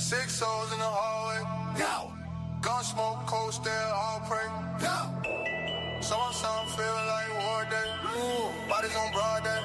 6 souls in the hallway. Go. Gun smoke, cold stare, all pray. Go. Some feel like war day. Bodies on broad day.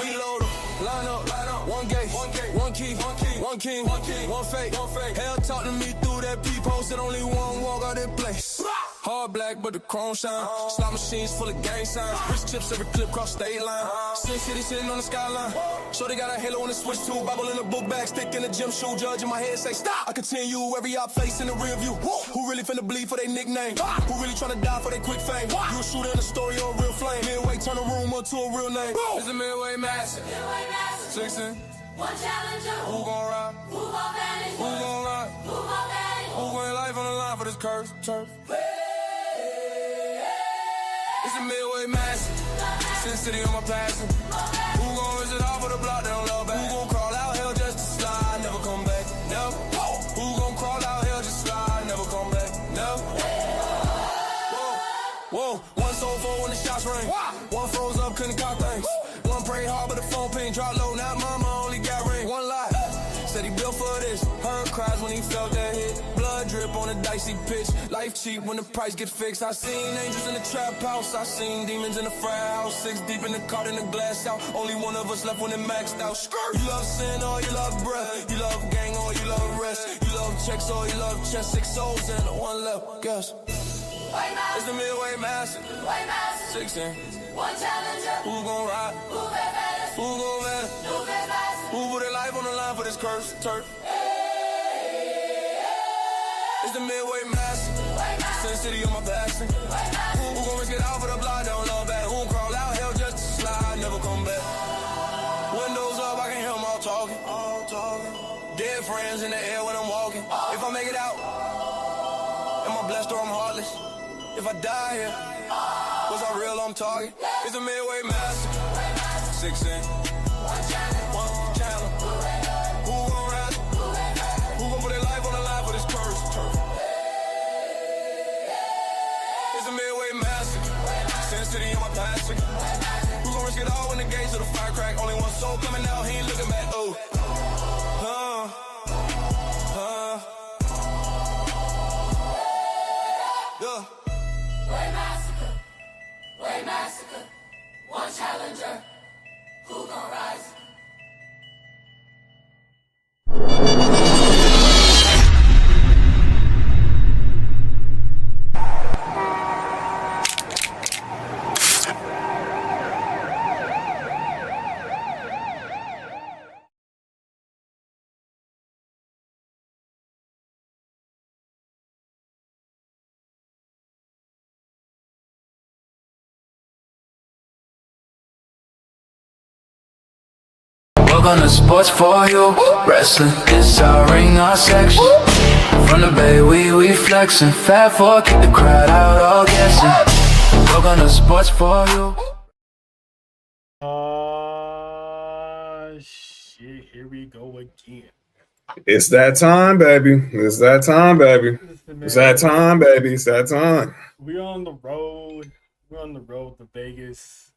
We load them, line up, one gate, one key, one king, one fake. Hell talk to me through that peephole, said only one walk out that place. Hard black, but the chrome shine. Slot machines full of gang signs. Rich chips every clip cross state line. Sin City sitting on the skyline. Shorty got a halo on the switch too. Bible in a book bag, stick in a gym shoe. Judge in my head say stop. I continue every op face in the rear view. Who really finna bleed for their nickname? Who really tryna die for their quick fame? You a shooter in a story or a real flame. Midway turn a room up to a real name. It's a Midway massive. 16. One challenger. Who gon' ride? Who gon' vanish? Who gon' ride? Who gon' vanish? Who gon' life on the line for this curse turf? It's a Midway massive. Sin City on my passing. Who gon' risk it all for the block? They don't love back. Who gon' crawl out hell just to slide? Never come back. Never. Who gon' crawl out hell just slide? Never come back. Never. Whoa. One sold for when the shots ring. One froze up, couldn't cop things. One prayed hard, but the phone ping dropped low. Now mama only got ring. One lie. Said he built for this. Heard cries when he felt that hit. Blood drip on a dicey pitch. Life cheap when the price get fixed. I seen angels in the trap house. I seen demons in the frat house. 6 deep in the cart in the glass out. Only one of us left when it maxed out. Skirt. You love sin or you love breath. You love gang or you love rest. You love checks or you love chest. 6 souls and one left. Guess. It's the Midway massive. 16. One challenger. Who gon' ride? Who vanish? Who gon' vanish? Who vanish? Who put their life on the line for this curse turf? It's the Midway massive. Sin City on my passing. Who gon' risk it out for the block? They don't love back. Who crawl out hell just to slide? Never come back. Windows up, I can hear them all talking. Dead friends in the air when I'm walking. If I make it out, am I blessed or I'm heartless? If I die here, was I real? I'm talking. It's the Midway massive. 16. One challenge. Who gon' ride? Who gon' put their life on the line for this curse turf? It's the Midway massive. Sin City on my passing. Who gon' risk it all when the gates of the fire crack? Only one soul coming out, he ain't looking back. Oh. Yeah. Way massacre. One challenger. Who gon' rise? Welcome to Sports for You Wrestling. It's our ring, our section. From the bay, we flexing. Fat four, keep the crowd out, all guessing. Welcome to Sports for You. Shit, here we go again. It's that time, baby. It's that time, baby. It's that time, baby. It's that time. We're on the road. We're on the road to Vegas.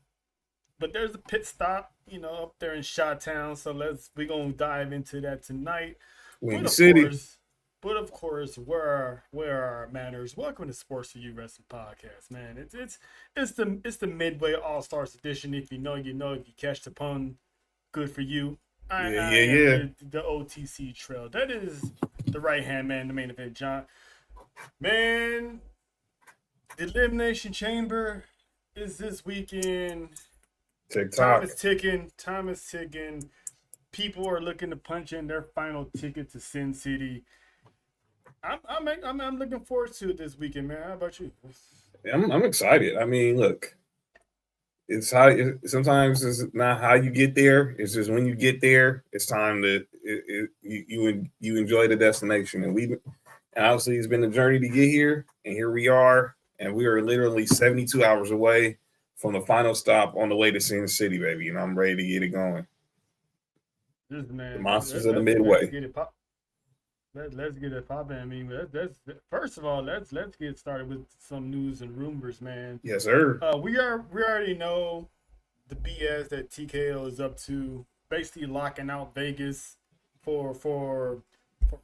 But there's a pit stop, up there in Chi-Town. So we're gonna dive into that tonight. Windy City. But of course, where are our manners? Welcome to Sports for You Wrestling Podcast, man. It's the Midway All Stars edition. If you know, you know. If you catch the pun, good for you. Yeah. The OTC trail. That is the right hand man, the main event, John. Man, the Elimination Chamber is this weekend. TikTok. Time is ticking. People are looking to punch in their final ticket to Sin City. I'm looking forward to it this weekend, man. How about you? I'm excited. I mean, look, it's sometimes it's not how you get there. It's just when you get there, it's time to you enjoy the destination. And obviously it's been a journey to get here, and here we are, and we are literally 72 hours away from the final stop on the way to Sin City, baby, and I'm ready to get it going. The monsters of the Midway. Let's get it popping. I mean, first of all, let's get started with some news and rumors, man. Yes, sir. We already know the BS that TKO is up to, basically locking out Vegas for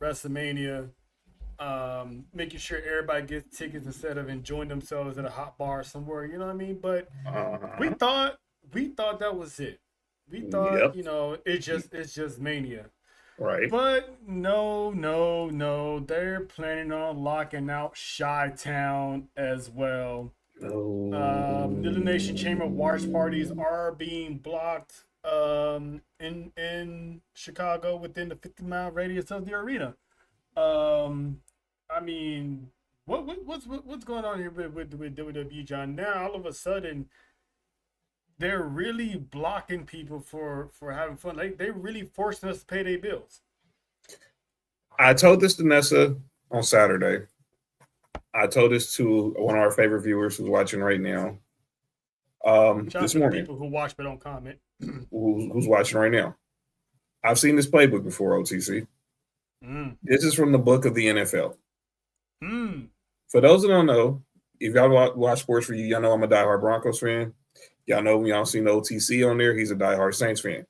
WrestleMania. Making sure everybody gets tickets instead of enjoying themselves at a hot bar somewhere. You know what I mean? But we thought that was it. We thought, Yep. it's just Mania. Right. But no. They're planning on locking out Chi-Town as well. No. Elimination Chamber watch parties are being blocked in Chicago within the 50-mile radius of the arena. I mean, what's going on here with WWE, John? Now all of a sudden they're really blocking people for having fun. Like they're really forcing us to pay their bills. I told this to Nessa on Saturday. I told this to one of our favorite viewers who's watching right now. This morning, people who watch but don't comment. Who's watching right now? I've seen this playbook before, OTC. This is from the book of the NFL. For those that don't know, if y'all watch sports for you, y'all know I'm a diehard Broncos fan. Y'all know when y'all seen the OTC on there, he's a diehard Saints fan.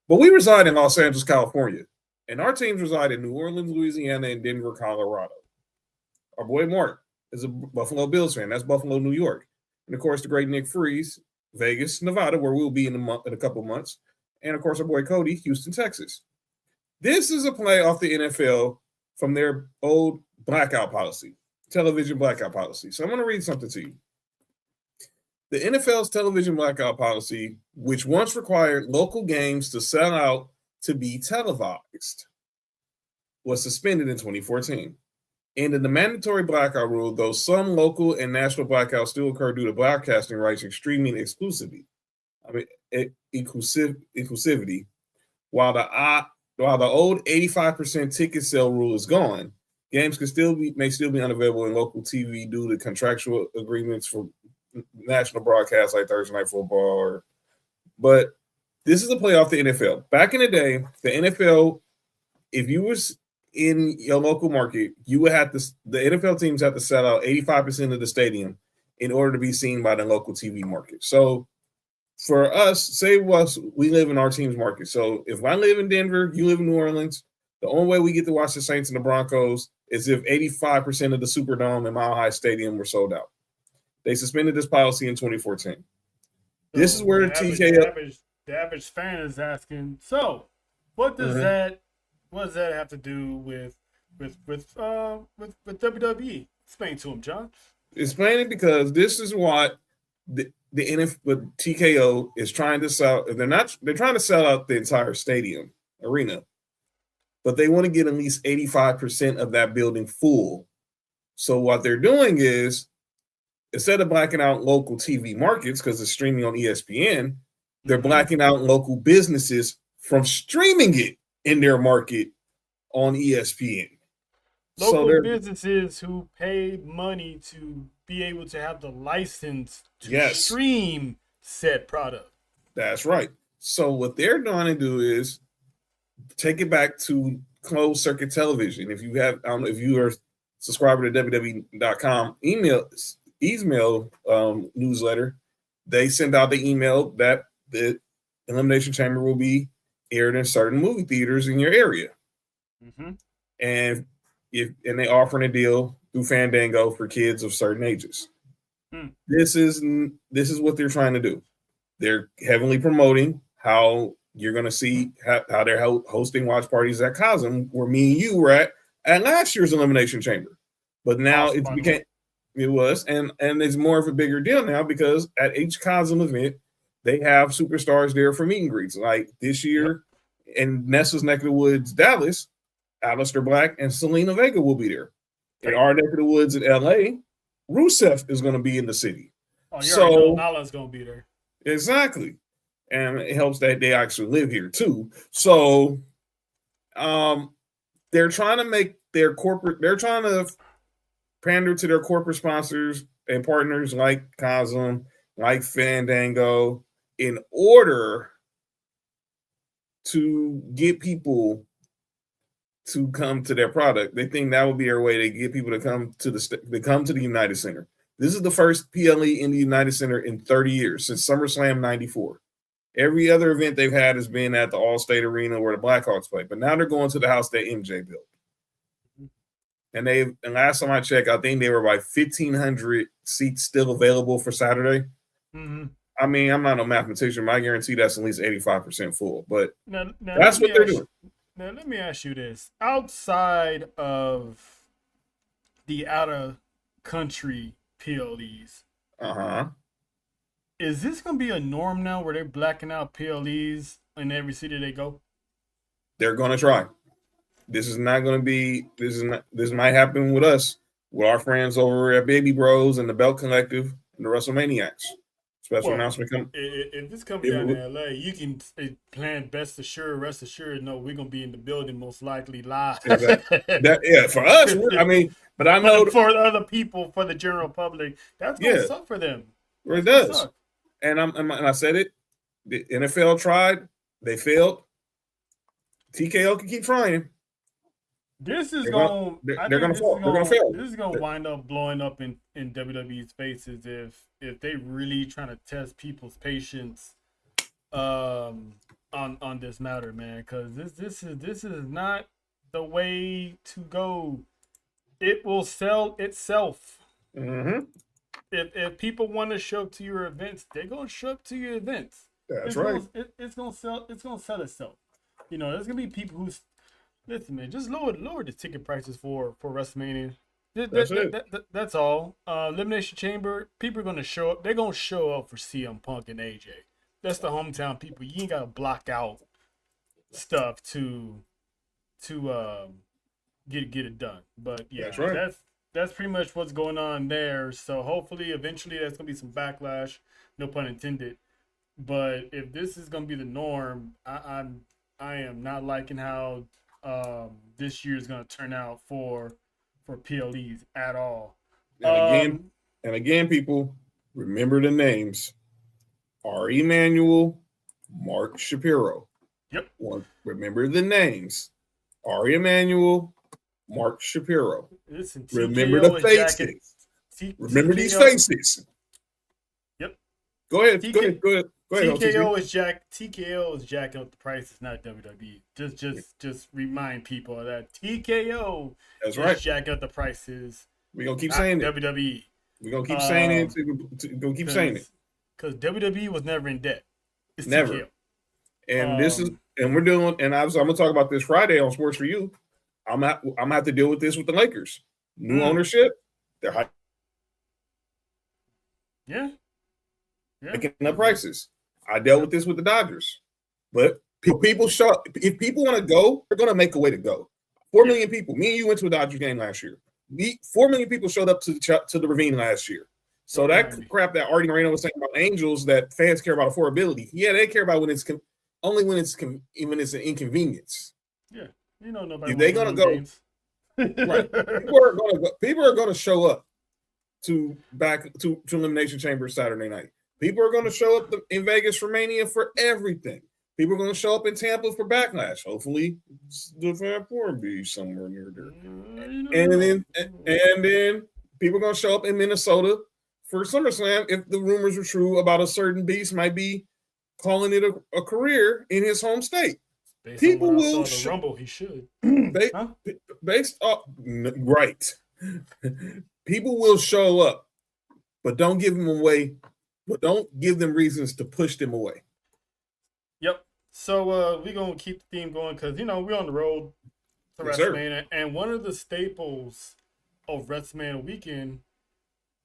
But we reside in Los Angeles, California, and our teams reside in New Orleans, Louisiana, and Denver, Colorado. Our boy Mark is a Buffalo Bills fan. That's Buffalo, New York. And of course, the great Nick Freeze, Vegas, Nevada, where we'll be in a couple months. And of course, our boy Cody, Houston, Texas. This is a play off the NFL from their old blackout policy, television blackout policy. So I'm going to read something to you. The NFL's television blackout policy, which once required local games to sell out to be televised, was suspended in 2014. And in the mandatory blackout rule, though some local and national blackouts still occur due to broadcasting rights and streaming exclusivity, inclusivity, while the old 85% ticket sale rule is gone, games may still be unavailable in local TV due to contractual agreements for national broadcasts like Thursday Night Football. But this is a play off the NFL. Back in the day, the NFL, if you was in your local market, you would have to. The NFL teams have to sell out 85% of the stadium in order to be seen by the local TV market. So for us, say we live in our team's market. So if I live in Denver, you live in New Orleans, the only way we get to watch the Saints and the Broncos is if 85% of the Superdome and Mile High Stadium were sold out. They suspended this policy in 2014. So this is where the average fan is asking. So, what does that have to do with WWE? Explain to him, John. Explain it, because this is what the NFL, TKO is trying to sell. They're trying to sell out the entire stadium arena, but they want to get at least 85% of that building full. So what they're doing is, instead of blacking out local TV markets because it's streaming on ESPN, they're blacking out local businesses from streaming it in their market on ESPN. Local businesses who pay money to be able to have the license to stream said product. That's right. So what they're trying to do is take it back to closed circuit television. If you are subscriber to WWE.com email newsletter, they send out the email that the Elimination Chamber will be aired in certain movie theaters in your area. And they offering a deal through Fandango for kids of certain ages. This is what they're trying to do. They're heavily promoting how you're going to see how they're hosting watch parties at Cosm, where me and you were at last year's Elimination Chamber. But now it was, and it's more of a bigger deal now, because at each Cosm event, they have superstars there for meet and greets. Like this year in Nessa's neck of the woods, Dallas, Aleister Black and Selena Vega will be there. In our neck of the woods in LA, Rusev is going to be in the city. Oh, so Nala's going to be there. Exactly. And it helps that they actually live here too. So they're trying to they're trying to pander to their corporate sponsors and partners like Cosm, like Fandango, in order to get people to come to their product. They think that would be their way to get people to come to the United Center. This is the first PLE in the United Center in 30 years, since SummerSlam 94. Every other event they've had has been at the All-State Arena where the Blackhawks play. But now they're going to the house that MJ built. And last time I checked, I think they were like 1,500 seats still available for Saturday. Mm-hmm. I mean, I'm not a mathematician, but I guarantee that's at least 85% full. But now that's what they're doing. Now, let me ask you this. Outside of the out-of-country PLEs, is this going to be a norm now where they're blacking out PLEs in every city they go? They're going to try. This is not going to be – this might happen with us, with our friends over at Baby Bros and the Belt Collective and the WrestleManiacs. Special announcement coming. If this comes down to LA, you can plan rest assured, no, we're gonna be in the building most likely live. Yeah, for us, I mean, but I know for other people, for the general public, that's gonna suck for them. It does. And I said it. The NFL tried, they failed. TKO can keep trying. This is they're going to fail. This is going to wind up blowing up in WWE's faces if they really trying to test people's patience on this matter, man. Because this is not the way to go. It will sell itself. Mm-hmm. If people want to show up to your events, they're going to show up to your events. That's right. It's going to sell. It's going to sell itself. You know, there's going to be people who's. Listen, man, just lower the ticket prices for WrestleMania. That's all. Elimination Chamber, people are going to show up. They're going to show up for CM Punk and AJ. That's the hometown people. You ain't got to block out stuff to get it done. But, yeah, that's right. That's pretty much what's going on there. So, hopefully, eventually, there's going to be some backlash. No pun intended. But if this is going to be the norm, I am not liking how this year is going to turn out for PLEs at all. And again, people, remember the names: Ari Emanuel, Mark Shapiro. Yep. Remember the names: Ari Emanuel, Mark Shapiro. Listen, remember the faces. Remember these faces. Yep. Go ahead. Go ahead. TKO is jacking up the prices, not WWE. Just remind people of that. TKO is jacking up the prices. We're gonna keep saying it. WWE. We're gonna keep saying it. We're gonna keep saying it. Because WWE was never in debt. It's never. TKO. And we're doing. And I'm gonna talk about this Friday on Sports for You. I'm gonna have to deal with this with the Lakers. New ownership. They're high. Yeah. Picking up prices. I dealt with this with the Dodgers, but people show up. If people want to go, they're going to make a way to go. 4 million people. Me and you went to a Dodgers game last year. 4 million people showed up to the Ravine last year. So that crap that Artie Moreno was saying about Angels, that fans care about affordability. Yeah, they care about when it's only when it's an inconvenience. Yeah, you know nobody. If they're going to go, right? People are going to show up to Elimination Chamber Saturday night. People are going to show up in Vegas for Mania for everything. People are going to show up in Tampa for Backlash. Hopefully, the Fat Four be somewhere near there. And then people are going to show up in Minnesota for SummerSlam if the rumors are true about a certain beast might be calling it a career in his home state. People will show Rumble. He should. Based off right. People will show up, but don't give them away. But don't give them reasons to push them away. Yep. So we're going to keep the theme going because, we're on the road to WrestleMania. And one of the staples of WrestleMania weekend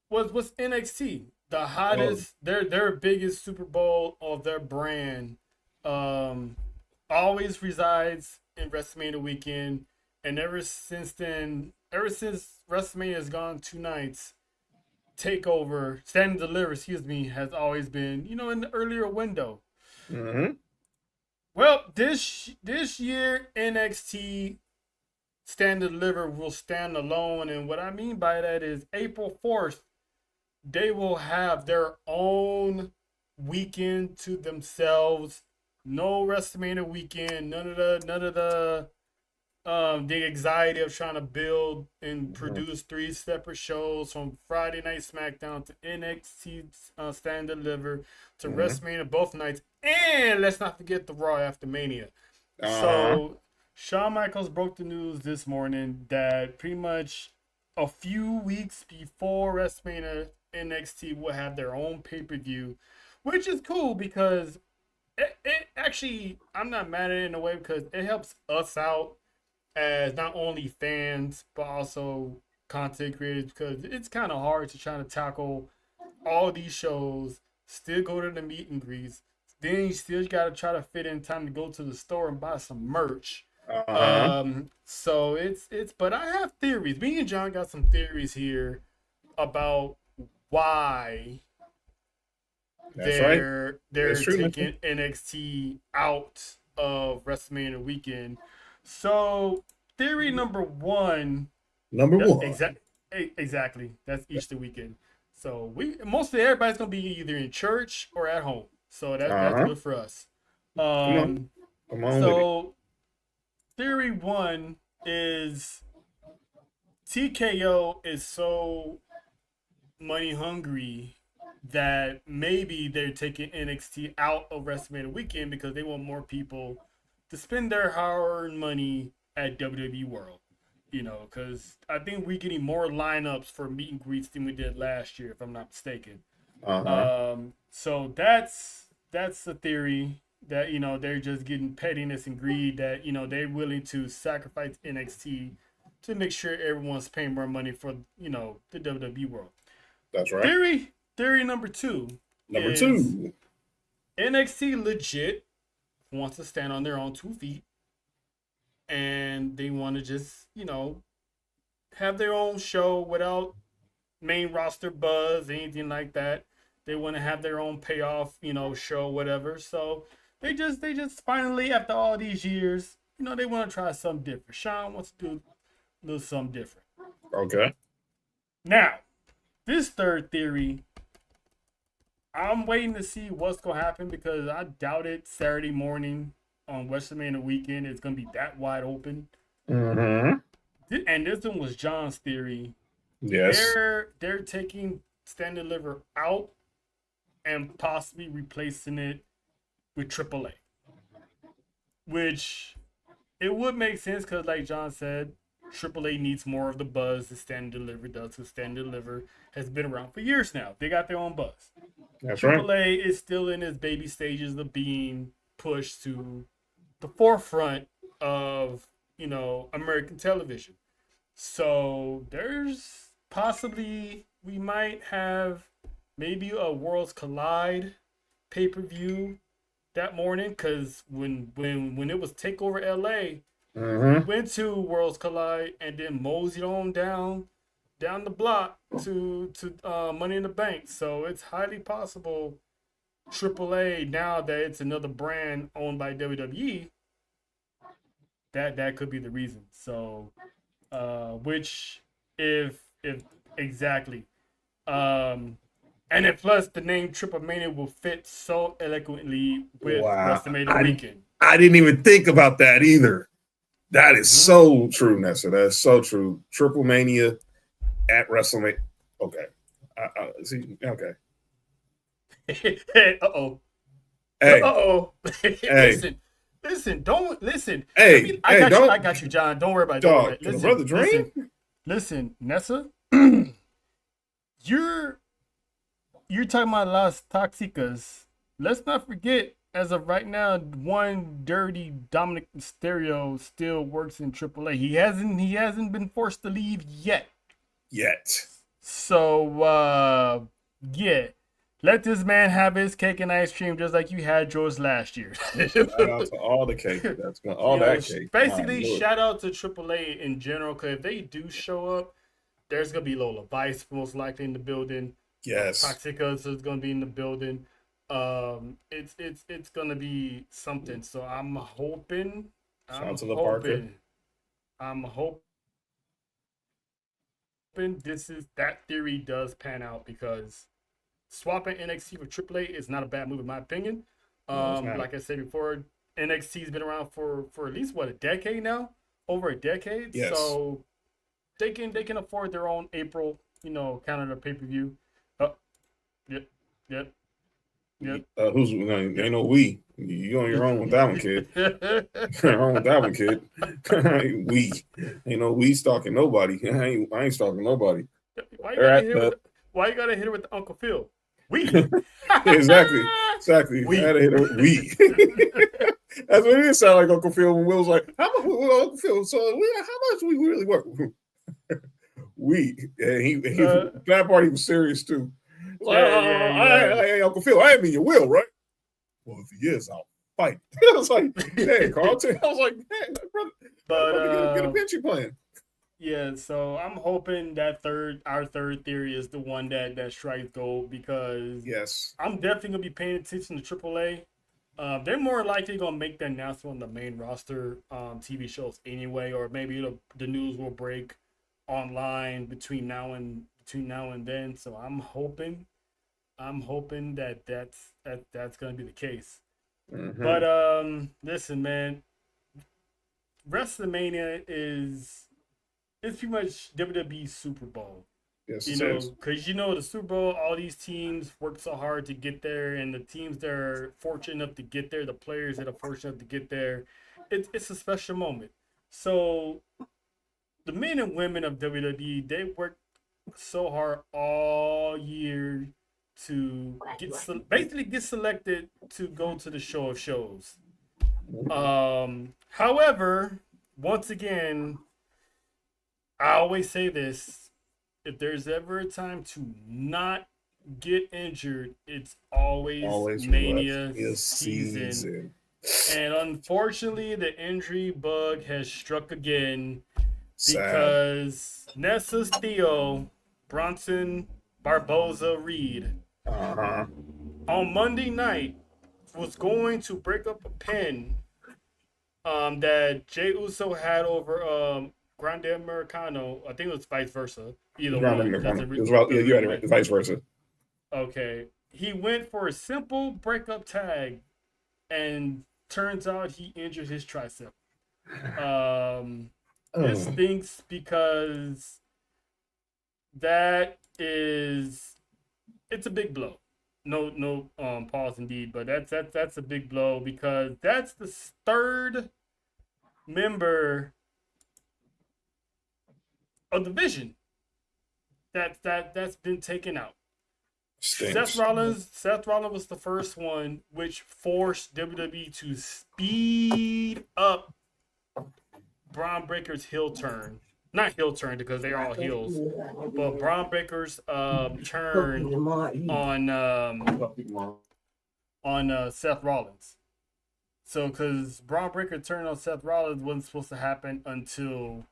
was NXT. The hottest, their biggest Super Bowl of their brand always resides in WrestleMania weekend. And ever since WrestleMania has gone 2 nights, TakeOver, Stand and Deliver, has always been, in the earlier window. Mm-hmm. Well, this year, NXT Stand and Deliver will stand alone. And what I mean by that is April 4th, they will have their own weekend to themselves. No WrestleMania weekend, none of the anxiety of trying to build and produce 3 separate shows from Friday Night SmackDown to NXT Stand and Deliver to WrestleMania both nights. And let's not forget the Raw after Mania. So Shawn Michaels broke the news this morning that pretty much a few weeks before WrestleMania, NXT will have their own pay-per-view, which is cool because it actually, I'm not mad at it in a way because it helps us out as not only fans but also content creators, because it's kind of hard to try to tackle all these shows, still go to the meet and greets, then you still got to try to fit in time to go to the store and buy some merch. So but I have theories. Me and John got some theories here about why they're taking NXT out of WrestleMania weekend. So theory number one. Exactly. That's Easter weekend. So mostly everybody's gonna be either in church or at home. So that's good for us. Come on So theory one is TKO is so money hungry that maybe they're taking NXT out of WrestleMania weekend because they want more people to spend their hard-earned money at WWE World. Because I think we're getting more lineups for meet and greets than we did last year, if I'm not mistaken. So that's the theory that, they're just getting pettiness and greed, that, they're willing to sacrifice NXT to make sure everyone's paying more money for, the WWE World. That's right. Theory number two. NXT legit wants to stand on their own 2 feet. And they want to just, have their own show without main roster buzz, anything like that. They want to have their own payoff, show, whatever. So they just finally, after all these years, they want to try something different. Sean wants to do a little something different. Okay. Now, this third theory, I'm waiting to see what's going to happen because I doubt it Saturday morning on WrestleMania weekend it's going to be that wide open. And this one was John's theory. Yes. They're taking Stand and Deliver out and possibly replacing it with AAA. Which it would make sense because, like John said, AAA needs more of the buzz that Stand and Deliver does, because Stand and Deliver has been around for years now. They got their own buzz. That's right. AAA is still in its baby stages of being pushed to the forefront of, American television. So there's possibly, we might have maybe a Worlds Collide pay-per-view that morning, because when it was TakeOver LA, we went to Worlds Collide and then moseyed on down the block to Money in the Bank. So it's highly possible AAA, now that it's another brand owned by WWE, that could be the reason. So which if exactly and then plus the name Triple Mania will fit so eloquently with WrestleMania weekend. I didn't even think about that either. That is so true, Nessa. That's so true. Triple Mania at WrestleMania. Okay. See. Okay. Uh-oh. Hey. Uh-oh. Hey. Listen. Don't listen. Hey. I got you, John. Don't worry about it. Dog, listen, brother dream. Listen, Nessa. You're talking about Las Toxicas. Let's not forget, as of right now, one dirty Dominic Mysterio still works in AAA. He hasn't been forced to leave yet. So yeah. Let this man have his cake and ice cream just like you had yours last year. Shout out to all the cake. That's all that cake. Basically, shout out to AAA in general, because if they do show up, there's going to be Lola Vice most likely in the building. Yes. Toxicas is going to be in the building. It's going to be something. So I'm hoping. I'm hoping that theory does pan out, because swapping NXT for AAA is not a bad move in my opinion. Like I said before, NXT's been around for at least a decade now, over a decade. Yes. So they can afford their own April, Canada pay-per-view. Yep. Yep. Who's ain't no we. You on your own with that one, kid. You're on with that one, kid. We ain't no we stalking nobody. I ain't stalking nobody. Why you All gotta right, hit it with? Why you gotta hit it with the Uncle Phil? We. exactly. We. I had to hit it. We. That's what it is. Sound like Uncle Phil when Will's like, "How much?" Uncle Phil, so how much we really work? We. And that party was serious too. Like, hey, Uncle Phil, I ain't mean you will, right? Well, if he is, I'll fight. I was like, hey, Carlton. I was like, hey, brother, But get a pension plan. yeah, so I'm hoping that our third theory is the one that strikes gold, because Yes. I'm definitely gonna be paying attention to AAA. They're more likely gonna make the announcement on the main roster TV shows anyway, or maybe the news will break online between now and then. So I'm hoping that's gonna be the case. Mm-hmm. But listen, man, WrestleMania is pretty much WWE Super Bowl. Yes, You it know, is. because the Super Bowl, all these teams work so hard to get there, and the teams that are fortunate enough to get there, the players that are fortunate enough to get there, it's a special moment. So the men and women of WWE, they work so hard all year to basically get selected to go to the show of shows. However, once again, I always say this: if there's ever a time to not get injured, it's always Mania season. And unfortunately, the injury bug has struck again. Sad. Because Nessa's Theo, Bronson Barboza Reed, on Monday night was going to break up a pin that Jey Uso had over Grande Americano. I think it was vice versa. Either one. You had it vice versa. Okay. He went for a simple breakup tag, and turns out he injured his tricep. It stinks because it's a big blow. No pause indeed, but that's a big blow, because that's the third member of the Vision that's been taken out. Stinks. Seth Rollins was the first one, which forced WWE to speed up Braun Breaker's heel turn. Not heel turn, because they're all heels, but Braun Breaker's turn on Seth Rollins. So, because Braun Breaker turn on Seth Rollins wasn't supposed to happen until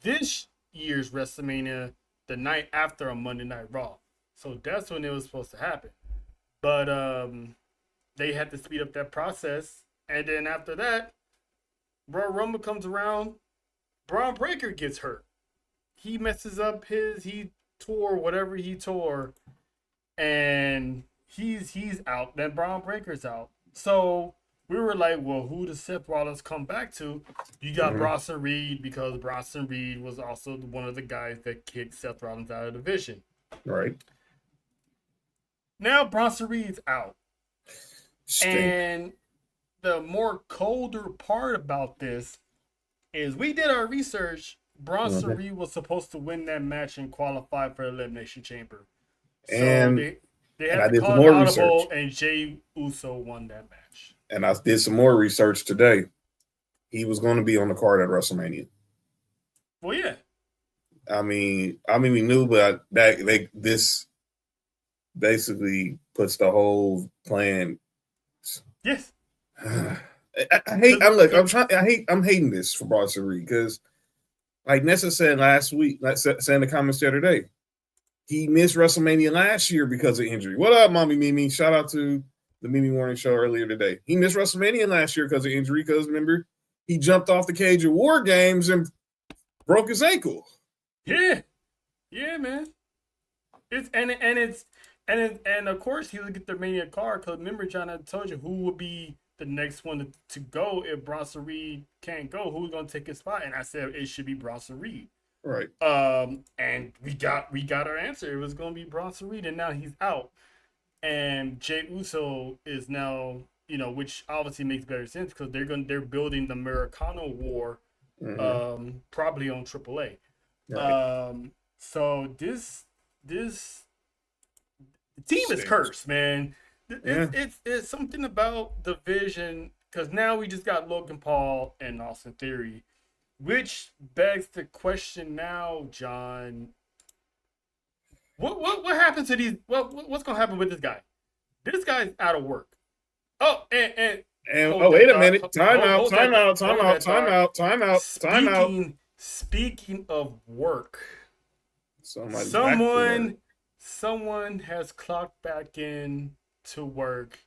this year's WrestleMania, the night after a Monday Night Raw. So that's when it was supposed to happen. But they had to speed up that process. And then after that, Royal Rumble comes around, Braun Breaker gets hurt. He messes up he tore whatever he tore, and he's out. Then Braun Breaker's out. So we were like, well, who does Seth Rollins come back to? You got Bronson Reed, because Bronson Reed was also one of the guys that kicked Seth Rollins out of the Vision. Right. Now Bronson Reed's out. Stink. And the more colder part about this is we did our research. Bronson Reed was supposed to win that match and qualify for Elimination Chamber. So and they had to call an audible, and Jey Uso won that match. And I did some more research today. He was going to be on the card at WrestleMania. Well, yeah. I mean, we knew, but this basically puts the whole plan. Yes. I'm hating this for Bronson Reed, because, like Nessa said last week, said in the comments the other day, he missed WrestleMania last year because of injury. What up, Mommy Mimi? Shout out to the Mimi Morning Show earlier today. He missed WrestleMania last year because of injury, because remember, he jumped off the cage at War Games and broke his ankle. Yeah, man. And of course he would get the Mania card, because remember, John, I told you who would be the next one to go if Bronson Reed can't go. Who's gonna take his spot? And I said it should be Bronson Reed. Right. And we got our answer. It was gonna be Bronson Reed, and now he's out. and Jey Uso is now, which obviously makes better sense because they're building the Americano War, probably on AAA. Right. So this the team is cursed, man. It's something about the vision because now we just got Logan Paul and Austin Theory, which begs the question now, John. What happens to these? What's gonna happen with this guy? This guy's out of work. Oh, and wait a minute. Time out. Speaking of work, Someone someone has clocked back in to work,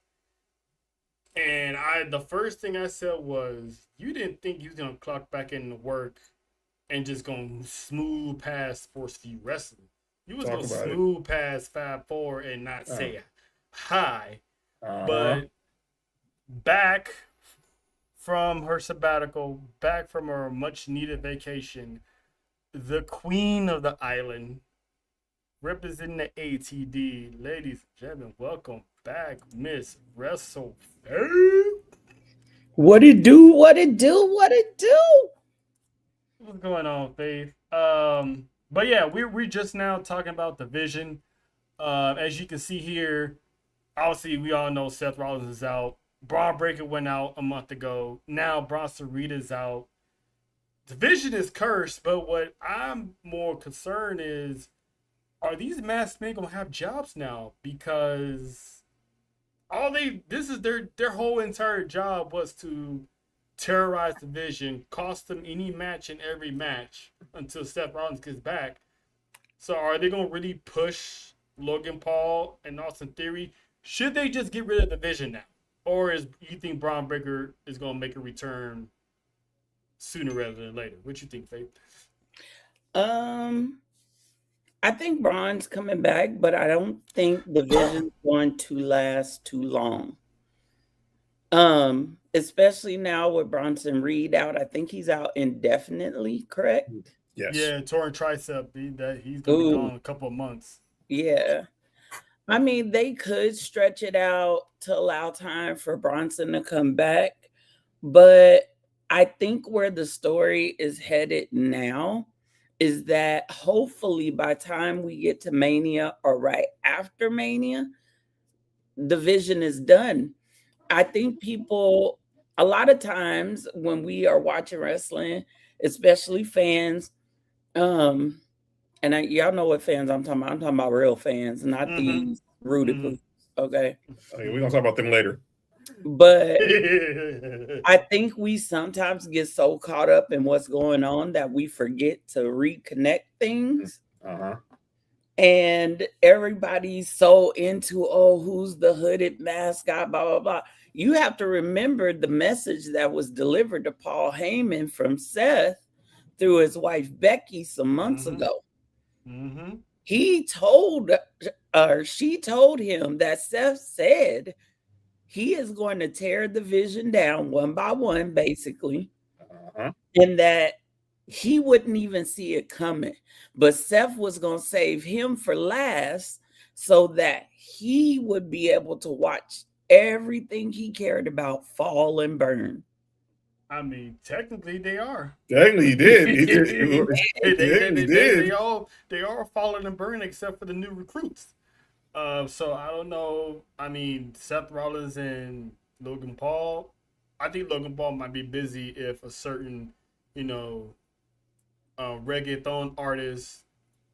and the first thing I said was, you didn't think you was gonna clock back into work and just gonna smooth past Sports View Wrestling. You was gonna smooth past Fab 4 and not say hi. But back from her sabbatical, back from her much needed vacation, the queen of the island, representing the ATD, ladies and gentlemen, welcome back, Miss Wrestle. What it do? What it do? What it do? What's going on, Faith? But yeah, we're just now talking about the vision. As you can see here, obviously we all know Seth Rollins is out. Braun Breaker went out a month ago. Now Bronson Reed is out. The vision is cursed, but what I'm more concerned is, are these masked men gonna have jobs now? Because this is their whole entire job was to terrorize the division, cost them any match in every match until Seth Rollins gets back. So are they gonna really push Logan Paul and Austin Theory? Should they just get rid of the division now? Or you think Braun Breaker is gonna make a return sooner rather than later? What you think, Faith? I think Braun's coming back, but I don't think the vision's going to last too long. Especially now with Bronson Reed out. I think he's out indefinitely, correct? Yes. Yeah, torn tricep. He's gonna be gone a couple of months. Yeah. I mean, they could stretch it out to allow time for Bronson to come back, but I think where the story is headed now is that hopefully by the time we get to Mania or right after Mania, the vision is done. I think people, a lot of times when we are watching wrestling, especially fans, and y'all know what fans I'm talking about. I'm talking about real fans, not these Rudy okay? We're going to talk about them later. But I think we sometimes get so caught up in what's going on that we forget to reconnect things. And everybody's so into, who's the hooded mascot, blah, blah, blah. You have to remember the message that was delivered to Paul Heyman from Seth through his wife Becky some months ago. He told she told him that Seth said he is going to tear the vision down one by one, basically, and that he wouldn't even see it coming. But Seth was going to save him for last so that he would be able to watch everything he cared about fall and burn. I mean, technically they are. Technically, he did. They all falling and burning except for the new recruits. So I don't know. I mean, Seth Rollins and Logan Paul. I think Logan Paul might be busy if a certain, reggaeton artist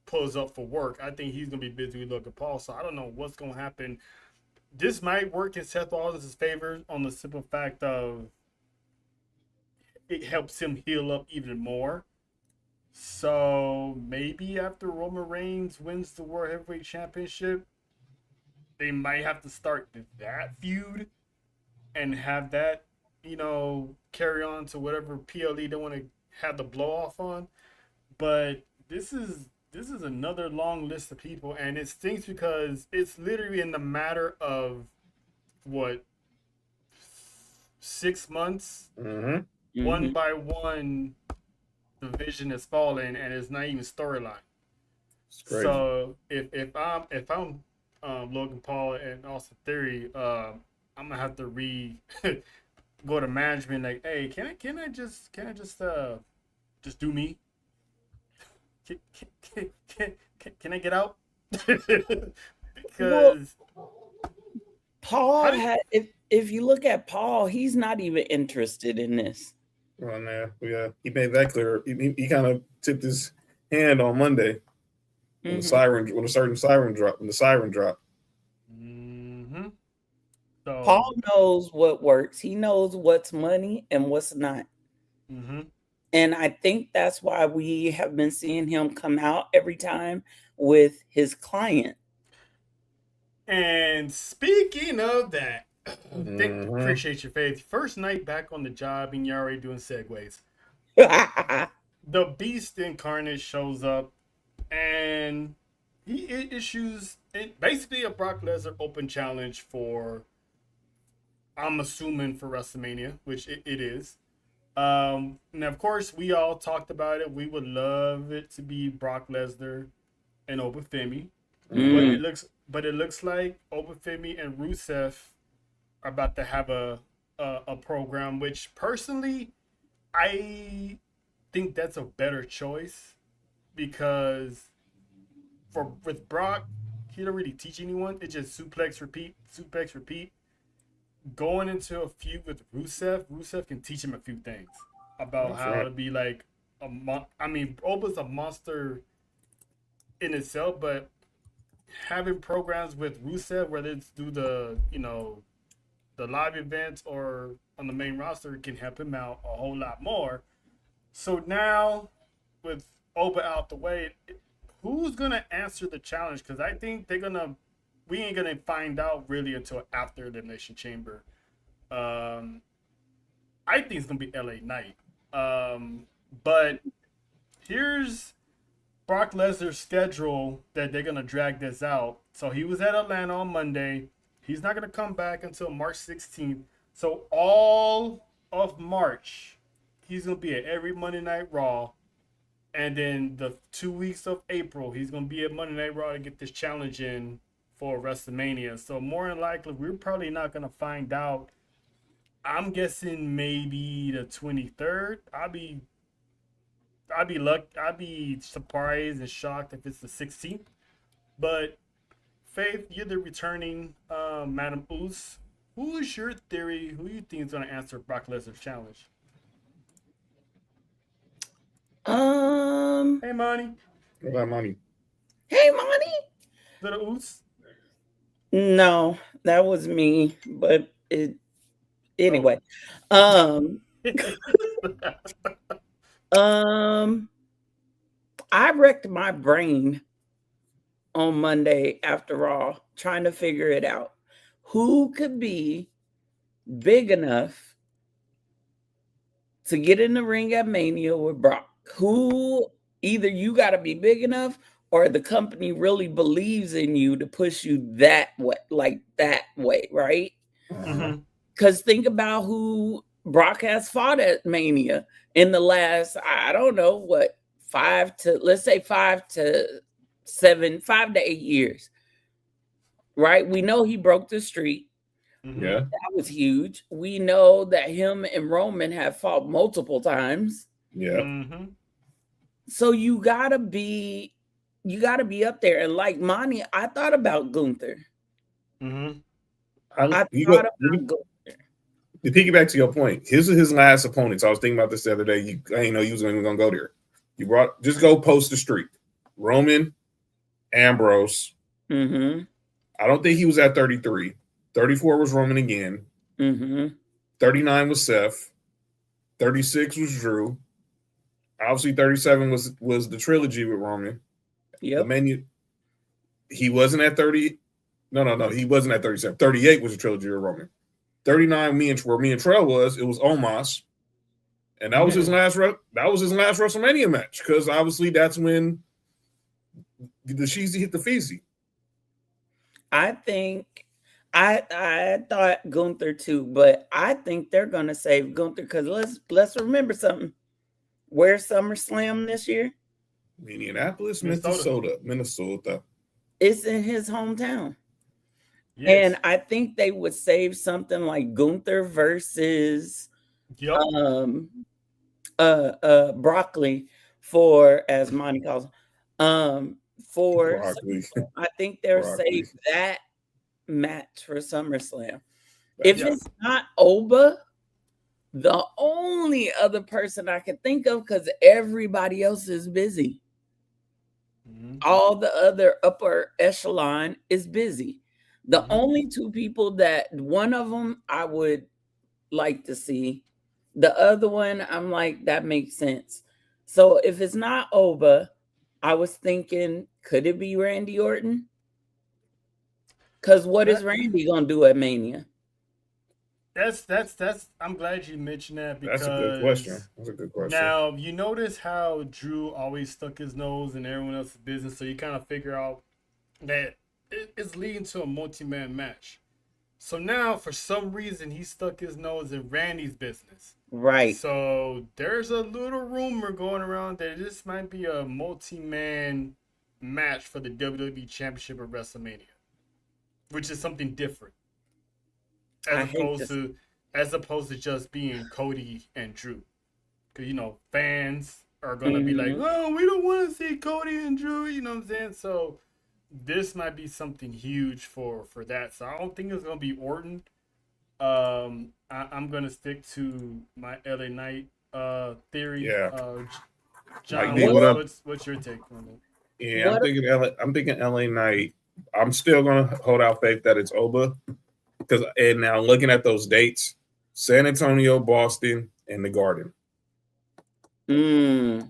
pulls up for work. I think he's gonna be busy with Logan Paul. So I don't know what's gonna happen. This might work in Seth Rollins' favor on the simple fact of it helps him heal up even more. So maybe after Roman Reigns wins the World Heavyweight Championship, they might have to start that feud and have that, carry on to whatever PLE they want to have the blow off on. But this is another long list of people, and it stinks because it's literally in the matter of 6 months. One by one, the vision is falling, and it's not even storyline. So if I'm Logan Paul and Austin Theory, I'm gonna have to go to management like, hey, can I just do me? Can I get out? Because Paul had, if you look at Paul, he's not even interested in this. Well, yeah, he made that clear. He kind of tipped his hand on Monday when the siren dropped. Mm-hmm. So, Paul knows what works. He knows what's money and what's not. Mm-hmm. And I think that's why we have been seeing him come out every time with his client. And speaking of that, appreciate your faith. First night back on the job, and you're already doing segues. The Beast Incarnate shows up, and he issues basically a Brock Lesnar open challenge for, I'm assuming, for WrestleMania, which it is. And of course, we all talked about it. We would love it to be Brock Lesnar and Obafemi. But it looks like Obafemi and Rusev are about to have a program, which personally, I think that's a better choice, because with Brock, he don't really teach anyone. It's just suplex, repeat. Going into a feud with Rusev can teach him a few things about how to be like Oba's a monster in itself, but having programs with Rusev, whether it's through the live events or on the main roster, can help him out a whole lot more. So now, with Oba out the way, who's gonna answer the challenge? Because I think we ain't gonna find out really until after Elimination Chamber. I think it's gonna be LA Knight. But here's Brock Lesnar's schedule that they're gonna drag this out. So he was at Atlanta on Monday. He's not gonna come back until March 16th. So all of March, he's gonna be at every Monday Night Raw. And then the 2 weeks of April, he's gonna be at Monday Night Raw to get this challenge in for WrestleMania. So more than likely, we're probably not gonna find out. I'm guessing maybe the 23rd. I'd be surprised and shocked if it's the 16th. But Faith, you're the returning Madam Oos. Who is your theory? Who do you think is going to answer Brock Lesnar's challenge? Hey, Monty. What about Monty? Hey, Monty. Little Oos. No, that was me. But anyway. I wrecked my brain on Monday after Raw trying to figure it out. Who could be big enough to get in the ring at Mania with Brock? Who, either you got to be big enough or the company really believes in you to push you that way, right? Mm-hmm. Because think about who Brock has fought at Mania in the last, I don't know, 5 to 8 years, right? We know he broke the streak. Mm-hmm. Yeah. That was huge. We know that him and Roman have fought multiple times. Yeah. Mm-hmm. So you gotta be up there. And like Monty, I thought about Gunther. Mm-hmm. Gunther. To piggyback to your point, his is his last opponents. I was thinking about this the other day. I didn't know you was even gonna go there. Just go post the streak. Roman, Ambrose. Mm-hmm. I don't think he was at 33. 34 was Roman again. Mm-hmm. 39 was Seth. 36 was Drew. Obviously, 37 was the trilogy with Roman. Yep. The menu. He wasn't at 30. No. He wasn't at 37. 38 was the trilogy with Roman. 39, where me and Trell was Omos. And that was his last WrestleMania match, because obviously that's when the Sheezy hit the Feezy. I think I thought Gunther too, but I think they're gonna save Gunther because let's remember something. Where's SummerSlam this year? Minneapolis, Minnesota. It's in his hometown. And I think they would save something like Gunther versus Yep. Broccoli for, as Monty calls for Broccoli. I think they'll Broccoli. save that match for SummerSlam. That- If Yeah. it's not Oba, the only other person I can think of, because everybody else is busy. Mhm. All the other upper echelon is busy. The Mhm. only two people that one of them I would like to see, the other one I'm like, that makes sense. So if it's not Oba, I was thinking, could it be Randy Orton? Because what is Randy gonna do at Mania? That's I'm glad you mentioned that, because That's a good question. That's a good question. now you notice how Drew always stuck his nose in everyone else's business, so you kind of figure out that it's leading to a multi-man match. So now, for some reason, he stuck his nose in Randy's business. Right. So there's a little rumor going around that this might be a multi-man match for the WWE Championship at WrestleMania, which is something different, I hate this. as opposed to just being Cody and Drew, because fans are gonna be like, "Oh, we don't want to see Cody and Drew," you know what I'm saying? So this might be something huge for that. So I don't think it's gonna be Orton. I'm gonna stick to my LA Knight theory. Yeah. John, Like, what up? what's your take on it? Yeah, I'm thinking LA Knight. I'm still gonna hold out faith that it's Oba, and now looking at those dates, San Antonio, Boston, and the Garden. Do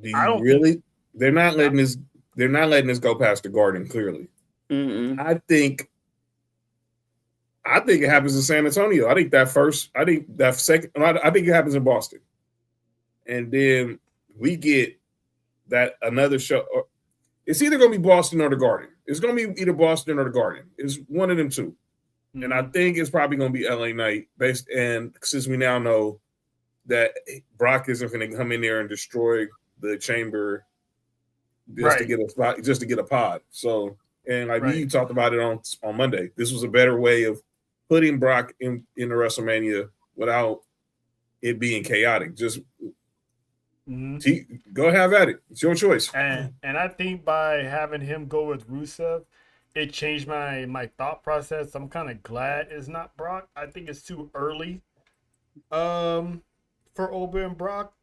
you really? They're not letting this. They're not letting this go past the Garden. Clearly, I think it happens in San Antonio. I think that first. I think that second. I think it happens in Boston, and then we get that another show. It's either going to be Boston or the Garden. It's going to be either Boston or the Garden. It's one of them two. Mm-hmm. And I think it's probably going to be LA Knight and since we now know that Brock isn't going to come in there and destroy the chamber to get a spot, just to get a pod. So, and like you talked about it on Monday, this was a better way of putting Brock in the WrestleMania without it being chaotic. Just go have at it. It's your choice. And I think by having him go with Rusev, it changed my thought process. I'm kind of glad it's not Brock. I think it's too early for Oba and Brock.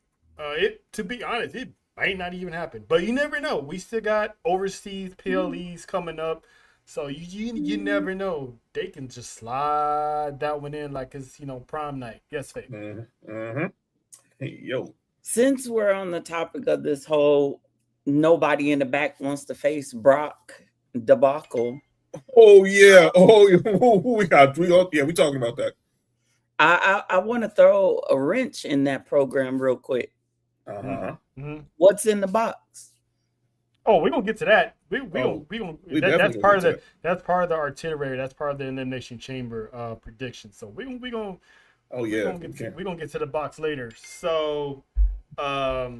To be honest, it might not even happen. But you never know. We still got overseas PLEs coming up. So you never know. They can just slide that one in like it's prom night. Yes, Faith. Hey, yo. Since we're on the topic of this whole nobody in the back wants to face Brock debacle. Oh yeah. We talking about that. I want to throw a wrench in that program real quick. What's in the box? Oh, we're gonna get to that. That's part of the artillery. That's part of the Elimination Chamber prediction. So we gonna. Oh yeah. We're gonna get to the box later. So I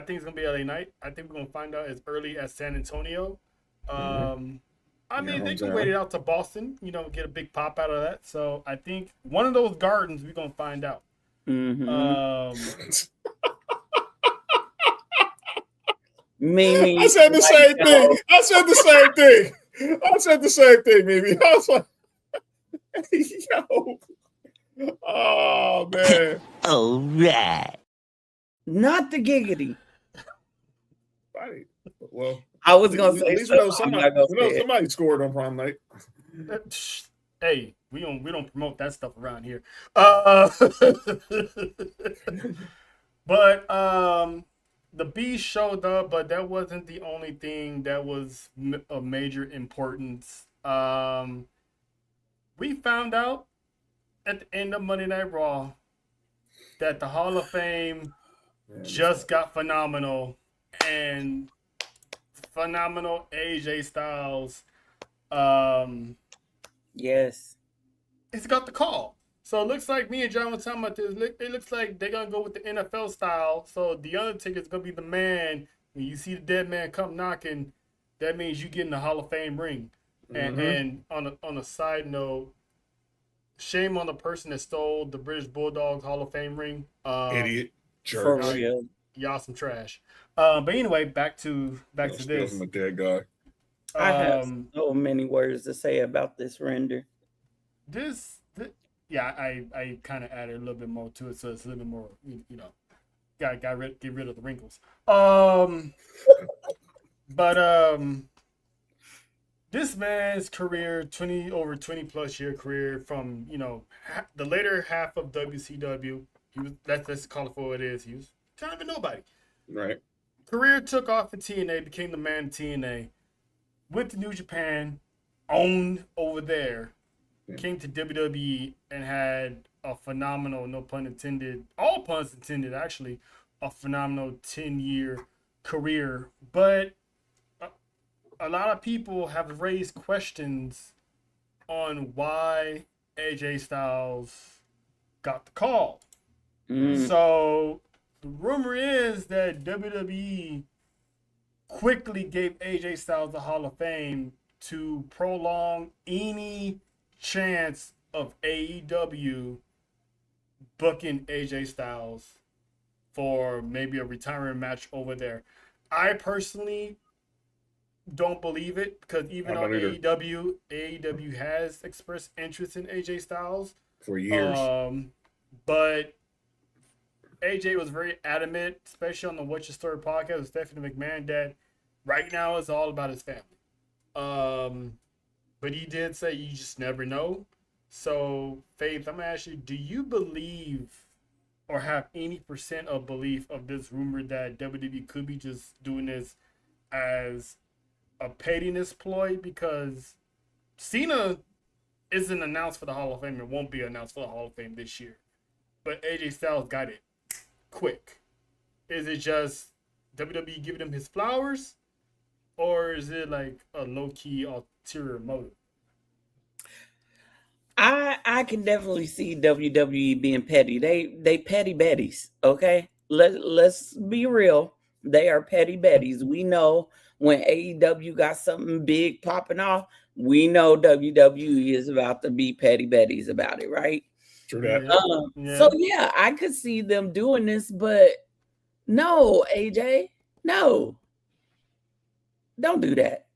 think it's gonna be LA Knight. I think we're gonna find out as early as San Antonio. I mean, they can wait it out to Boston, get a big pop out of that. So I think one of those gardens we're gonna find out. Mimi, I said the same thing. I said the same thing, Mimi. I was like, yo. Oh man. All right. Not the giggity. Right. Well, I was gonna say at least we know somebody scored on prom night. Hey, we don't promote that stuff around here. But the Beast showed up, but that wasn't the only thing that was of major importance. We found out at the end of Monday Night Raw that the Hall of Fame just got phenomenal, and phenomenal AJ Styles. Yes. It's got the call. So it looks like me and John were talking about this. It looks like they're going to go with the NFL style. So the Undertaker's going to be the man. When you see the dead man come knocking, that means you get in the Hall of Fame ring. And on a side note, shame on the person that stole the British Bulldogs Hall of Fame ring. Idiot. For Jerk. real. Y'all some trash. But anyway, back to Steal this. from a dead guy. I have so many words to say about this render. Yeah, I kind of added a little bit more to it, so it's a little bit more, get rid of the wrinkles. But this man's career, over 20 plus year career from the later half of WCW, let's call it for what it is. He was kind of a nobody. Right. Career took off in TNA, became the man in TNA, went to New Japan, owned over there. Came to WWE and had a phenomenal, no pun intended, all puns intended actually, a phenomenal 10-year career. But a lot of people have raised questions on why AJ Styles got the call. So the rumor is that WWE quickly gave AJ Styles the Hall of Fame to prolong any chance of AEW booking AJ Styles for maybe a retirement match over there. I personally don't believe it, because even though AEW has expressed interest in AJ Styles for years, but AJ was very adamant, especially on the What's Your Story podcast with Stephanie McMahon, that right now it's all about his family. But he did say you just never know. So, Faith, I'm going to ask you, do you believe or have any % of belief of this rumor that WWE could be just doing this as a pettiness ploy? Because Cena isn't announced for the Hall of Fame and won't be announced for the Hall of Fame this year. But AJ Styles got it quick. Is it just WWE giving him his flowers? Or is it like a low-key ulterior motive? I can definitely see WWE being petty. They petty betties, okay? Let's be real. They are petty betties. We know when AEW got something big popping off, we know WWE is about to be petty betties about it, right? True that. So yeah, I could see them doing this, but no, AJ, no. Don't do that.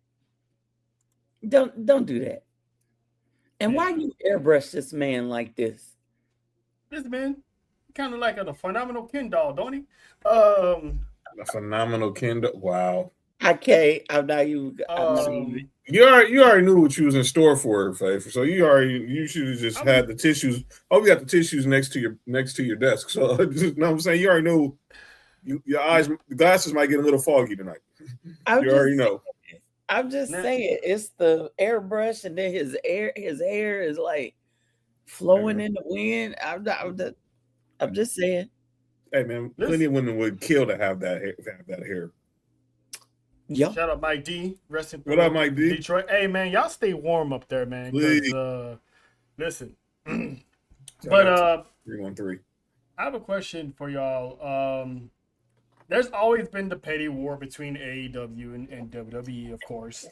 Don't do that. And why you airbrush this man like this? This man kind of like a phenomenal Ken doll, don't he? A phenomenal Ken doll. Wow. Okay, I'm not even. You already knew what you was in store for, Faith. So you should have just had the tissues. Oh, you got the tissues next to your desk. So you know what I'm saying? You already know. Your eyes, the glasses might get a little foggy tonight. You already know. I'm just saying, it's the airbrush, and then his hair is like flowing in the wind. I'm just saying. Hey man, plenty of women would kill to have that hair. Yeah. Shout out Mike D. Resting. What up, Mike D? Detroit. Hey man, y'all stay warm up there, man. Listen. But 313. I have a question for y'all. There's always been the petty war between AEW and WWE, of course.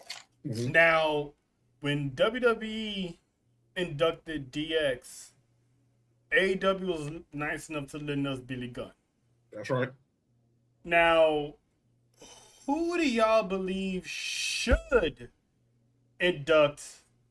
Mm-hmm. Now, when WWE inducted DX, AEW was nice enough to lend us Billy Gunn. That's right. Now, who do y'all believe should induct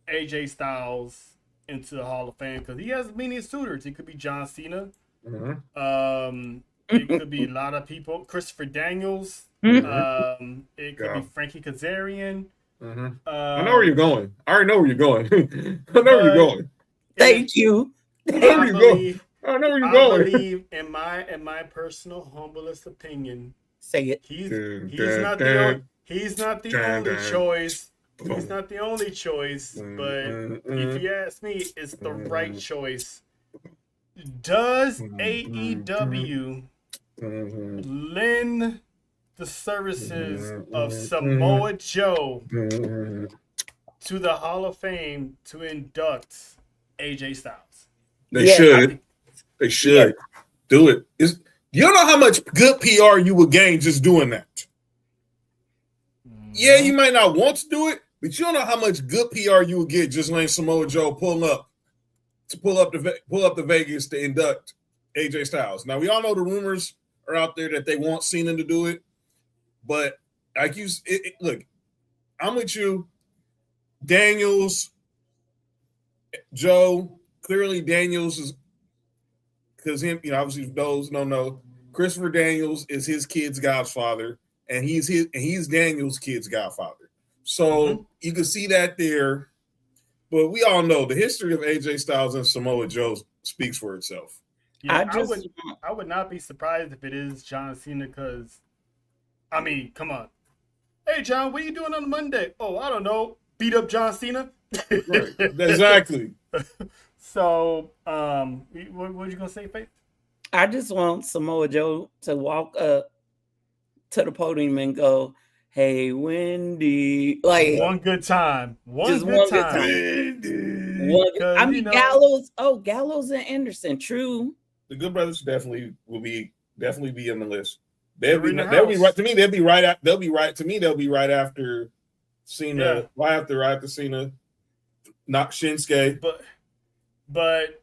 AJ Styles into the Hall of Fame? Because he has many suitors. It could be John Cena. Mm-hmm. It could be a lot of people. Christopher Daniels. Mm-hmm. It could be Frankie Kazarian. Mm-hmm. I know where you're going. I already know where you're going. I know where you're going. Thank you. I know where you're going. I believe, in my personal humblest opinion, say it. He's not the only choice. He's not the only choice, but if you ask me, it's the right choice. Does AEW lend the services of Samoa Joe to the Hall of Fame to induct AJ Styles? They should. They should. Do it. You don't know how much good PR you would gain just doing that. Yeah, you might not want to do it, but you don't know how much good PR you will get just letting Samoa Joe pull up to Vegas to induct AJ Styles. Now we all know the rumors are out there that they want Cena to do it, but like look, I'm with you, Daniels, Joe. Clearly, Daniels is because him. Obviously, those don't know. Christopher Daniels is his kid's godfather, and he's Daniels' kid's godfather. So you can see that there. But we all know the history of AJ Styles and Samoa Joe speaks for itself. Yeah, I would not be surprised if it is John Cena because, I mean, come on. Hey, John, what are you doing on Monday? Oh, I don't know. Beat up John Cena? Right. Exactly. So, what were you going to say, Faith? I just want Samoa Joe to walk up to the podium and go, "Hey, Wendy." Like one good time. One good time. I mean, Gallows. Oh, Gallows and Anderson. True. The Good Brothers definitely be on the list. They'll be right to me. They'll be right after Cena. Yeah. Right after Cena, not Shinsuke. But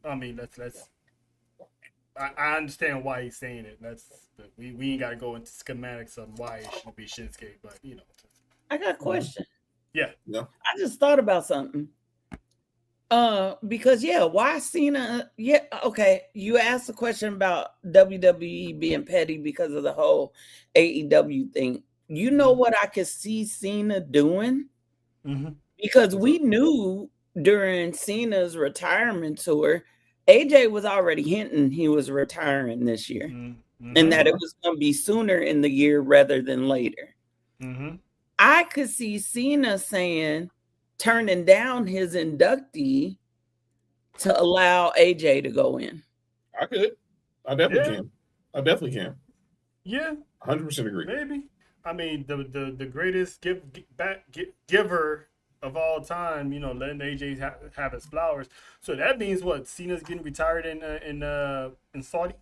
I mean, let's. I understand why he's saying it. We ain't got to go into schematics of why it should be Shinsuke, but I got a question. Yeah. I just thought about something. Because why Cena? Yeah, okay. You asked a question about WWE being petty because of the whole AEW thing. You know what I could see Cena doing? Mm-hmm. Because we knew during Cena's retirement tour, AJ was already hinting he was retiring this year, and that it was going to be sooner in the year rather than later. Mm-hmm. I could see Cena turning down his inductee to allow AJ to go in. I could. I definitely can. Yeah. 100% agree. Maybe. I mean, the greatest giver of all time, letting AJ have his flowers. So that means what? Cena's getting retired in Saudi?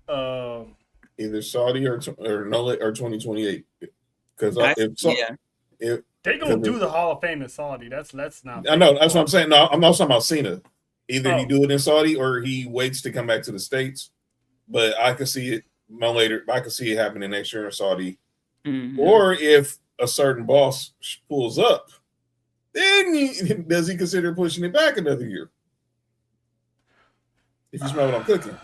Either Saudi or 2028. Because they're gonna do the Hall of Fame in Saudi. That's not. I know. That's what I'm saying. No, I'm not talking about Cena. Either he do it in Saudi or he waits to come back to the States. But I could see it later. I could see it happening next year in Saudi. Mm-hmm. Or if a certain boss pulls up, then does he consider pushing it back another year? If you smell what I'm cooking.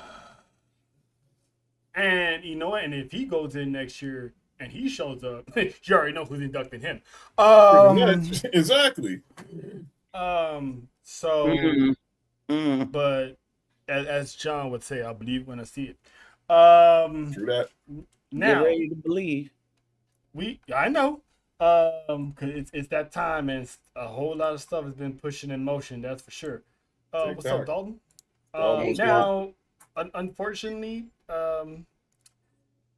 And you know what? And if he goes in next year and he shows up, you already know who's inducting him. Exactly. So, but as John would say, I believe when I see it. True that. Now, get ready to believe. I know. Because it's that time and a whole lot of stuff has been pushing in motion. That's for sure. What's up, Dalton? Now, unfortunately,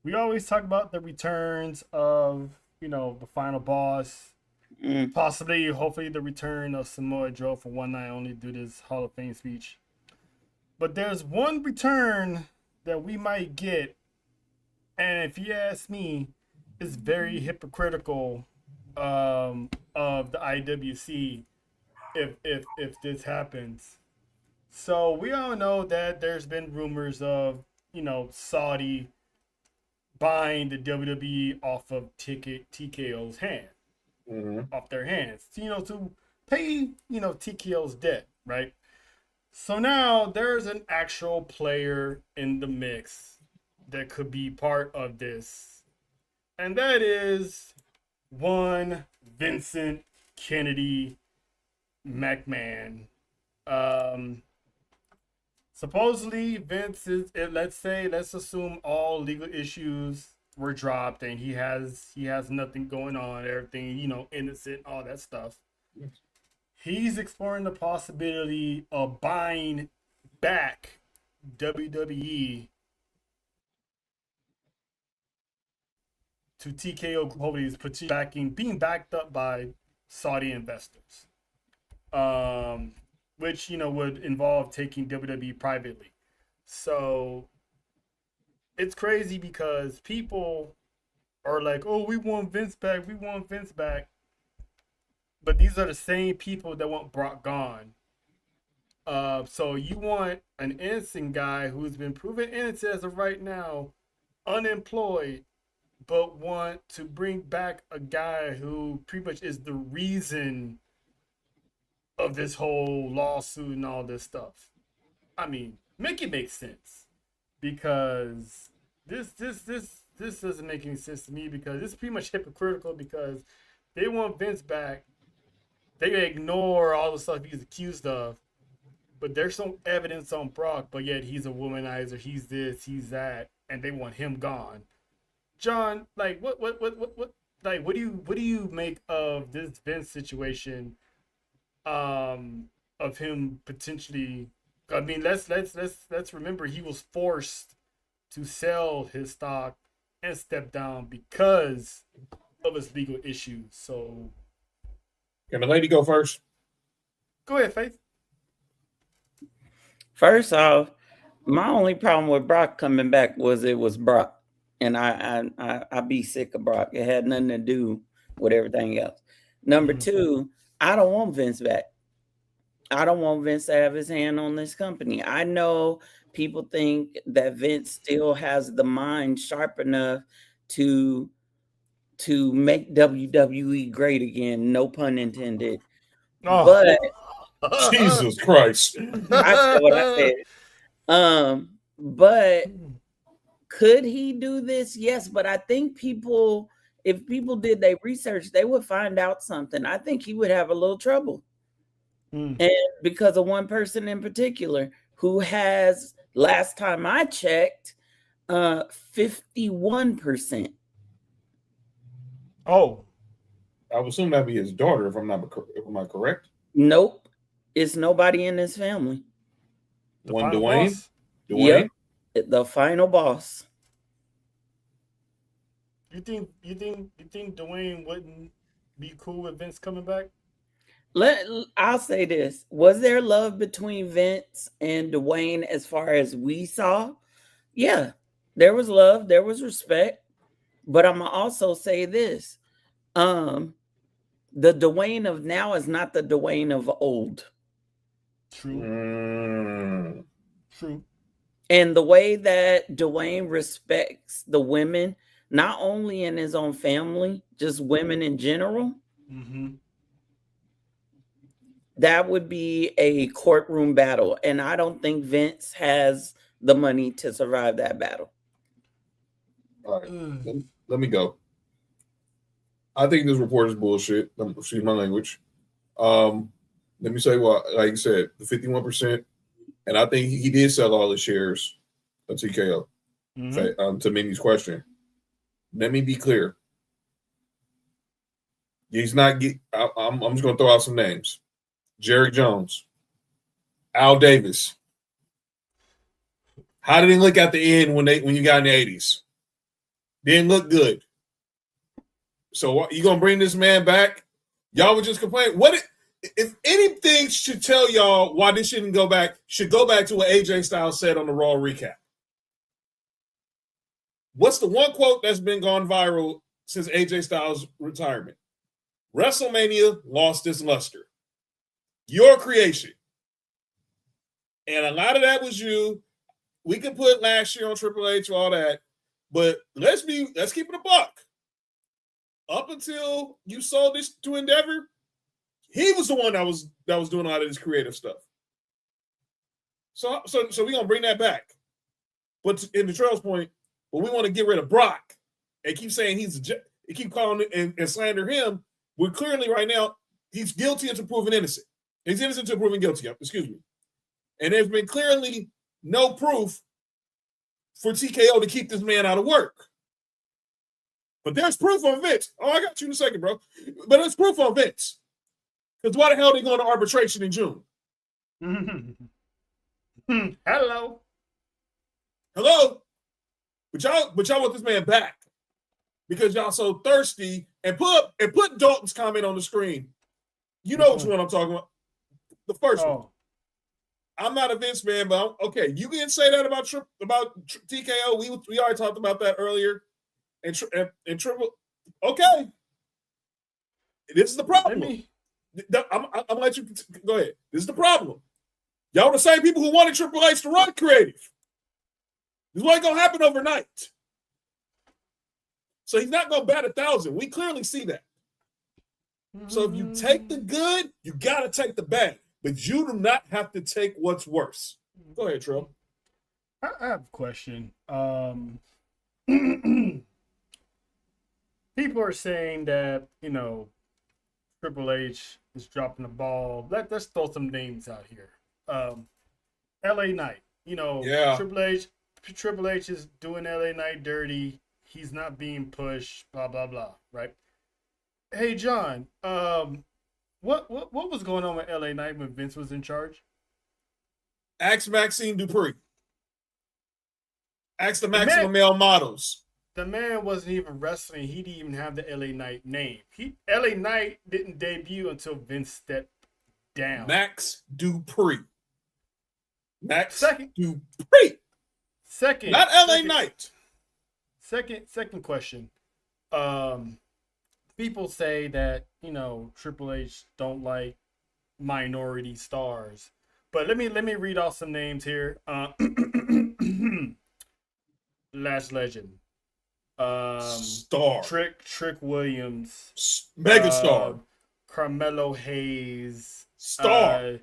we always talk about the returns of the final boss, possibly, hopefully, the return of Samoa Joe for one night only do this Hall of Fame speech. But there's one return that we might get, and if you ask me, it's very hypocritical of the IWC if this happens. So we all know that there's been rumors of Saudi buying the WWE off of TKO's hand, off their hands, to pay TKO's debt, right? So now there's an actual player in the mix that could be part of this. And that is one Vincent Kennedy McMahon. Supposedly Vince let's assume all legal issues were dropped and he has nothing going on, everything, innocent, all that stuff. He's exploring the possibility of buying back WWE to TKO Holdings, being backed up by Saudi investors, which would involve taking WWE privately. So it's crazy because people are like, oh, we want Vince back. We want Vince back. But these are the same people that want Brock gone. So you want an innocent guy who's been proven innocent as of right now, unemployed, but want to bring back a guy who pretty much is the reason of this whole lawsuit and all this stuff. I mean, make it make sense, because this doesn't make any sense to me, because it's pretty much hypocritical, because they want Vince back, they ignore all the stuff he's accused of, but there's some evidence on Brock, but yet he's a womanizer, he's this, he's that, and they want him gone. John, like, what do you make of this Vince situation? Of him potentially, I mean, let's remember he was forced to sell his stock and step down because of his legal issues. So, Can the lady go first? go ahead, Faith. First off, my only problem with Brock coming back was it was Brock, and I be sick of Brock. It had nothing to do with everything else. Number two, I don't want Vince back. I don't want Vince to have his hand on this company. I know people think that Vince still has the mind sharp enough to make WWE great again. No pun intended. Oh. But Jesus Christ. I said what I said. But could he do this? Yes, but I think if people did their research, they would find out something. I think he would have a little trouble. And because of one person in particular who has, last time I checked, 51%. Oh, I would assume that'd be his daughter, if am I correct? Nope. It's nobody in his family. One final Dwayne? boss? Dwayne? Yep. The final boss. You think Dwayne wouldn't be cool with Vince coming back? I'll say this. Was there love between Vince and Dwayne as far as we saw? Yeah. There was love. There was respect. But I'm going to also say this. The Dwayne of now is not the Dwayne of old. True. True. And the way that Dwayne respects the women, not only in his own family, just women in general, that would be a courtroom battle. And I don't think Vince has the money to survive that battle. All right. Let me go. I think this report is bullshit. Excuse my language. Let me say what, like you said, the 51%. And I think he did sell all his shares of TKO. To Minnie's question. Let me be clear. He's not. I'm just going to throw out some names. Jerry Jones, Al Davis. How did he look at the end when you got in the 80s? Didn't look good. So you gonna bring this man back? Y'all would just complain. If anything should tell y'all why this should go back to what AJ Styles said on the Raw recap. What's the one quote that's been gone viral since AJ Styles' retirement? WrestleMania lost its luster. Your creation. And a lot of that was you. We could put last year on Triple H, all that, but let's keep it a buck. Up until you sold this to Endeavor, he was the one that was doing a lot of this creative stuff. So we're gonna bring that back. But in the Trail's point, we want to get rid of Brock and keep saying keep calling it and slander him. We're clearly right now, he's guilty until proven innocent. He's innocent until proven guilty. Excuse me. And there's been clearly no proof for TKO to keep this man out of work. But there's proof on Vince. Oh, I got you in a second, bro. But there's proof on Vince. Because why the hell are they going to arbitration in June? Hello. But y'all want this man back because y'all so thirsty and put Dalton's comment on the screen. You know which one I'm talking about. The first one. I'm not a Vince man, but okay. You can say that about TKO. We already talked about that earlier. and Triple. Okay, this is the problem. I'm gonna let you go ahead. This is the problem. Y'all the same people who wanted Triple H to run creative. This ain't gonna happen overnight. So he's not gonna bat 1,000. We clearly see that. So if you take the good, you gotta take the bad. But you do not have to take what's worse. Go ahead, Trill. I have a question. People are saying that, Triple H is dropping the ball. Let's throw some names out here. LA Knight. Yeah. Triple H is doing LA Knight dirty. He's not being pushed, blah, blah, blah, right? Hey, John, what was going on with LA Knight when Vince was in charge? Ask Maxine Dupree. Ask the Maximum Male Models. The man wasn't even wrestling. He didn't even have the LA Knight name. LA Knight didn't debut until Vince stepped down. Max Dupree. Dupree. Second. Not LA Knight. Second question. People say that, Triple H don't like minority stars. But let me read off some names here. Lash Legend. Star. Trick Williams. Megastar. Carmelo Hayes. Star.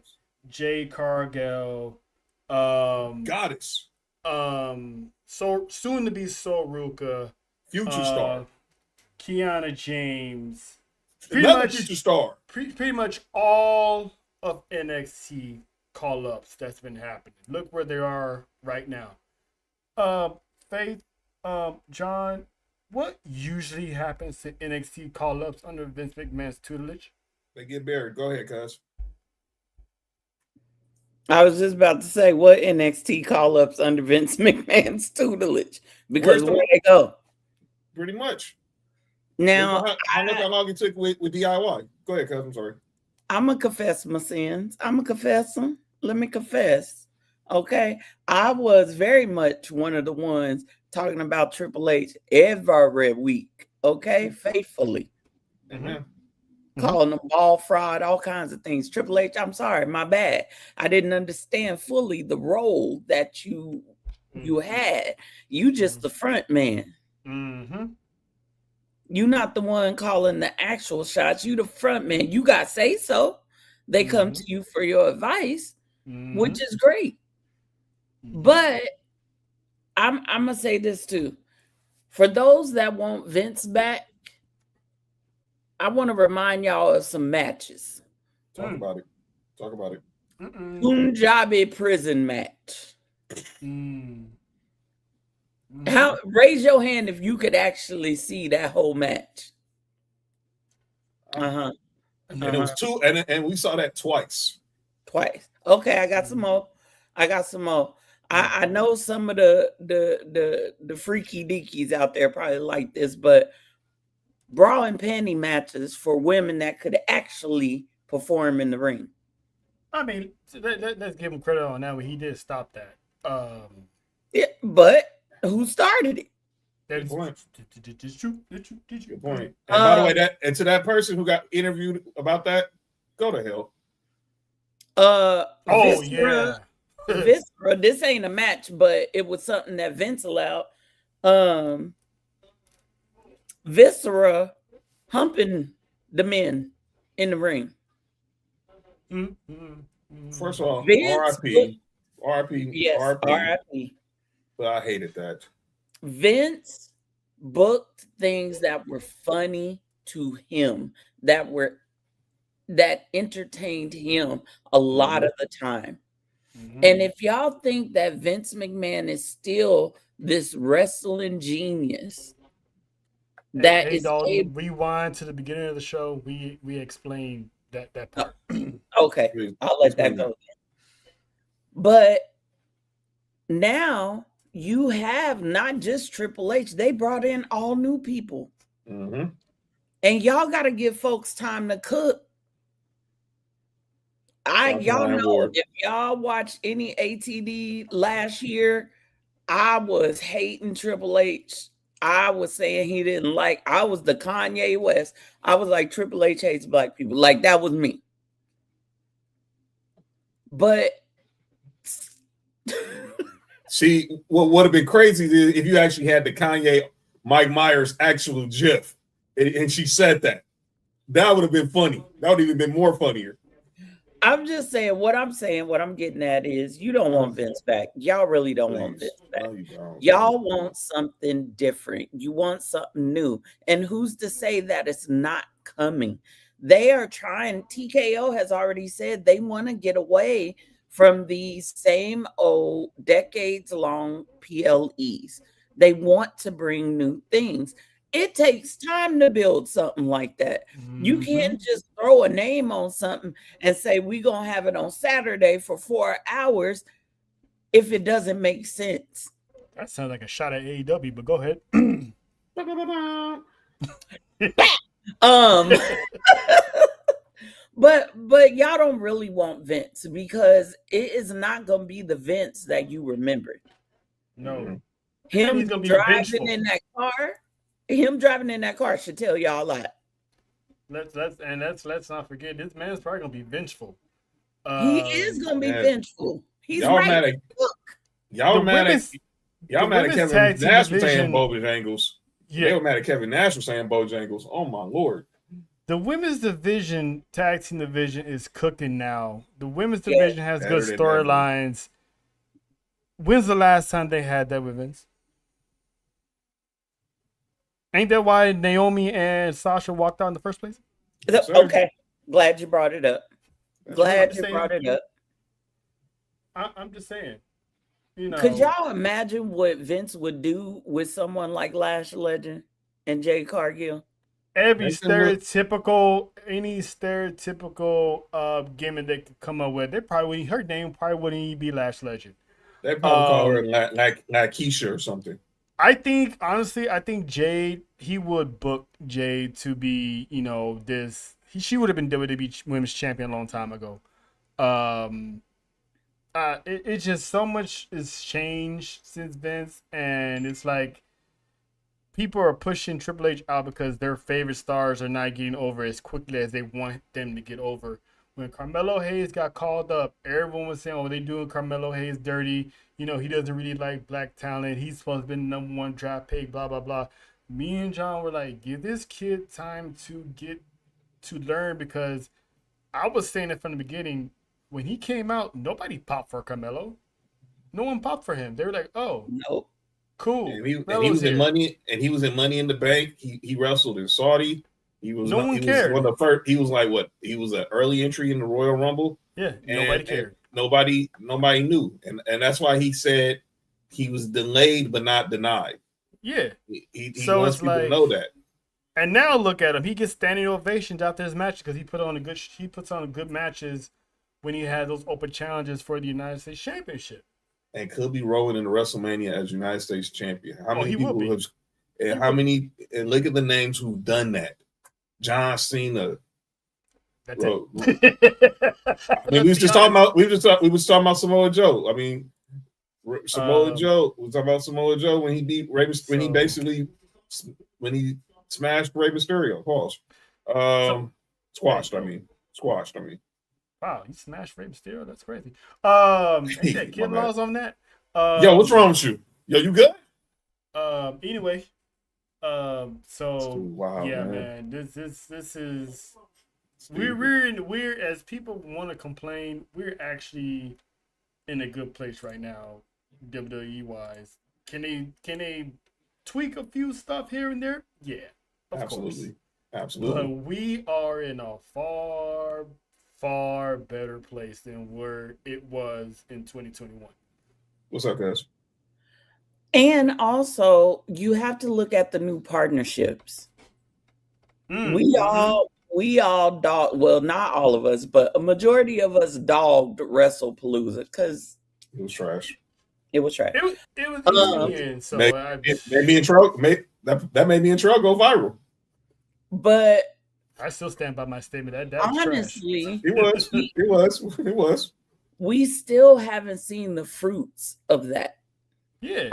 Jay Cargill. Goddess. So soon to be Soruka. Future star. Kiana James. Another future star. Pretty much all of NXT call-ups that's been happening. Look where they are right now. Faith, John, what usually happens to NXT call-ups under Vince McMahon's tutelage? They get buried. Go ahead, cuz. I was just about to say, what NXT call-ups under Vince McMahon's tutelage? Because where they go? Pretty much. Now, look how long it took with DIY. Go ahead, cuz. I'm sorry. I'm going to confess my sins. I'm going to confess them. Let me confess. Okay. I was very much one of the ones talking about Triple H every week. Okay. Faithfully. Mm-hmm. Calling them ball fraud, all kinds of things. Triple H, I'm sorry, my bad. I didn't understand fully the role that you had. You just the front man. Mm-hmm. You're not the one calling the actual shots. You the front man. You got say so. They come to you for your advice, which is great. But I'm gonna say this too. For those that want Vince back, I want to remind y'all of some matches. Talk about it. Punjabi prison match. How? Raise your hand if you could actually see that whole match. And it was two, and we saw that twice. Okay, I got some more. I know some of the freaky deakies out there probably like this, but bra and panty matches for women that could actually perform in the ring. I mean, let's give him credit on that one. He did stop that. Yeah, but who started it? Good point. True. Good point. And by the way, to that person who got interviewed about that, go to hell. Viscera, this ain't a match, but it was something that Vince allowed. Viscera humping the men in the ring. First of all, Vince RIP. Yes, RIP. But I hated that. Vince booked things that were funny to him, that entertained him a lot of the time. And if y'all think that Vince McMahon is still this wrestling genius, rewind to the beginning of the show. We explained that part. Okay, I'll let that go. But now you have not just Triple H; they brought in all new people, and y'all got to give folks time to cook. Y'all know if y'all watched any ATD last year, I was hating Triple H I was saying he didn't like. I was the Kanye West. I was like Triple H hates black people. Like that was me. But see, what would have been crazy is if you actually had the Kanye Mike Myers actual GIF, and she said that. That would have been funny. That would have even been more funnier. I'm just saying what I'm getting at is you don't want Vince back. Y'all really don't want Vince back. No, you don't. Y'all want something different. You want something new. And who's to say that it's not coming? They are trying. TKO has already said they want to get away from these same old decades-long PLEs. They want to bring new things. It takes time to build something like that. You can't just throw a name on something and say we're going to have it on Saturday for 4 hours if it doesn't make sense. That sounds like a shot at AEW, but go ahead. But y'all don't really want Vince because it is not going to be the Vince that you remember. No. Him driving in that car should tell y'all a lot. Let's not forget this man's probably gonna be vengeful. He is gonna be vengeful. He's y'all right. mad at Kevin Nash for saying Bojangles. Yeah, they were mad at Kevin Nash for saying Bojangles. Oh my lord. The women's division, tag team division, is cooking now. The women's division has good storylines. When's the last time they had that with Vince? Ain't that why Naomi and Sasha walked out in the first place? Okay. Glad you brought it up. I'm just saying. You know, could y'all imagine what Vince would do with someone like Lash Legend and Jay Cargill? Any stereotypical gimmick they could come up with, her name probably wouldn't even be Lash Legend. They probably call her like Keisha or something. I think Jade, he would book Jade to be, she would have been WWE Women's Champion a long time ago. It's just so much has changed since Vince, and it's like people are pushing Triple H out because their favorite stars are not getting over as quickly as they want them to get over. When Carmelo Hayes got called up, everyone was saying, they're doing Carmelo Hayes dirty. He doesn't really like black talent. He's supposed to be the number one draft pick, blah, blah, blah. Me and John were like, give this kid time to learn, because I was saying it from the beginning. When he came out, nobody popped for Carmelo. No one popped for him. They were like, oh, no, cool. And he was in Money in the Bank. He wrestled in Saudi. He was no one cared. Was one of the first. He was like what? He was an early entry in the Royal Rumble. Yeah, nobody cared. Nobody knew, and that's why he said he was delayed but not denied. Yeah, he wants people to know that. And now look at him; he gets standing ovations after his match because he puts on good matches when he had those open challenges for the United States Championship. And could be rolling into WrestleMania as United States Champion. How many people have? And And look at the names who've done that. John Cena. That's it. We was talking about Samoa Joe. I mean, Samoa Joe. We was talking about Samoa Joe when he beat Rey Mysterio. When he smashed Rey Mysterio. Pause. Squashed. I mean. Wow, he smashed Rey Mysterio. That's crazy. Ain't that kid laws on that? Yo, what's wrong with you? Yo, you good? Anyway. Wow, man. This is we're as people want to complain, we're actually in a good place right now, WWE wise. Can they tweak a few stuff here and there? Yeah, of course. Absolutely. But we are in a far, far better place than where it was in 2021. What's up, guys? And also, you have to look at the new partnerships. We all dogged, well, not all of us, but a majority of us dogged WrestlePalooza because it was trash. It was trash. It was so made me in trouble. That made me in trouble go viral. But I still stand by my statement. That honestly, it was. We still haven't seen the fruits of that. Yeah.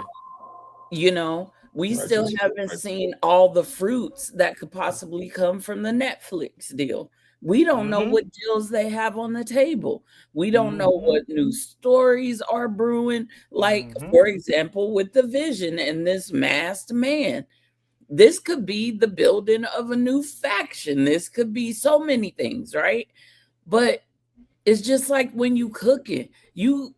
We Right, still just- haven't right. seen all the fruits that could possibly come from the Netflix deal. We don't know what deals they have on the table. We don't know what new stories are brewing. Like, for example, with the Vision and this masked man. This could be the building of a new faction. This could be so many things, right? But it's just like when you cook it, you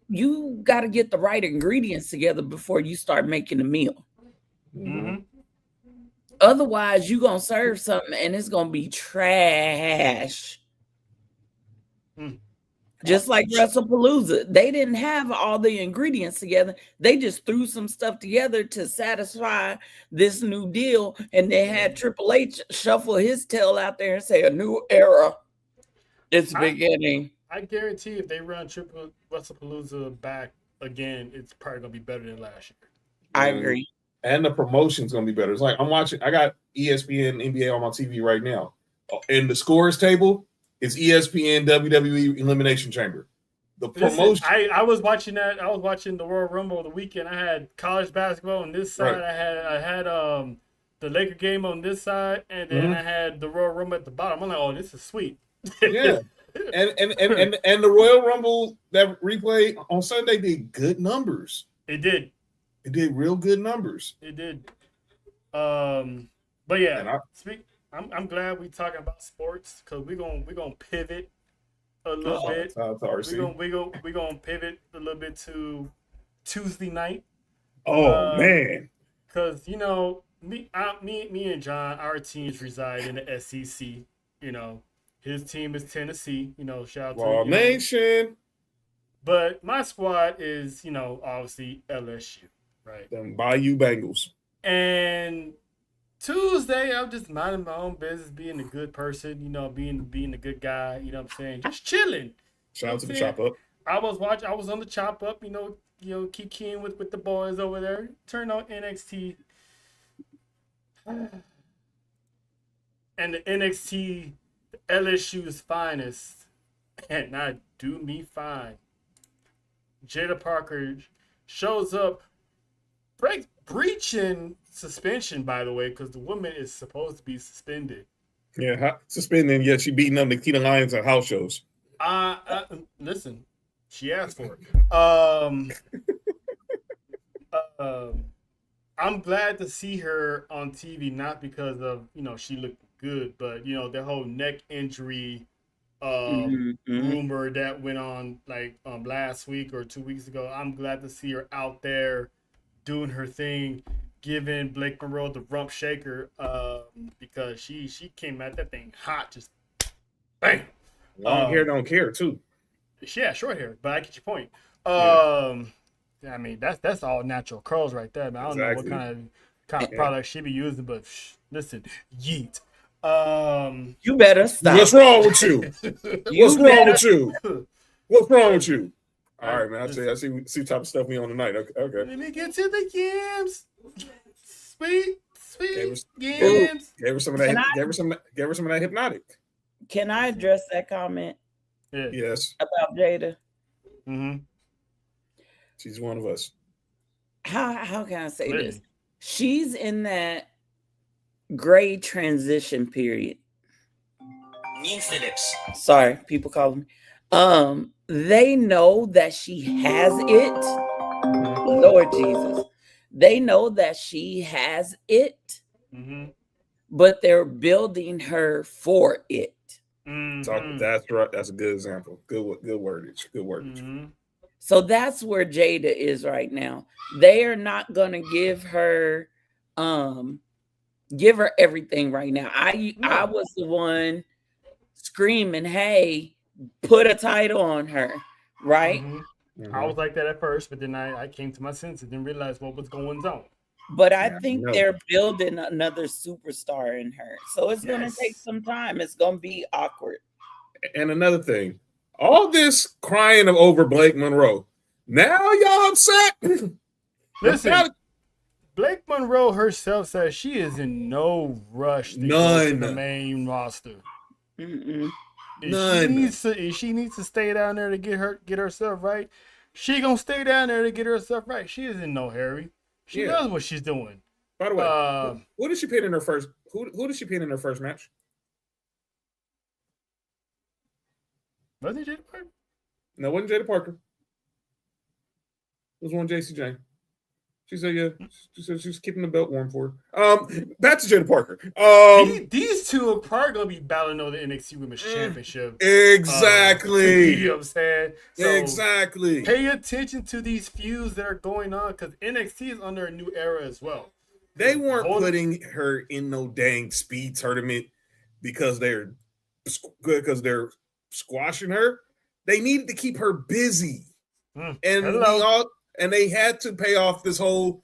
got to get the right ingredients together before you start making a meal. Otherwise, you're going to serve something and it's going to be trash. Just like WrestlePalooza. They didn't have all the ingredients together. They just threw some stuff together to satisfy this new deal. And they had Triple H shuffle his tail out there and say, a new era is beginning. I guarantee if they run Triple WrestlePalooza back again, it's probably going to be better than last year. I agree. And the promotion's gonna be better. It's like I got ESPN NBA on my TV right now. In the scores table, it's ESPN WWE Elimination Chamber. The promotion. Listen, I was watching that. I was watching the Royal Rumble the weekend. I had college basketball on this side. Right. I had the Laker game on this side, and then I had the Royal Rumble at the bottom. I'm like, oh, this is sweet. Yeah. And the Royal Rumble that replay on Sunday did good numbers. It did. It did real good numbers. It did. But yeah, I'm glad we talking about sports because we're gonna pivot a little bit. We're gonna pivot a little bit to Tuesday night. Oh man. Because you know, me and John, our teams reside in the SEC. You know, his team is Tennessee. You know, shout out to Raw Nation. But my squad is, you know, obviously LSU. Right. Them Bayou Bengals. And Tuesday, I'm just minding my own business, being a good person, you know, being a good guy, you know what I'm saying? Just chilling. Shout out to the Chop Up. I was on the Chop Up, you know, keep keying with the boys over there. Turn on NXT. And the NXT, the LSU's finest, and not do me fine. Jada Parker shows up. Breaching suspension, by the way, because the woman is supposed to be suspended. Yeah, suspended, yet she beating up Nikita Lyons at house shows. Listen, she asked for it. I'm glad to see her on TV, not because of, you know, she looked good, but, you know, the whole neck injury rumor that went on like last week or 2 weeks ago. I'm glad to see her out there doing her thing, giving Blake Monroe the rump shaker because she came at that thing hot, just bang. Long hair don't care too. Yeah, short hair, but I get your point. I mean that's all natural curls right there, man. I don't know what kind of product she be using, but listen, yeet. You better stop. What's wrong with you? What's wrong with you? What's wrong with you? All right, man. I see type of stuff we on tonight. Okay. Let me get to the games. Sweet games. Gave her some of that. Gave her some of that hypnotic. Can I address that comment? Yeah. Yes. About Jada. She's one of us. How can I say this? She's in that gray transition period. New Phillips. Sorry, people call me. They know that she has it. Lord Jesus. They know that she has it, but they're building her for it. That's right. That's a good example. Good wordage. Good wordage. So that's where Jada is right now. They are not going to give her everything right now. I was the one screaming, "Hey, put a title on her," right? I was like that at first, but then I came to my senses and realized what was going on. But I think they're building another superstar in her. So it's going to take some time. It's going to be awkward. And another thing, all this crying over Blake Monroe. Now y'all upset? Listen, Blake Monroe herself says she is in no rush to go to the main roster. If she needs to stay down there to get herself right, she gonna stay down there to get herself right. She is in no hurry. She knows what she's doing. By the way, who did she pin in her first? Who did she pin in her first match? Was it Jada Parker? No, it wasn't Jada Parker. It was one JC Jane. She said, "Yeah." She said she was keeping the belt warm for her. Back to Jada Parker. These two are probably gonna be battling over the NXT Women's Championship. Exactly. You know what I'm saying? So exactly. Pay attention to these feuds that are going on because NXT is under a new era as well. They weren't putting her in no dang speed tournament because they're squashing her. They needed to keep her busy, and they had to pay off this whole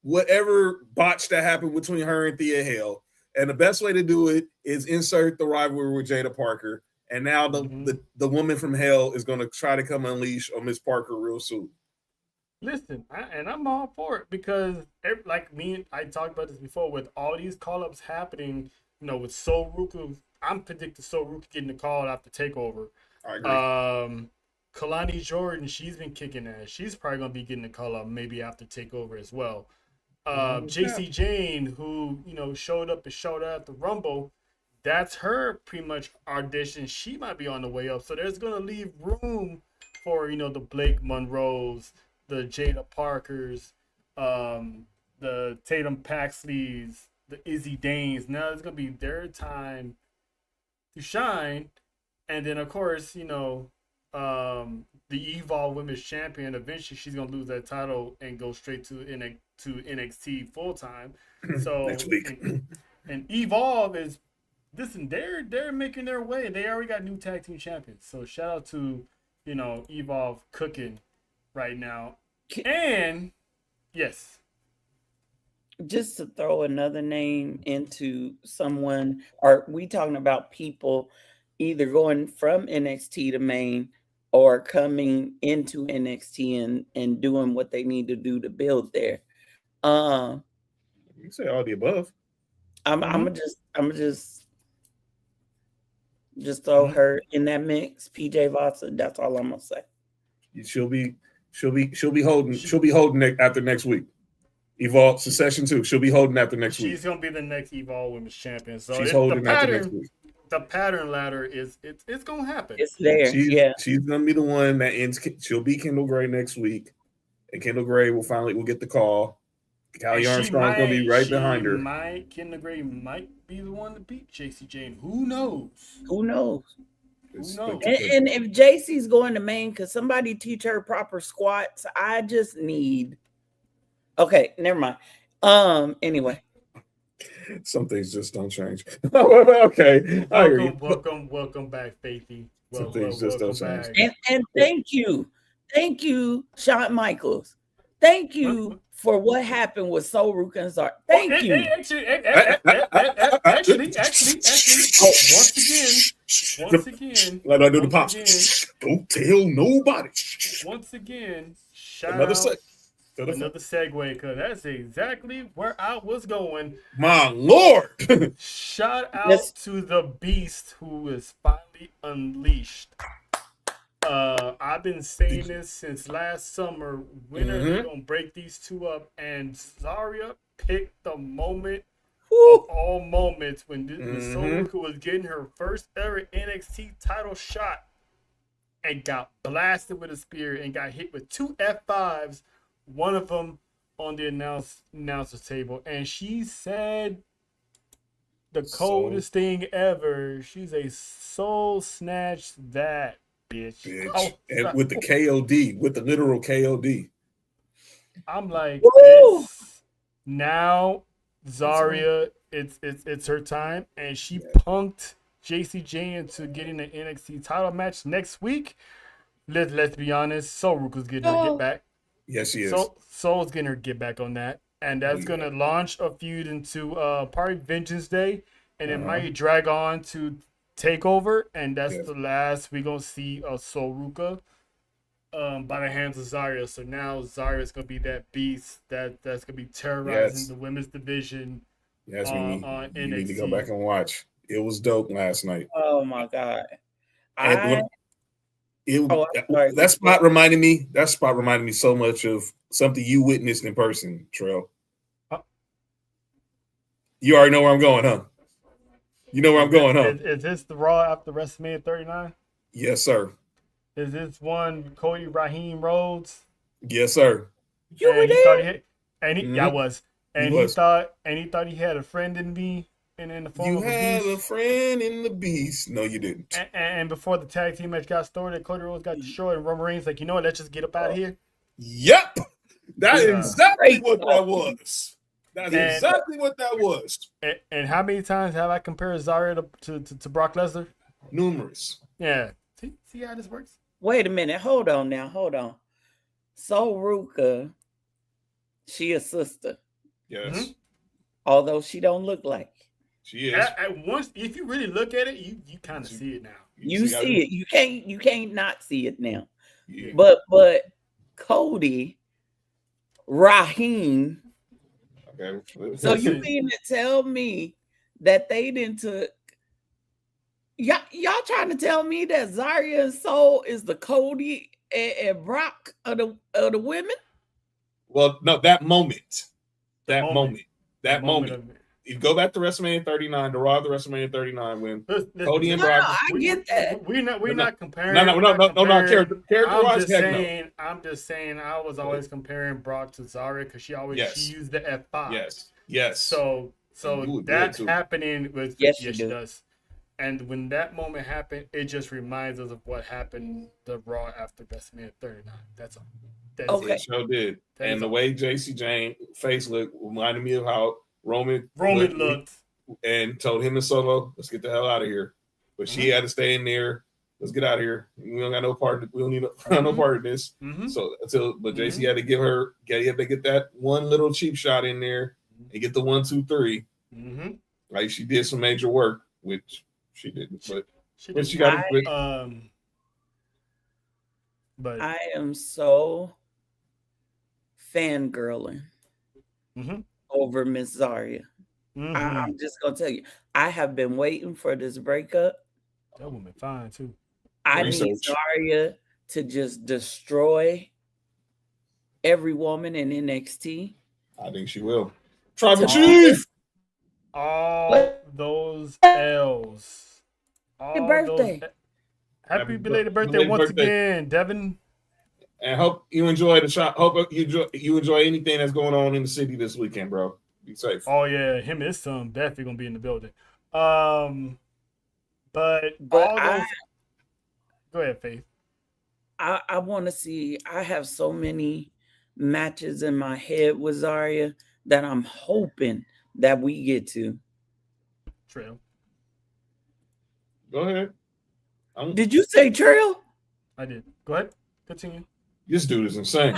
whatever botch that happened between her and Thea Hale. And the best way to do it is insert the rivalry with Jada Parker. And now the woman from Hell is going to try to come unleash on Miss Parker real soon. Listen, I'm all for it because, like me and I talked about this before, with all these call-ups happening, with Sol Ruka, I'm predicting Sol Ruka getting the call after TakeOver. I agree. Kalani Jordan, she's been kicking ass. She's probably going to be getting the call-up maybe after TakeOver as well. JC Jane, who, showed up at the Rumble, that's her pretty much audition. She might be on the way up. So there's going to leave room for, the Blake Monroes, the Jada Parkers, the Tatum Paxleys, the Izzy Danes. Now it's going to be their time to shine. And then, of course, the Evolve Women's Champion, eventually she's going to lose that title and go straight to NXT full-time. So next week. And Evolve is, listen, they're making their way. They already got new tag team champions. So shout out to, Evolve cooking right now. And yes, just to throw another name into someone, are we talking about people either going from NXT to main or coming into NXT and doing what they need to do to build there? You say all the above. I'm gonna just throw her in that mix. PJ Watson. That's all I'm gonna say. She'll be holding after next week. Evolve Succession 2. She'll be holding after next week. She's gonna be the next Evolve Women's Champion. So she's holding after next week. The pattern ladder is it's gonna happen. It's there. She's gonna be the one that ends. She'll be Kendall Gray next week, and Kendall Gray will get the call. Callie Armstrong's gonna be right behind her. Kendall Gray might be the one to beat JC Jane. Who knows? And if JC's going to main, could somebody teach her proper squats? I just need. Okay, never mind. Anyway. Some things just don't change. Okay. Welcome back, Faithy. Some things just don't change. And thank you, Shawn Michaels. Thank you for what happened with Sol Ruka and Zar. Thank you. Actually, once again, like I do the pops. Don't tell nobody. Once again, another segue, because that's exactly where I was going. My Lord. Shout out to the beast who is finally unleashed. I've been saying this since last summer. When are they going to break these two up? And Zarya picked the moment of all moments when Sol Ruka was getting her first ever NXT title shot and got blasted with a spear and got hit with two F5s. One of them on the announcer's table, and she said the coldest thing ever. She's a soul snatch that bitch. Oh, and with the KOD, with the literal KOD. I'm like, now Zarya, it's her time, and she punked JC Jane into getting an NXT title match next week. Let's be honest, Sol Ruka's getting her get back. Yes, she is. Sol's getting her get back on that. And that's going to launch a feud into probably Vengeance Day. And it might drag on to TakeOver. And that's the last we're going to see of Sol Ruka by the hands of Zarya. So now Zarya's going to be that beast that's going to be terrorizing the women's division on NXT. You need to go back and watch. It was dope last night. Oh, my God. That spot reminded me so much of something you witnessed in person, Trell. You already know where I'm going, huh? You know where I'm going, huh? Is this the Raw after WrestleMania 39? Yes, sir. Is this one Cody Raheem Rhodes? Yes, sir. You were And he there? thought he had, and he, Mhm. yeah, I was. And He he was. thought he had a friend in me and in the form You of a had a beast. friend in the beast. No, you didn't. And before the tag team match got started, Cody Rhodes got destroyed, and Roman Reigns like, you know what? Let's just get up out of here. Yep. That's Yeah. exactly Great what that talking. was. That's And- exactly what that was. And how many times have I compared Zarya to Brock Lesnar? Numerous. Yeah. See how this works? Wait a minute. Hold on now. Hold on. So Ruka, she a sister, Yes. Mhm. although she don't look like. She is. At once, if you really look at it, you kind of see it now. You see it. You can't not see it now. Yeah. But Cody Raheem. Okay. So you mean to tell me that they didn't took y'all trying to tell me that Zarya and Soul is the Cody and Brock of the women? Well, no, that moment. That moment. moment. That moment. of it. You go back to WrestleMania 39, the Raw of the WrestleMania 39 when Listen, Cody and No, Brock. I get that. We're No, not comparing. No, character I'm wise, just heck no. saying. I'm just saying. I was always comparing Brock to Zarya because she Yes. used the F5. Yes. So You would do that it too. happening was Yes, she you do. does. And when that moment happened, it just reminds us of what happened the Raw after WrestleMania 39. That's all. That's Okay. It sure did. That And is the all. way JC Jane face looked reminded me of how Roman looked. and told him and Solo, let's get the hell out of here. But she had to stay in there. Let's get out of here. We don't got no part. We don't need no part of this. Mhm. So but JC had to give her. He had to get that one little cheap shot in there and get the 1, 2, 3. Mm-hmm. Like she did some major work, which she didn't. But she got got. But I am so fangirling Mhm. over Miss Zarya. Mhm. I'm just gonna tell you, I have been waiting for this breakup. That woman fine too. I need Research. Zarya to just destroy every woman in NXT. I think she will. Tribal Oh. Chief. All those L's. Happy All birthday. those- Happy Happy belated birthday belated once birthday. again, Devin. And hope you enjoy the shot. Hope you enjoy anything that's going on in the city this weekend, bro. Be safe. Oh yeah, him and his son definitely gonna be in the building. But all those. Go ahead, Faith. I want to see. I have so many matches in my head with Zarya that I'm hoping that we get to. Trail. Go ahead. Did you say Trail? I did. Go ahead. Continue. This dude is insane.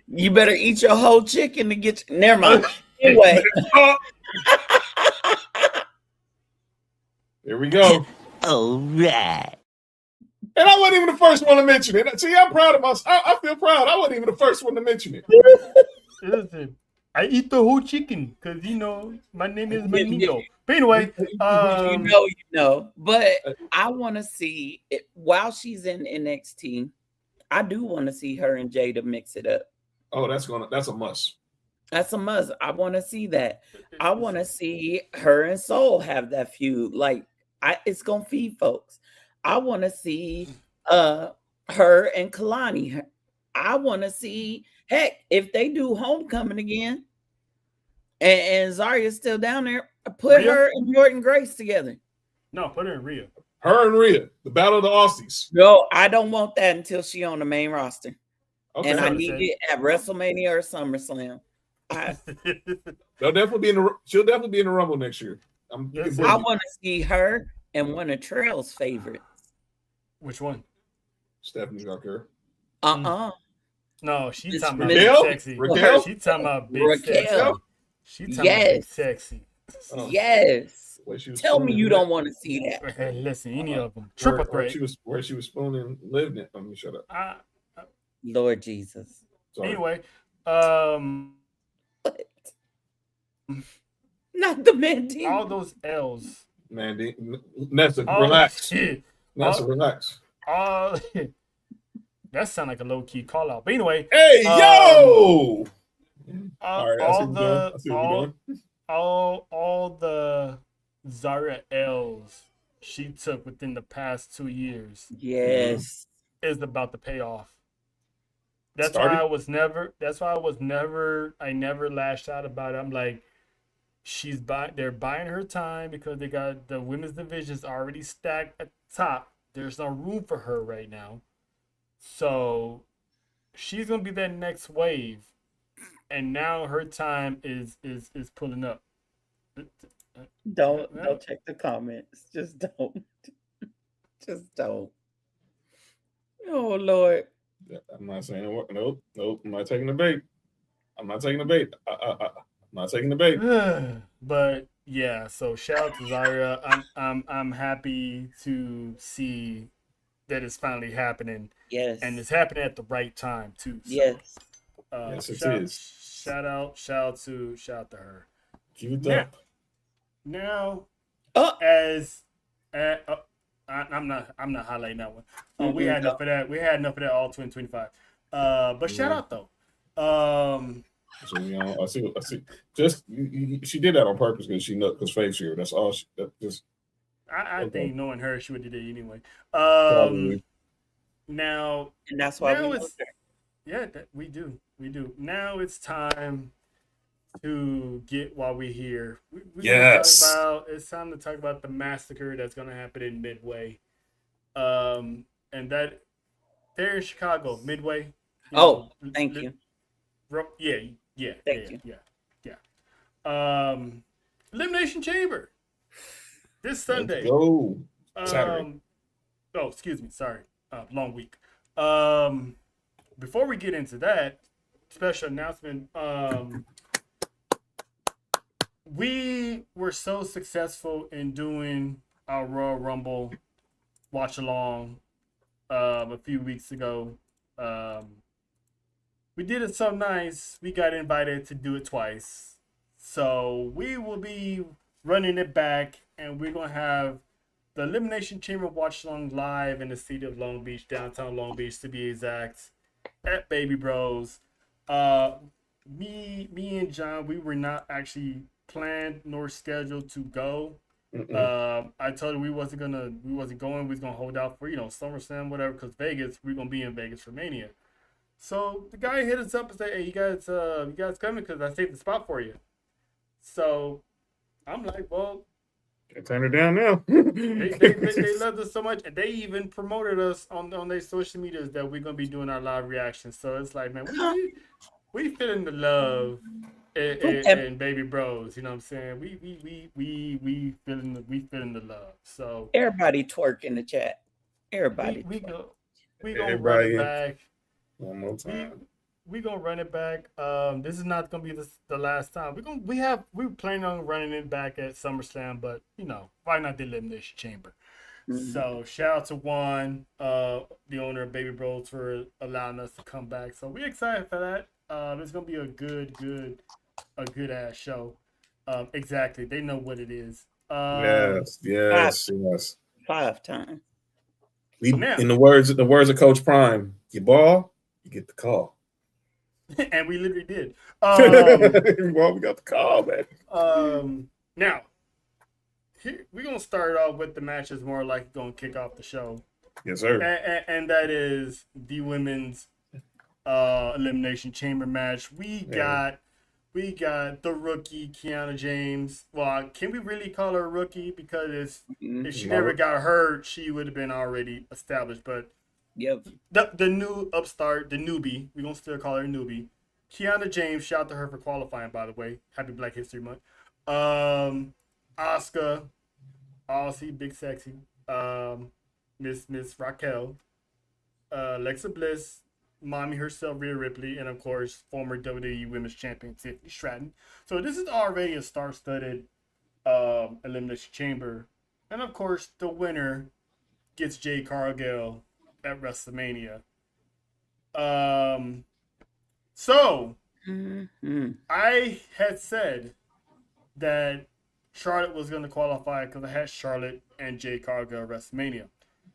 You better eat your whole chicken to get. Never mind. Anyway, Here we go. All right. And I wasn't even the first one to mention it. See, I'm proud of myself. I feel proud. I wasn't even the first one to mention it. Listen, I eat the whole chicken because my name is Magneto. But anyway, you know. But I want to see it while she's in NXT. I do want to see her and Jada mix it up. Oh, that's a must. That's a must. I want to see that. I want to see her and Soul have that feud. Like, it's gonna feed folks. I want to see her and Kalani. I want to see, heck, if they do Homecoming again, and Zarya's still down there, put Rhea? her and Jordan Grace together. No, put her in Rhea. Her and Rhea, the battle of the Aussies. No, I don't want that until she on the main roster. Okay. And I Sorry, need Shay. it at WrestleMania or SummerSlam. She'll definitely be in the Rumble next year. Yes, I want to see her and one of Trail's favorites. Which one? Stephanie Tucker. No, she's It's talking about Raquel? big sexy. Raquel? She's talking about big Raquel. sexy. She's talking about big Yes. sexy. Oh. Yes. Where she was Tell me spooning you Liv. don't want to see that. Hey, listen, any of them. Triple Where threat. where she was spooning lived it. Let me shut up. Lord Jesus. Sorry. Anyway, Not the man team. all those L's. Man, Nessa, Oh, relax. shit. Nessa, relax. That sound like a low key call out. But anyway, Hey, yo! All right, I see what you're doing. I see what you're doing. All the Zara L's she took within the past 2 years Yes. is about to pay off. That's why Started. I was never. That's why I was never. I never lashed out about it. I'm like, they're buying her time because they got the women's divisions already stacked at the top. There's no room for her right now, so she's gonna be that next wave, and now her time is pulling up. Don't check the comments. Just don't. Just don't. Oh Lord. I'm not saying it. Nope. I'm not taking the bait. I'm not taking the bait. I'm not taking the bait. But yeah, so shout out to Zaria. I'm happy to see that it's finally happening. Yes. And it's happening at the right time too. So, yes. Yes, it is. Shout out to her. Keep it up. Now, Oh. I'm not highlighting that one. We had enough of that. We had enough of that all 2025. But shout out though. So, I see. Just she did that on purpose because she knows because Faith's here. That's all. I think knowing her, she would do it anyway. Probably. Now, and that's why we we do. Now it's time to get while we're here. Yes. It's time to talk about the massacre that's going to happen in Midway. And that they're in Chicago, Midway. Thank you. Yeah. Thank you. Yeah. Elimination Chamber this Sunday. Go. Saturday. Oh, excuse me. Sorry. Long week. Before we get into that special announcement, we were so successful in doing our Royal Rumble watch along a few weeks ago. We did it so nice, we got invited to do it twice. So we will be running it back, and we're going to have the Elimination Chamber watch along live in the city of Long Beach, downtown Long Beach to be exact, at Baby Bros. Me and John, we were not actually planned nor scheduled to go. I told him we wasn't going. We was gonna hold out for SummerSlam, whatever, because Vegas, we're gonna be in Vegas for Mania. So the guy hit us up and said, "Hey, you guys coming? Because I saved the spot for you." So I'm like, "Well, can't turn it down now." they loved us so much, and they even promoted us on their social medias that we're gonna be doing our live reactions. So it's like, man, we feeling the love and Baby Bros. You know what I'm saying? We feeling the love. So everybody twerk in the chat. Everybody. We gonna run it back. One more time. We gonna run it back. This is not gonna be the last time. We planning on running it back at SummerSlam, but why not the Elimination Chamber? Mm-hmm. So shout out to Juan, the owner of Baby Bros, for allowing us to come back. So we're excited for that. It's gonna be a good ass show. Exactly. They know what it is. Yes. 5 times. In the words of Coach Prime, you ball, you get the call. And we literally did. Well, we got the call, man. Now, we're gonna start off with the matches more like gonna kick off the show. Yes, sir. And that is the women's Elimination Chamber match. We got the rookie Kiana James. Well, can we really call her a rookie? Because if she never got hurt, she would have been already established. But yep, the new upstart, the newbie, we're gonna still call her a newbie. Kiana James, shout out to her for qualifying, by the way. Happy Black History Month. Asuka, Aussie, Big Sexy, Miss Raquel, Alexa Bliss, Mommy herself, Rhea Ripley, and of course, former WWE Women's Champion Tiffany Stratton. So this is already a star-studded Elimination Chamber. And of course, the winner gets Jade Cargill at WrestleMania. So I had said that Charlotte was going to qualify because I had Charlotte and Jade Cargill at WrestleMania.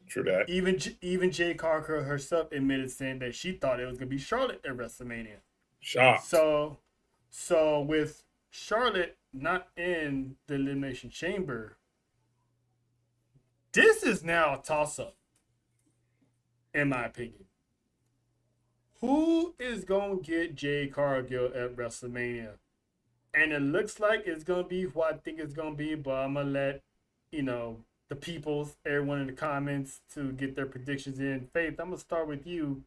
True that. Even Jade Cargill herself admitted saying that she thought it was going to be Charlotte at WrestleMania. Shocked. So So with Charlotte not in the Elimination Chamber, this is now a toss-up, in my opinion. Who is going to get Jade Cargill at WrestleMania? And it looks like it's going to be who I think it's going to be, but I'm going to let, the peoples, everyone in the comments to get their predictions in. Faith, I'm going to start with you.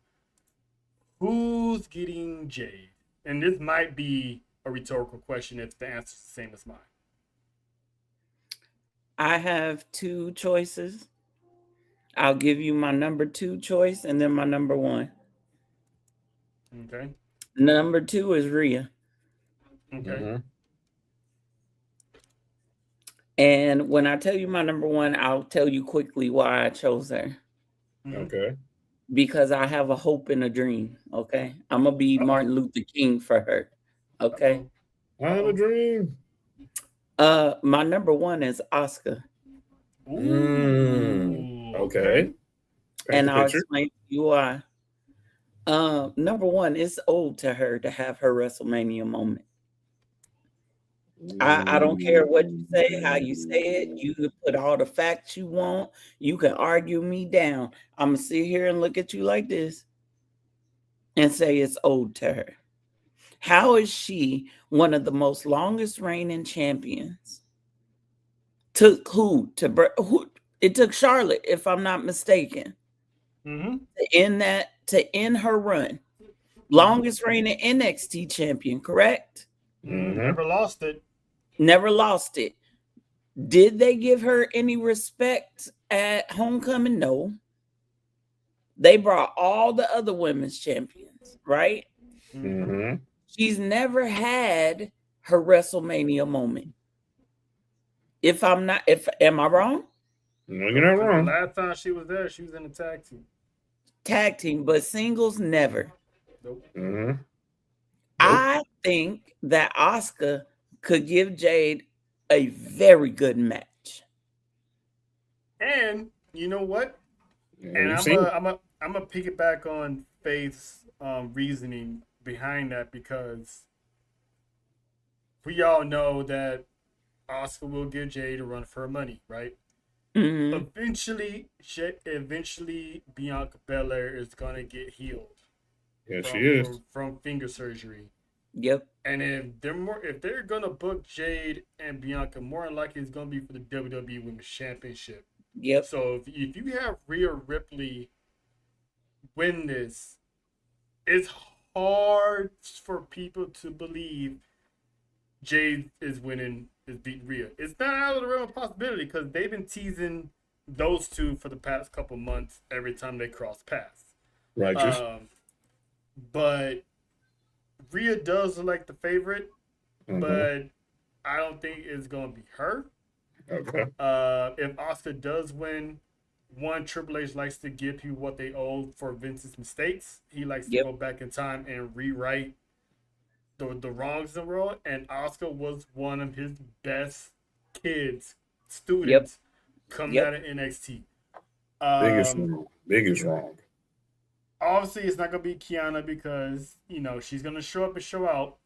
Who's getting Jade? And this might be a rhetorical question if the answer is the same as mine. I have two choices. I'll give you my number 2 choice and then my number 1. Okay. Number 2 is Rhea. Okay. Mm-hmm. And when I tell you my number 1, I'll tell you quickly why I chose her. Okay. Because I have a hope and a dream. Okay. I'm going to be Martin Luther King for her. Okay. I have a dream. My number 1 is Asuka. Okay. And I'll explain to you why. Number 1, it's old to her to have her WrestleMania moment. I don't care what you say, how you say it. You can put all the facts you want. You can argue me down. I'm going to sit here and look at you like this and say it's old to her. How is she one of the most longest reigning champions? Took who? It took Charlotte, if I'm not mistaken, to end her run. Longest reigning NXT champion, correct? Never lost it. Never lost it. Did they give her any respect at Homecoming? No. They brought all the other women's champions, right? Mm-hmm. She's never had her WrestleMania moment. Am I wrong? No, you're not wrong. The last time she was there, she was in a tag team. Tag team, but singles never. Nope. Mm-hmm. I think that Asuka could give Jade a very good match. And you know what? Yeah, and I'm gonna piggyback on Faith's reasoning behind that, because we all know that Asuka will give Jade a run for her money, right? Mm-hmm. Eventually, Bianca Belair is gonna get healed. Yeah, she is from finger surgery. Yep. And if they're gonna book Jade and Bianca, more than likely it's gonna be for the WWE Women's Championship. Yep. So if you have Rhea Ripley win this, it's hard for people to believe Jade is beating Rhea. It's not out of the realm of possibility, because they've been teasing those two for the past couple months every time they cross paths. righteous. But Rhea does look like the favorite, but I don't think it's gonna be her. Okay. If Asuka does win, Triple H likes to give people what they owe for Vince's mistakes. He likes to go back in time and rewrite the wrongs in the world. And Asuka was one of his best students coming out of NXT. Biggest wrong. Obviously, it's not gonna be Kiana, because she's gonna show up and show out.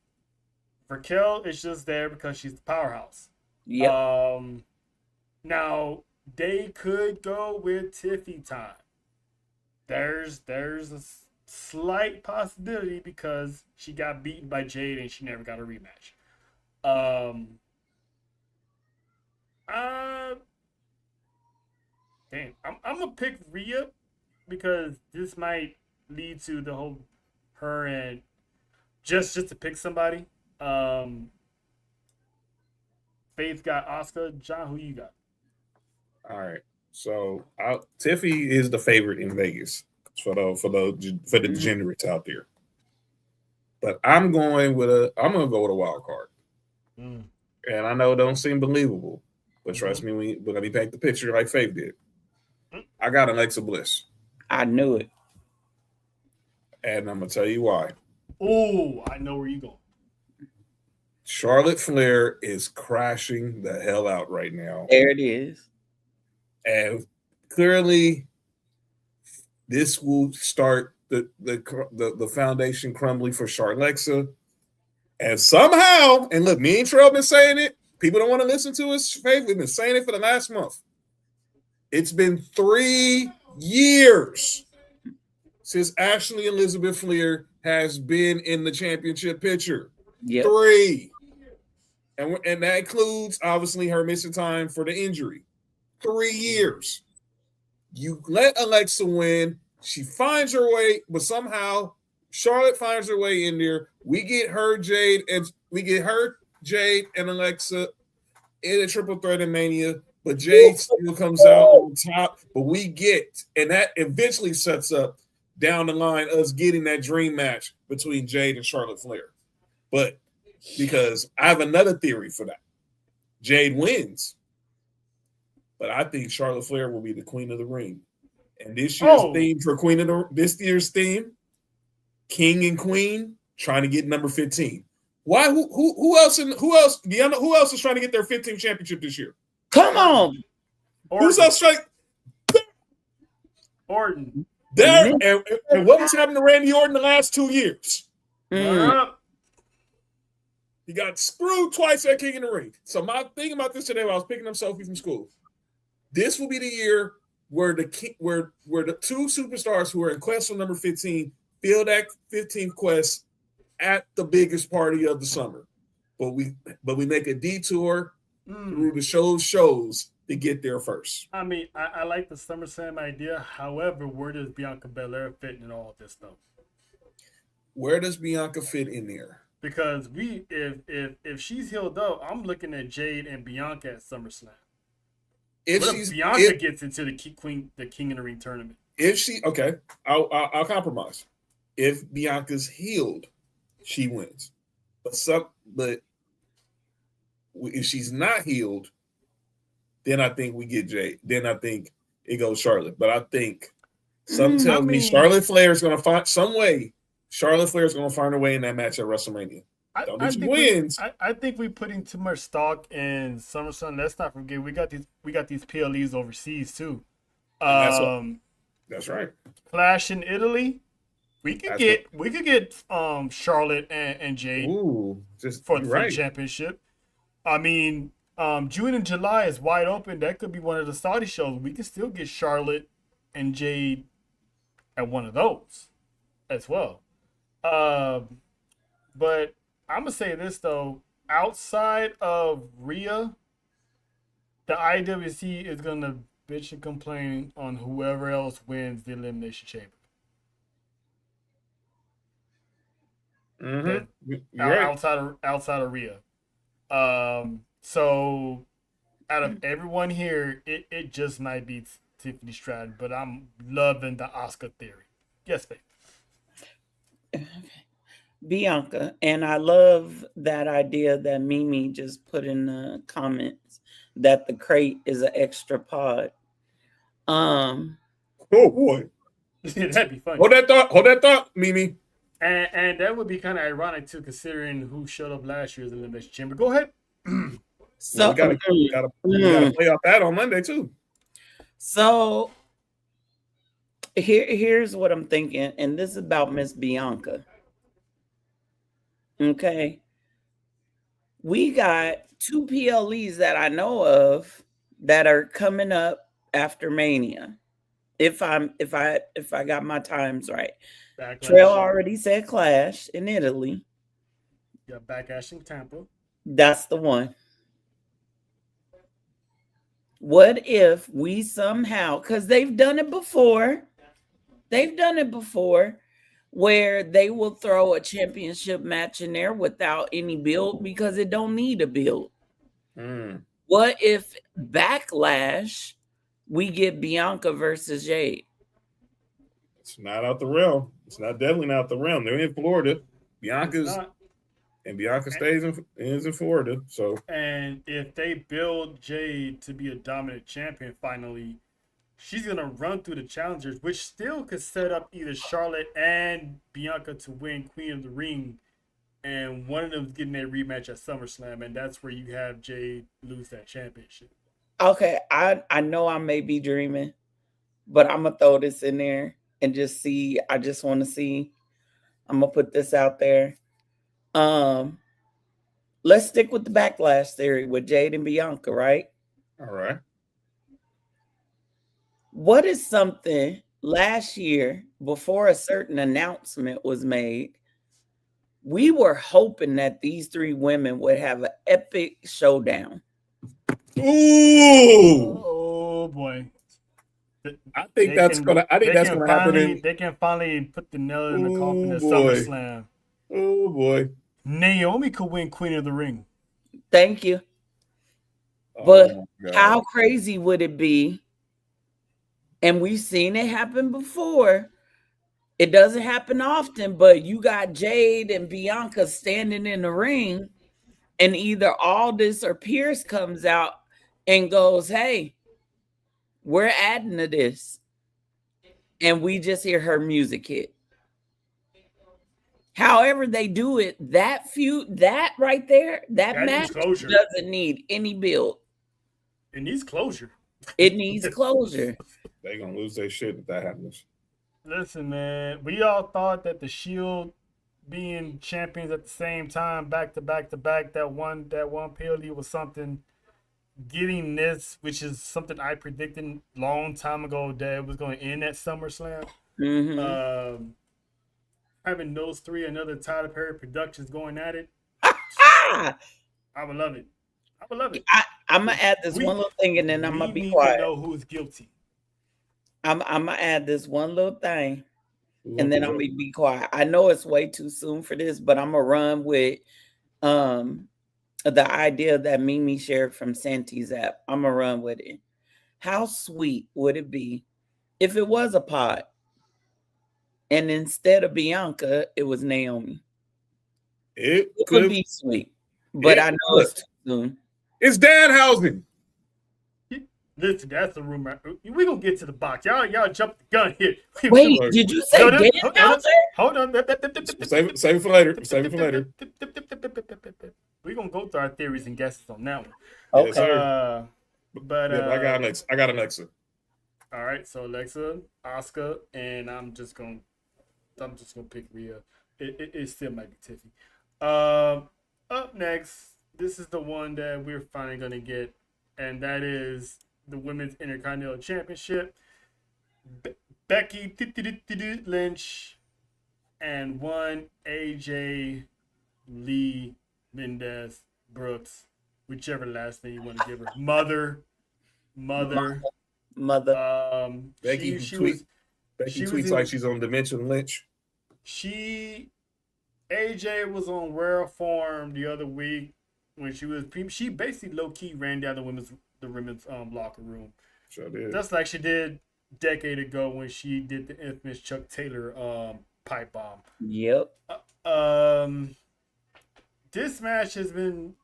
Raquel is just there because she's the powerhouse. Yep. Now they could go with Tiffy time. There's a slight possibility, because she got beaten by Jade and she never got a rematch. I'm gonna pick Rhea, because this might lead to the whole her and just to pick somebody. Faith got Asuka. John, who you got? All right. So Tiffy is the favorite in Vegas for the degenerates out there. But I'm gonna go with a wild card. And I know it don't seem believable, but trust me, when we paint the picture like Faith did. I got Alexa Bliss. I knew it. And I'm gonna tell you why. Oh, I know where you're going. Charlotte Flair is crashing the hell out right now. There it is. And clearly, this will start the foundation crumbling for Charlexa. And somehow, and look, me and Trell been saying it. People don't want to listen to us. Faith, we've been saying it for the last month. It's been 3 years since Ashley Elizabeth Fleer has been in the championship picture. Yep. 3. And that includes, obviously, her missing time for the injury. 3 years. You let Alexa win. She finds her way, but somehow Charlotte finds her way in there. We get her, Jade, and Alexa in a triple threat in Mania, but Jade still comes out on top. But we get, and that eventually sets up down the line us getting that dream match between Jade and Charlotte Flair. But because I have another theory for that. Jade wins, but I think Charlotte Flair will be the queen of the ring. And this year's theme for this year's theme, King and Queen trying to get number 15. Why? Who else? Deanna, who else is trying to get their 15th championship this year? Come on. Who's else trying? Orton. There. And what has happened to Randy Orton the last 2 years? He got screwed twice at King in the Ring. So my thing about this today, when I was picking up Sophie from school, this will be the year where the two superstars who are in quest for number 15 feel that 15th quest at the biggest party of the summer. But we make a detour through the shows to get there first. I mean, I like the SummerSlam idea. However, where does Bianca Belair fit in all of this stuff? Where does Bianca fit in there? Because if she's healed up, I'm looking at Jade and Bianca at SummerSlam. If Bianca gets into the King in the Ring tournament, I'll compromise. If Bianca's healed, she wins. But if she's not healed, then I think we get Jade. Then I think it goes Charlotte. But I think tells me Charlotte Flair is going to find some way. Charlotte Flair is going to find her way in that match at WrestleMania. I think we're putting too much stock in SummerSlam. Let's not forget we got these PLEs overseas too. That's right. Clash in Italy. We could get Charlotte and Jade for the championship. I mean, June and July is wide open. That could be one of the Saudi shows. We can still get Charlotte and Jade at one of those as well. But I'm gonna say this though, outside of Rhea, the IWC is gonna bitch and complain on whoever else wins the Elimination Chamber. Outside of Rhea. So out of everyone here, it just might be Tiffany Stratton, but I'm loving the Asuka theory. Yes, babe. Bianca, and I love that idea that Mimi just put in the comments that the crate is an extra pod. Oh boy, that'd be funny. Hold that thought, Mimi. And that would be kind of ironic too, considering who showed up last year's Elimination Chamber. Go ahead. So we gotta play off that on Monday too. So here's what I'm thinking, and this is about Miss Bianca. Okay, we got 2 PLEs that I know of that are coming up after Mania. If I got my times right. Backlash. Trail already said Clash in Italy. Yeah, Backlash in Tampa. That's the one. What if we somehow, because they've done it before, where they will throw a championship match in there without any build because it don't need a build. What if Backlash, we get Bianca versus Jade? It's not out the realm. It's definitely not out the realm. They're in Florida. Bianca stays in Florida. So, and if they build Jade to be a dominant champion finally, she's gonna run through the challengers, which still could set up either Charlotte and Bianca to win Queen of the Ring, and one of them's getting a rematch at SummerSlam, and that's where you have Jade lose that championship. Okay, I know I may be dreaming, but I'm gonna throw this in there and just see. I just want to see. I'm gonna put this out there. let's stick with the backlash theory with Jade and Bianca, right? All right. What is something last year before a certain announcement was made? We were hoping that these three women would have an epic showdown. Ooh. Oh boy. I think that's gonna happen. They can finally put the nail in the coffin at boy. SummerSlam. Oh boy. Naomi could win Queen of the Ring. Thank you. But how crazy would it be? And we've seen it happen before. It doesn't happen often, but you got Jade and Bianca standing in the ring, and either Aldis or Pierce comes out and goes, "Hey, we're adding to this." And we just hear her music hit. However they do it, that feud, that right there, that match doesn't need any build. It needs closure. It needs closure. They're going to lose their shit if that happens. Listen, man, we all thought that the Shield being champions at the same time, back to back to back, that one PLE was something. Getting this, which is something I predicted long time ago that it was going to end at SummerSlam. Mm-hmm. Having those three and other Tyler Perry Productions going at it, I would love it. I would love it. I'm gonna add this one little thing, and then I'm gonna be quiet. To know who's guilty. I'm gonna add this one little thing, and then I'm gonna be quiet. I know it's way too soon for this, but I'm gonna run with the idea that Mimi shared from Santi's app. I'm gonna run with it. How sweet would it be if it was a pod, and instead of Bianca, it was Naomi? It would be sweet, but I know it's too soon. It's Danhausen. Listen, that's the rumor. We gonna get to the box. Y'all jumped the gun here. Wait, did you say Danhausen? Hold on. Save it for later. Save it for later. We're gonna go through our theories and guesses on that one. Okay. But I got Alexa. All right, so Alexa, Asuka, and I'm just gonna pick Rhea. It still might be Tiffy. Up next, this is the one that we're finally gonna get, and that is the Women's Intercontinental Championship. Becky Lynch and one AJ Lee Mendez Brooks, whichever last name you want to give her. Mother. Becky tweets like she's on Dimension Lynch. AJ was on Rare Form the other week when she basically low key ran down the women's locker room. Sure did. Just like she did a decade ago when she did the infamous Chuck Taylor pipe bomb. Yep. This match has been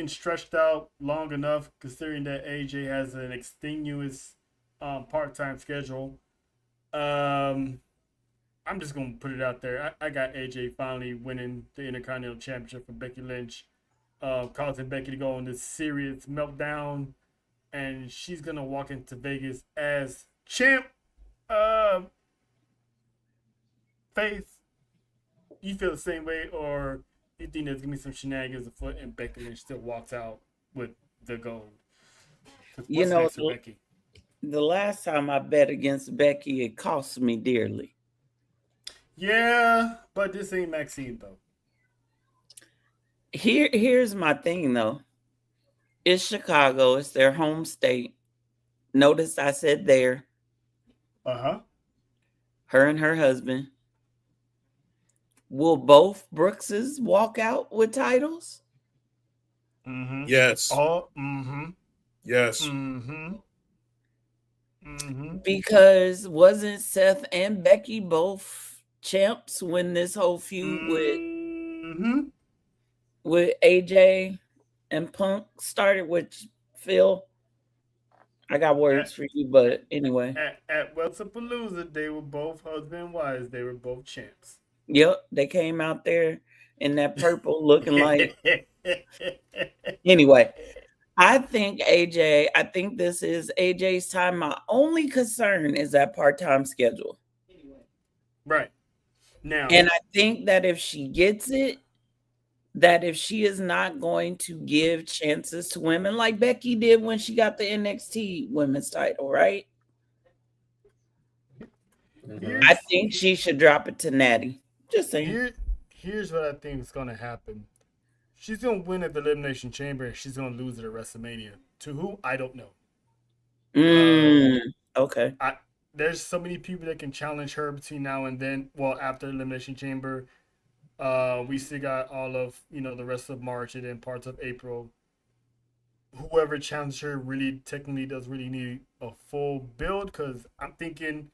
stretched out long enough, considering that AJ has an extenuous part-time schedule. I'm just gonna put it out there. I got AJ finally winning the Intercontinental Championship from Becky Lynch, causing Becky to go on this serious meltdown, and she's gonna walk into Vegas as champ. Faith, you feel the same way, or you think there's gonna be some shenanigans afoot and Becky Lynch still walks out with the gold? You know, the last time I bet against Becky, it cost me dearly. Yeah, but this ain't Maxine though. Here's my thing though. It's Chicago. It's their home state. Notice I said there. Her and her husband. Will both Brookses walk out with titles? Mm-hmm. Yes. Oh, mm-hmm. Yes. Mm-hmm. Mm-hmm. Because wasn't Seth and Becky both champs when this whole feud with AJ and Punk started with Phil? I got words for you, but anyway. At Wrestlepalooza, they were both husband and wives. They were both champs. Yep, they came out there in that purple looking like. Anyway, I think this is AJ's time. My only concern is that part-time schedule. Right. Now. And I think that if she gets it, that if she is not going to give chances to women like Becky did when she got the NXT women's title, right? I think she should drop it to Natty. Just saying. Here's what I think is going to happen. She's going to win at the Elimination Chamber and she's going to lose it at WrestleMania. To who? I don't know. Okay. There's so many people that can challenge her between now and then. Well, after Elimination Chamber, we still got all of the rest of March and then parts of April. Whoever challenges her really technically does really need a full build, because I'm thinking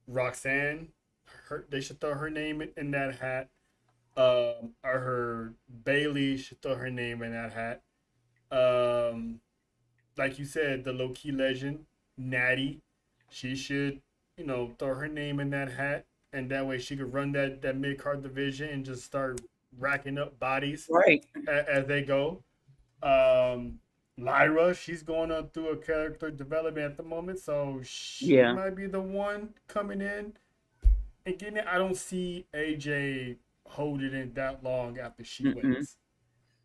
Roxanne, they should throw her name in that hat. Or her Bailey should throw her name in that hat. Like you said, the low key legend Natty, she should throw her name in that hat, and that way she could run that mid card division and just start racking up bodies right as they go. Lyra, she's going on through a character development at the moment, so she might be the one coming in and getting it. I don't see AJ holding it that long after she wins.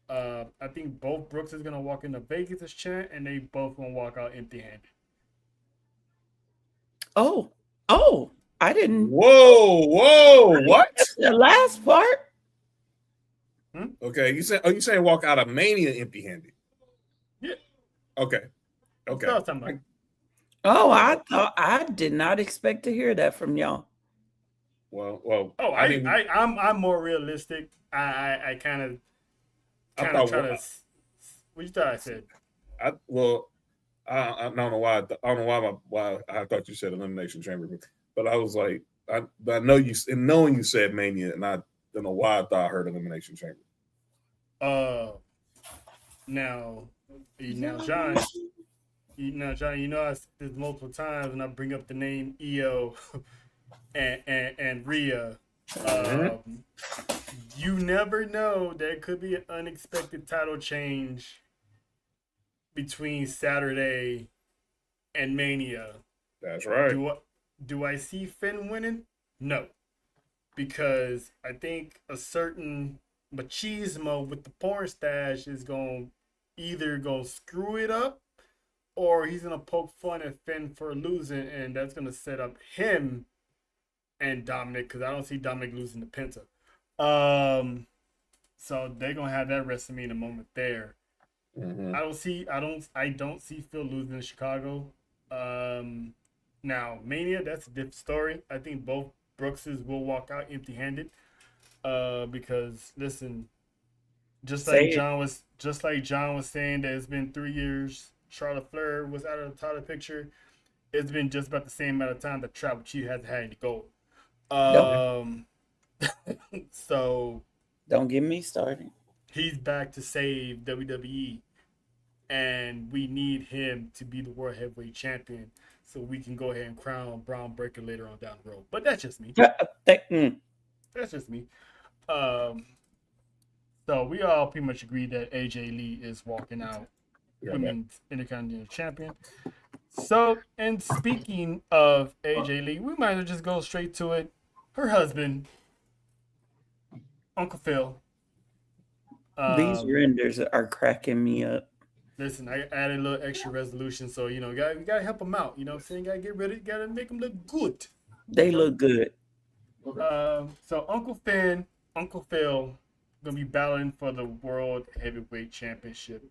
I think both Brooks is gonna walk into Vegas as champ, and they both gonna walk out empty-handed. Oh, I didn't. Whoa! What? The last part. Okay, you saying walk out of Mania empty-handed? Yeah. Okay. Oh, I did not expect to hear that from y'all. Well. Oh, I'm more realistic. I kind of try to. What you thought I said? I don't know why I thought you said Elimination Chamber, but I was like, I know you, and knowing you said Mania, and I don't know why I thought I heard Elimination Chamber. Now, John, I said this multiple times when I bring up the name Io and Rhea. You never know. There could be an unexpected title change between Saturday and Mania. That's right. Do I see Finn winning? No. Because I think a certain machismo with the porn stash is going to either go screw it up, or he's going to poke fun at Finn for losing, and that's going to set up him and Dominic, because I don't see Dominic losing to Penta. So they're going to have that WrestleMania moment there. I don't see Phil losing in Chicago. Now Mania, that's a different story. I think both Brookses will walk out empty-handed. Because listen, just like John was saying that it's been 3 years. Charlotte Flair was out of the title picture. It's been just about the same amount of time that Tribal Chief has had to go. So don't get me started. He's back to save WWE, and we need him to be the World Heavyweight Champion so we can go ahead and crown Braun Breaker later on down the road. But that's just me. That's just me. So we all pretty much agree that AJ Lee is walking out Women's Intercontinental Champion. So, and speaking of AJ Lee, we might as well just go straight to it. Her husband, Uncle Phil. These renders are cracking me up. Listen, I added a little extra resolution, so you gotta help them out. You know what I'm saying? Gotta make them look good. They look good. So Uncle Phil, gonna be battling for the World Heavyweight Championship.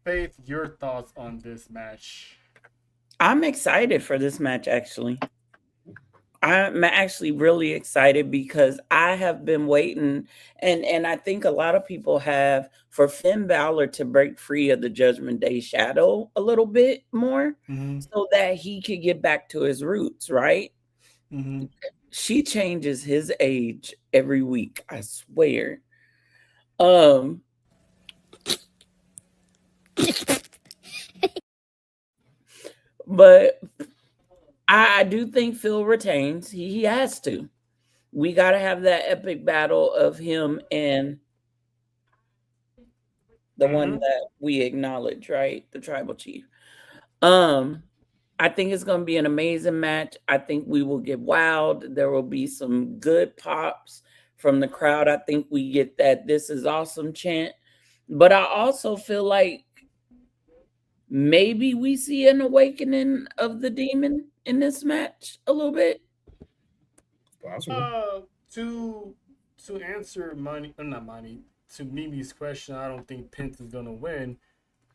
Faith, your thoughts on this match? I'm excited for this match, actually. I'm actually really excited because I have been waiting, and I think a lot of people have, for Finn Balor to break free of the Judgment Day shadow a little bit more, so that he could get back to his roots, right? She changes his age every week, I swear. But I do think Phil retains. He has to. We got to have that epic battle of him and the one that we acknowledge, right? The Tribal Chief. I think it's going to be an amazing match. I think we will get wild. There will be some good pops from the crowd. I think we get that "this is awesome" chant. But I also feel like maybe we see an awakening of the demon in this match a little bit. Possible. To answer not money, to Mimi's question, I don't think Pence is gonna win.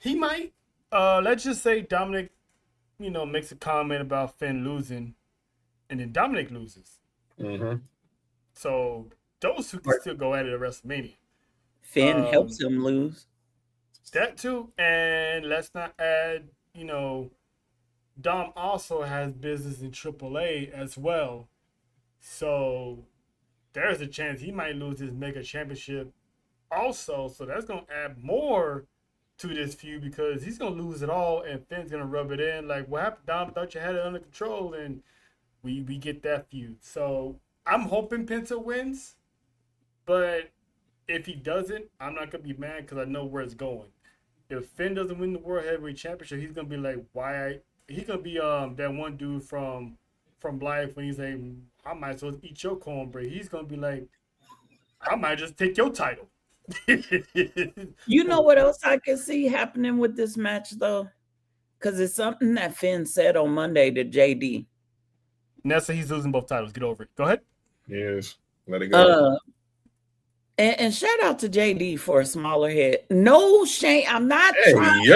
He might. Let's just say Dominic, makes a comment about Finn losing, and then Dominic loses. Mm-hmm. So those two can still go at it at WrestleMania. Finn helps him lose. That too, and let's not add, Dom also has business in AAA as well. So there's a chance he might lose his mega championship also. So that's going to add more to this feud because he's going to lose it all and Finn's going to rub it in. Like, what happened, Dom? Thought you had it under control, and we get that feud. So I'm hoping Penta wins, but if he doesn't, I'm not going to be mad because I know where it's going. If Finn doesn't win the World Heavyweight Championship, he's going to be like, why? He's going to be that one dude from Life when he's like, I might as well eat your cornbread. He's going to be like, I might just take your title. You know what else I can see happening with this match, though? Because it's something that Finn said on Monday to JD. Nessa, he's losing both titles. Get over it. Go ahead. Yes. Let it go. And shout out to JD for a smaller head. No shame. I'm not trying.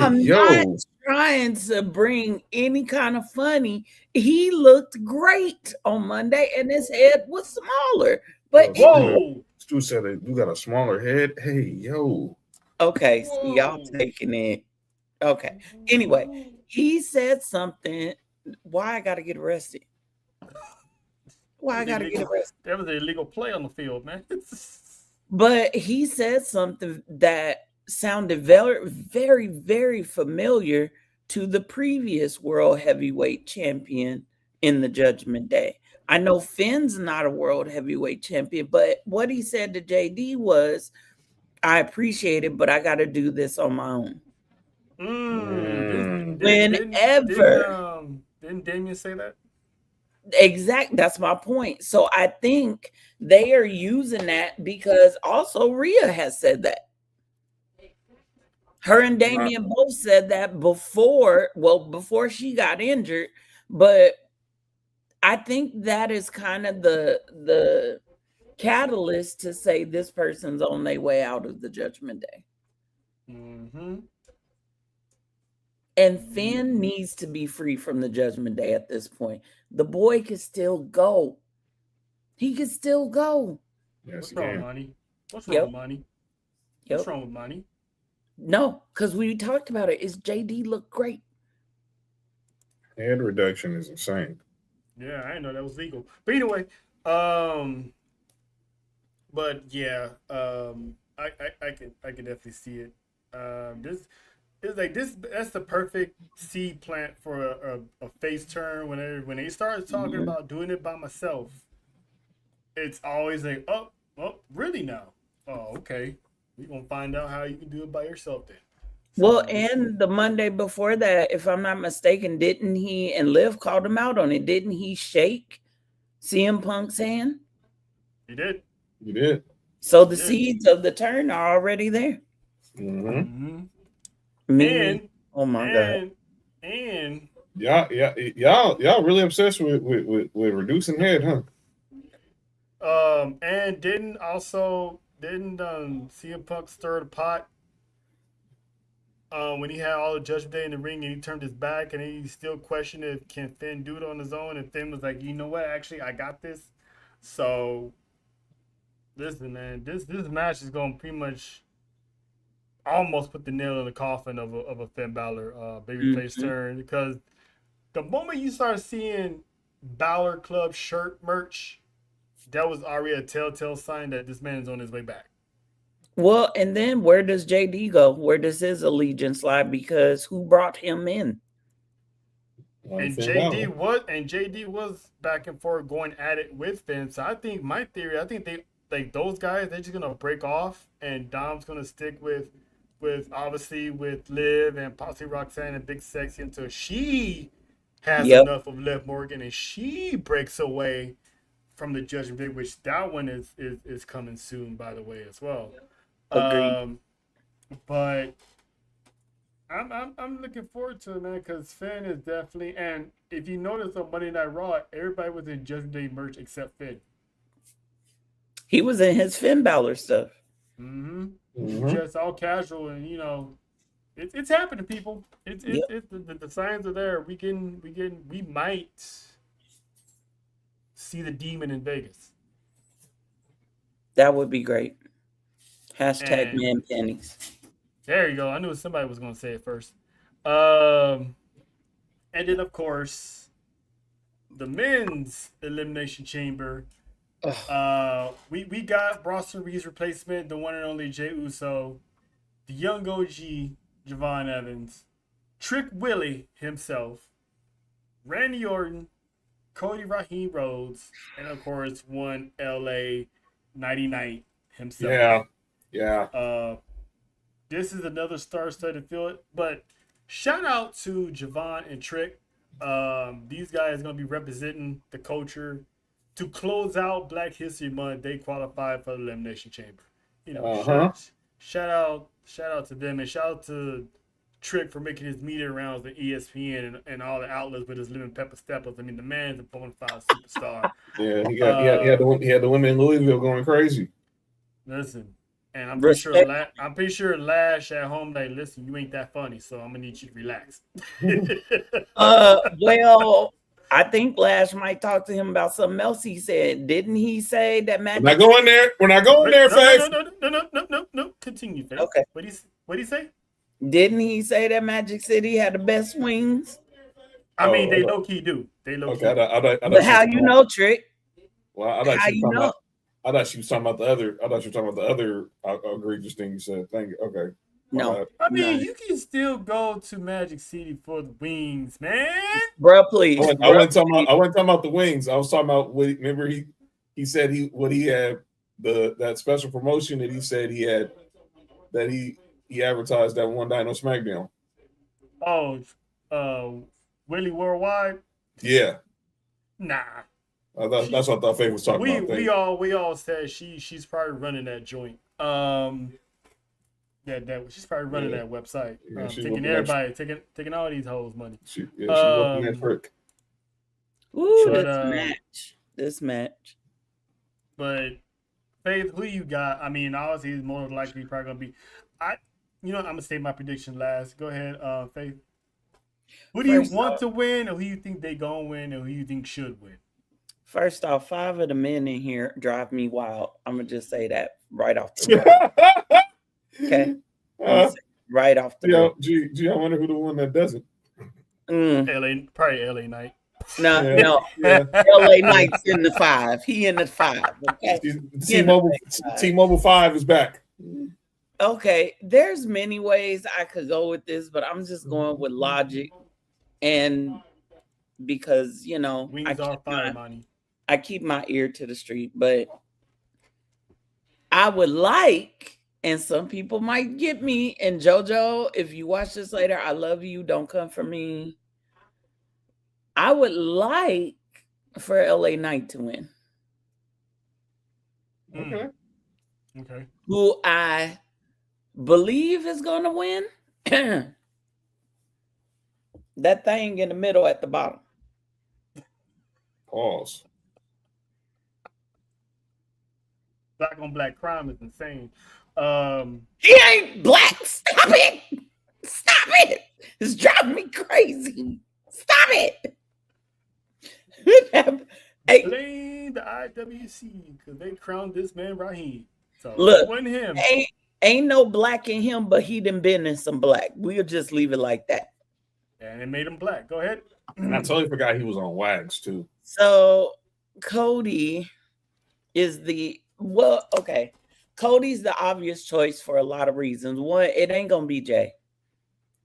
I'm not trying to bring any kind of funny. He looked great on Monday, and his head was smaller. But whoa, Stu said you got a smaller head. Hey, yo. Okay, so y'all taking it. Okay. Anyway, he said something. Why I gotta get arrested? Why I gotta get arrested? That was an illegal play on the field, man. But he said something that sounded very, very, very familiar to the previous World Heavyweight Champion in the Judgment Day. I know Finn's not a World Heavyweight Champion, but what he said to JD was, I appreciate it, but I got to do this on my own. Whenever. Didn't Damien say that? Exactly. That's my point. So I think they are using that because also Rhea has said that. Her and Damien both said that before she got injured. But I think that is kind of the catalyst to say this person's on their way out of the Judgment Day. Mm-hmm. And Finn needs to be free from the Judgment Day at this point. The boy can still go. He can still go. Yes, What's wrong with money? What's wrong with money? Yep. What's wrong with money? No, because we talked about it. Is JD look great? Head reduction is insane. Yeah, I didn't know that was legal. But anyway, but yeah, I can definitely see it. That's the perfect seed plant for a face turn. When they start talking about doing it by myself, it's always like, oh, really now? Oh, okay. We're gonna find out how you can do it by yourself then. Well, and the Monday before that, if I'm not mistaken, didn't he and Liv called him out on it? Didn't he shake CM Punk's hand? He did. You did. So the seeds of the turn are already there. Mm-hmm. And oh my god! And y'all really obsessed with reducing head, huh? And didn't CM Punk stir the pot when he had all the Judgment Day in the ring and he turned his back and he still questioned if can Finn do it on his own, and Finn was like, you know what, actually I got this. So listen, man, this match is gonna pretty much almost put the nail in the coffin of a Finn Balor babyface turn, because the moment you start seeing Balor Club shirt merch, that was already a telltale sign that this man is on his way back. Well, and then where does JD go? Where does his allegiance lie? Because who brought him in? And JD was back and forth going at it with Finn. So I think they like those guys, they're just gonna break off, and Dom's gonna stick with obviously with Liv and possibly Roxanne and Big Sexy until she has enough of Liv Morgan and she breaks away from the Judgment Day, which that one is coming soon, by the way, as well. Agreed. But I'm looking forward to it, man, because Finn is definitely, and if you notice on Monday Night Raw, everybody was in Judgment Day merch except Finn. He was in his Finn Balor stuff. Just all casual, and you know, it's happening, people. The signs are there. We might see the demon in Vegas. That would be great. Hashtag And- man panties. There you go. I knew somebody was going to say it first. And then, of course, the men's Elimination Chamber. We got Bronson Reed's replacement, the one and only Jey Uso, the young OG Javon Evans, Trick Willie himself, Randy Orton, Cody Raheem Rhodes, and of course one LA 99 himself. Yeah. This is another star-studded field, but shout out to Javon and Trick. These guys are going to be representing the culture. To close out Black History Month, they qualified for the Elimination Chamber. You know, shout out to them, and shout out to Trick for making his media rounds on ESPN and all the outlets with his living pepper steppers. I mean, the man's a bona fide superstar. Yeah, he had the women in Louisville going crazy. Listen, and I'm pretty sure Lash at home, like, listen, you ain't that funny, so I'm gonna need you to relax. Well, I think Lash might talk to him about something else he said. Didn't he say that Magic? We're not going there, Faith. No. Continue, Faith. Okay. What do you say? Didn't he say that Magic City had the best wings? I mean, they low key do. They low key. But how you know, Trick? Well, How you know? I thought she was talking about the other. I thought you were talking about the other egregious thing you said. Thank you. Okay. No. I mean, you can still go to Magic City for the wings, man. Bro, please. I wasn't talking about the wings. I was talking about remember he said he had that special promotion that he said he had that he advertised that one night on SmackDown. Oh, Willie Worldwide? Yeah. Nah. That's what I thought Faith was talking about. We all said she's probably running that joint. She's probably running that website. Taking everybody, taking all these hoes' money. She's looking at Frick. Ooh, this match. But Faith, who you got? I mean, obviously, he's more likely probably gonna be. I'm gonna say my prediction last. Go ahead, Faith. Who do you want to win, or who you think they gonna win, or who you think should win? First off, 5 of the men in here drive me wild. I'm gonna just say that right off the bat. Okay. Right off the bat. Gee, I wonder who the one that doesn't. Probably LA Knight. No. LA Knight's in the 5. He in the 5. Okay? T-Mobile 5 is back. Okay, there's many ways I could go with this, but I'm just going with logic, and because I keep my ear to the street, but I would like, and some people might get me, and JoJo, if you watch this later, I love you, don't come for me. I would like for LA Knight to win. Okay. Who I believe is going to win. That thing in the middle at the bottom. Pause. Black on black crime is insane. He ain't black. Stop it. Stop it. It's driving me crazy. Stop it. Blame the IWC because they crowned this man Raheem. So look, it wasn't him. Ain't no black in him, but he done been in some black. We'll just leave it like that. And it made him black. Go ahead. And I totally forgot he was on Wags too. So Cody is Cody's the obvious choice for a lot of reasons. One, it ain't gonna be Jay.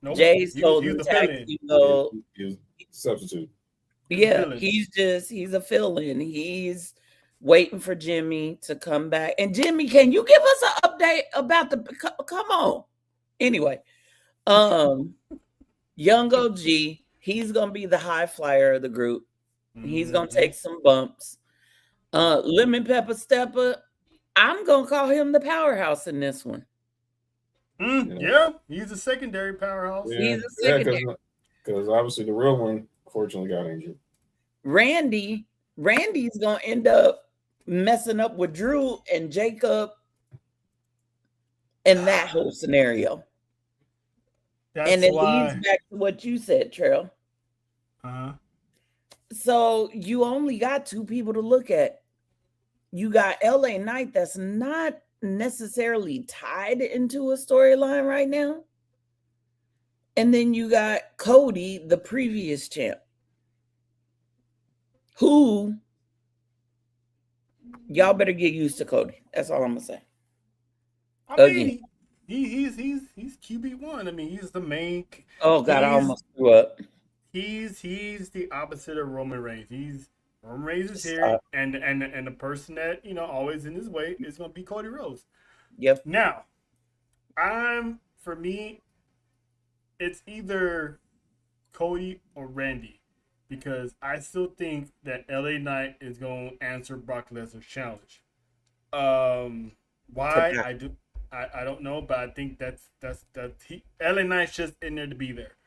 Nope. Jay's the tag team substitute. Yeah, he's a fill-in. He's waiting for Jimmy to come back. And Jimmy, can you give us an update about come on? Anyway, young OG, he's gonna be the high flyer of the group. He's gonna take some bumps. Lemon Pepper Stepper, I'm gonna call him the powerhouse in this one. Yeah, he's a secondary powerhouse. He's a secondary. Because obviously the real one fortunately got injured. Randy's gonna end up messing up with Drew and Jacob in that whole scenario. And it leads back to what you said, Trail. So you only got two people to look at. You got LA Knight that's not necessarily tied into a storyline right now. And then you got Cody, the previous champ, who y'all better get used to Cody. That's all I'm gonna say. I mean, he's QB1. I mean, he's the main. Oh God, I almost threw up. He's the opposite of Roman Reigns. Roman Reigns is here, and the person that always in his way is gonna be Cody Rhodes. Yep. Now, for me, it's either Cody or Randy, because I still think that LA Knight is gonna answer Brock Lesnar's challenge. Why I don't know, but I think that's LA Knight's just in there to be there.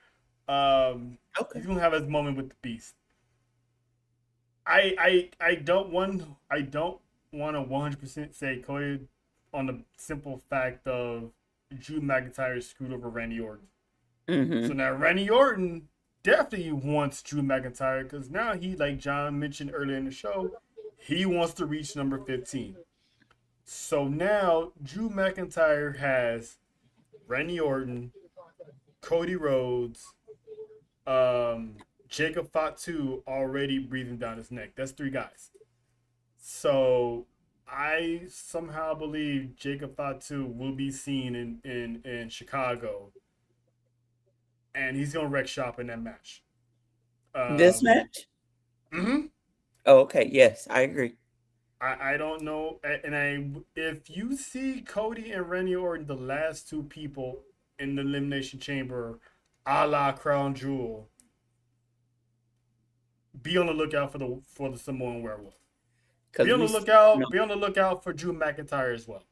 Okay. He's gonna have his moment with the Beast. I don't want to 100% say Cody on the simple fact of Drew McIntyre screwed over Randy Orton. Mm-hmm. So now Randy Orton definitely wants Drew McIntyre, because now he, like John mentioned earlier in the show, he wants to reach number 15. So now Drew McIntyre has Randy Orton, Cody Rhodes, Jacob Fatu already breathing down his neck. That's 3 guys. So I somehow believe Jacob Fatu will be seen in Chicago, and he's gonna wreck shop in that match. This match? Mm-hmm. Oh, okay. Yes, I agree. I don't know, and if you see Cody and Randy Orton, the last 2 people in the Elimination Chamber, a la Crown Jewel, be on the lookout for the Samoan Werewolf. Be on the lookout. Be on the lookout for Drew McIntyre as well.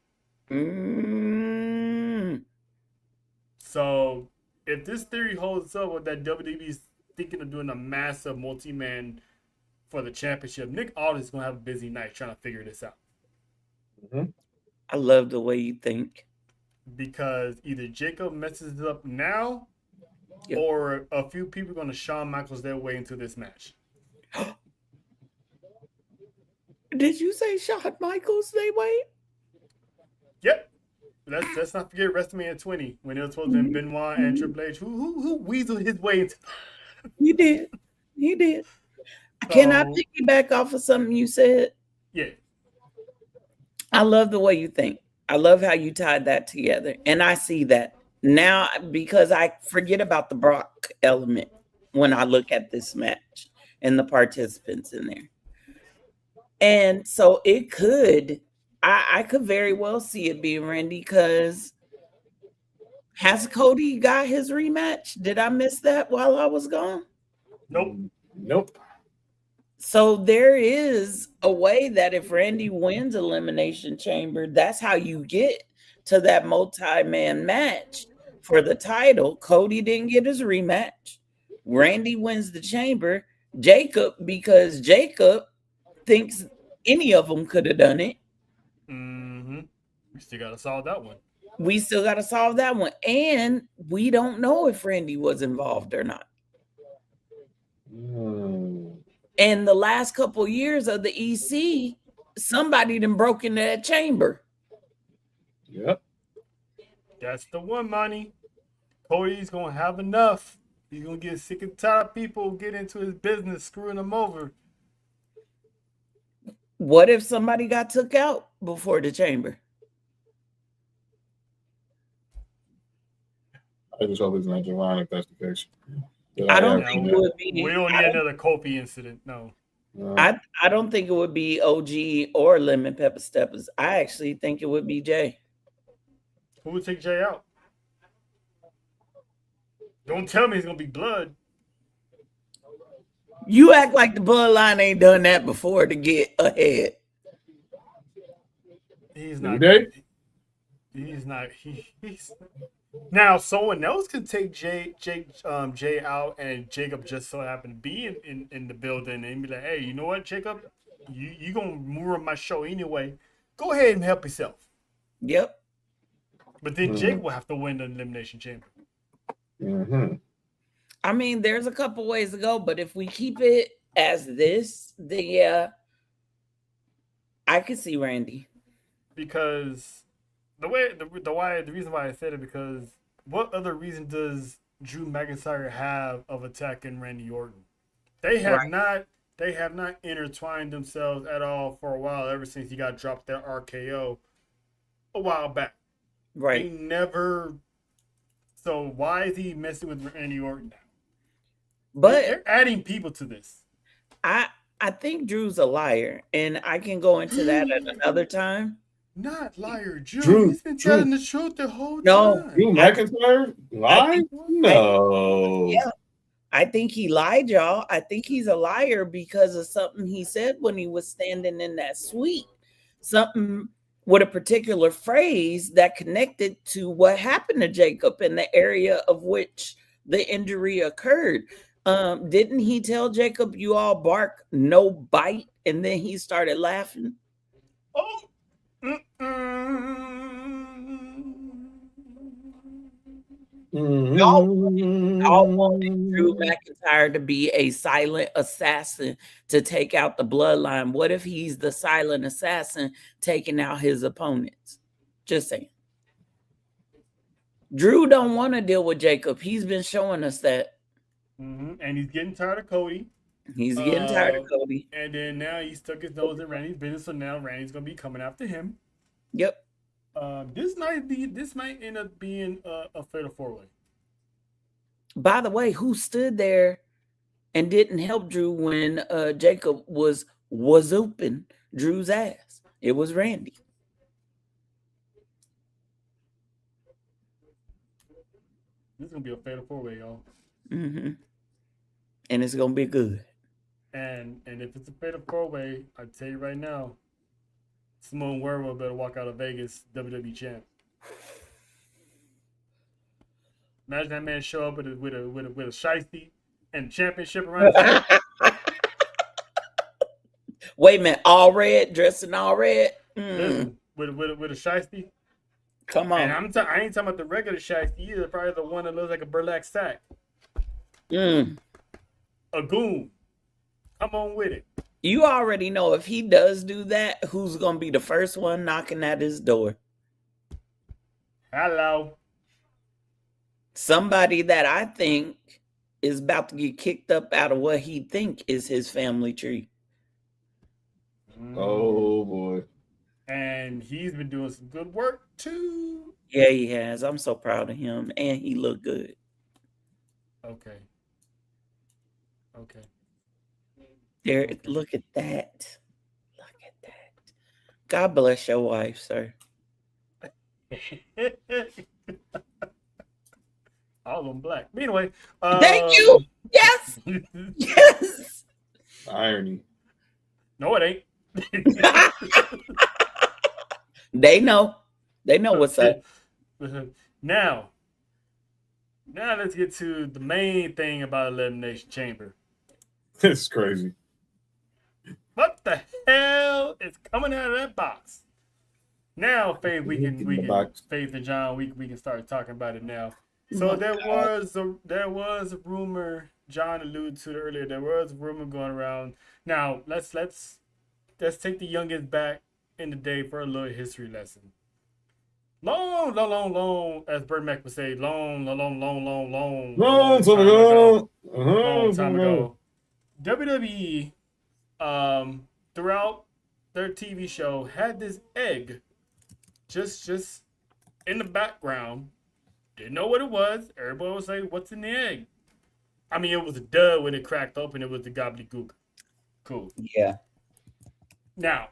So if this theory holds up, with that WWE is thinking of doing a massive multi-man for the championship, Nick Aldis is gonna have a busy night trying to figure this out. Mm-hmm. I love the way you think, because either Jacob messes it up now, or a few people are gonna Shawn Michaels their way into this match. Did you say Shawn Michaels they way? Yep. Let's not forget WrestleMania 20, when it was supposed to be Benoit and Triple H who weaseled his way into. He did. Can I piggyback off of something you said? Yeah. I love the way you think. I love how you tied that together. And I see that now, because I forget about the Brock element when I look at this match and the participants in there. And so it could, I could very well see it being Randy, because has Cody got his rematch? Did I miss that while I was gone? Nope. So there is a way that if Randy wins Elimination Chamber, that's how you get to that multi-man match for the title. Cody didn't get his rematch. Randy wins the Chamber. Jacob, because Jacob thinks any of them could have done it. Mm-hmm. We still got to solve that one. And we don't know if Randy was involved or not. And the last couple of years of the EC, somebody done broke into that chamber. Yep. That's the one, Money. Cody's going to have enough. He's going to get sick and tired of people getting into his business, screwing him over. What if somebody got took out before the chamber? I just hope it's not Javon, if that's the case. I don't think it would be. We don't need another Kofi incident. No. I don't think it would be OG or Lemon Pepper Steppers. I actually think it would be Jay. Who would take Jay out? Don't tell me it's gonna be Blood. You act like the Bloodline ain't done that before to get ahead. He's New not. Day? He's not. He's now. Someone else can take Jay out, and Jacob just so happened to be in the building, and be like, "Hey, you know what, Jacob? You gonna ruin my show anyway? Go ahead and help yourself." Yep. But then Jake will have to win the Elimination Chamber. Mm-hmm. I mean, there's a couple ways to go, but if we keep it as this, then yeah, I could see Randy. Because the reason why I said it, because what other reason does Drew McIntyre have of attacking Randy Orton? They have not intertwined themselves at all for a while, ever since he got dropped that RKO a while back. Right. They never. So why is he messing with Randy Orton now? But they're adding people to this. I think Drew's a liar, and I can go into that at another time. Not liar, Drew. He's been telling the truth the whole time. Drew McIntyre lied? No. Yeah. I think he lied, y'all. I think he's a liar because of something he said when he was standing in that suite. Something with a particular phrase that connected to what happened to Jacob in the area of which the injury occurred. Didn't he tell Jacob, "You all bark, no bite"? And then he started laughing. Oh. Y'all wanted Drew McIntyre to be a silent assassin to take out the bloodline. What if he's the silent assassin taking out his opponents? Just saying. Drew don't want to deal with Jacob. He's been showing us that. Mm-hmm. And he's getting tired of Cody. He's getting tired of Cody. And then now he stuck his nose in Randy's business, so now Randy's gonna be coming after him. Yep. This might end up being a fatal 4-way. By the way, who stood there and didn't help Drew when Jacob was open Drew's ass? It was Randy. This is gonna be a fatal 4-way, y'all. Mm-hmm. And it's gonna be good. And if it's a fatal 4-way, I tell you right now, Simone Werewolf better walk out of Vegas WWE champ. Imagine that man show up with a shiesty and championship around his neck. Wait a minute, all red, dressed in all red. Listen, with a shiesty. Come on. And I ain't talking about the regular shiesty either. Probably the one that looks like a burlap sack. A goon. Come on with it. You already know if he does do that, who's gonna be the first one knocking at his door? Hello. Somebody that I think is about to get kicked up out of what he think is his family tree. Oh boy. And he's been doing some good work too. Yeah, he has. I'm so proud of him. And he looked good. Okay. There, look at that. Look at that. God bless your wife, sir. All of them black. But anyway. Thank you. Yes. Yes. Irony. No, it ain't. They know. They know what's up. Now let's get to the main thing about Elimination Chamber. It's crazy. What the hell is coming out of that box? Now, Faith, we can Faith and John, we can start talking about it now. So there was a rumor John alluded to it earlier. There was a rumor going around. Now let's take the youngest back in the day for a little history lesson. Long, as Burt Mac would say, long time ago. WWE, throughout their TV show, had this egg just in the background. Didn't know what it was. Everybody was like, "What's in the egg?" I mean, it was a duh when it cracked open. It was the gobbledygook. Cool. Yeah. Now,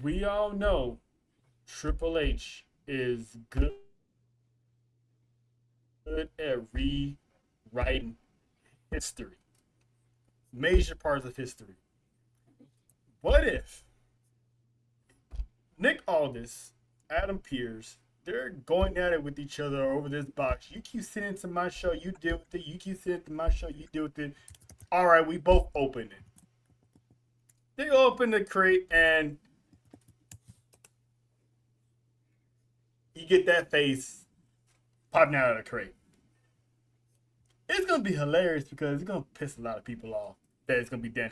we all know Triple H is good at rewriting history. Major parts of history. What if Nick Aldis Adam Pearce. They're going at it with each other over this box. You keep sitting to my show, you deal with it. You keep sitting to my show, you deal with it. All right, we both open it. They open the crate and you get that face popping out of the crate. It's going to be hilarious because it's going to piss a lot of people off that it's going to be Dan.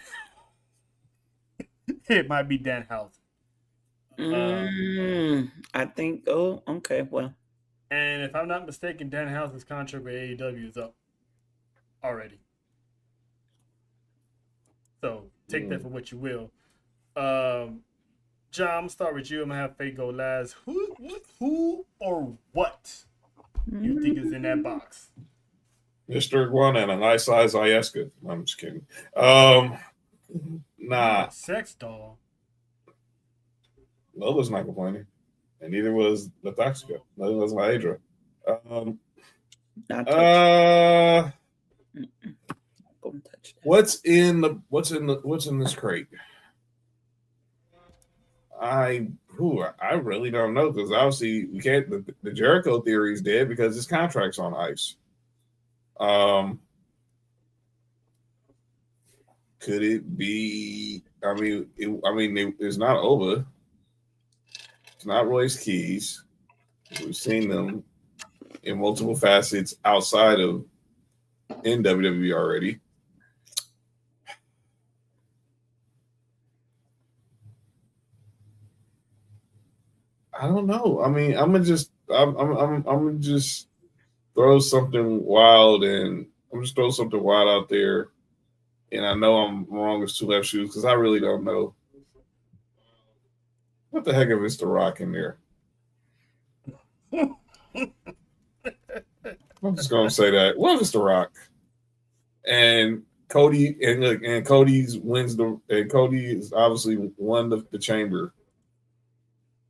It might be Dan House. I think, oh, okay, well. And if I'm not mistaken, Dan House's contract with AEW is up already. So take that for what you will. John, I'm going to start with you. I'm going to have Faye go last. Who or what you think is in that box? Mr. Iguana and a nice size Ieska. I'm just kidding. Nah. Sex doll. Lola's not complaining. And neither was Lataxica. Neither was Maedra. What's in this crate? I really don't know, because obviously we can't. The Jericho theory is dead because his contract's on ice. Could it be? It's not Oba. It's not Royce Keys. We've seen them in multiple facets outside of in WWE already. I don't know. I mean, I'm gonna just throw something wild, and I'm just throw something wild out there. And I know I'm wrong as two left shoes because I really don't know. What the heck if it's The Rock in there? I'm just gonna say that. What if it's The Rock? And Cody Cody is obviously won the chamber.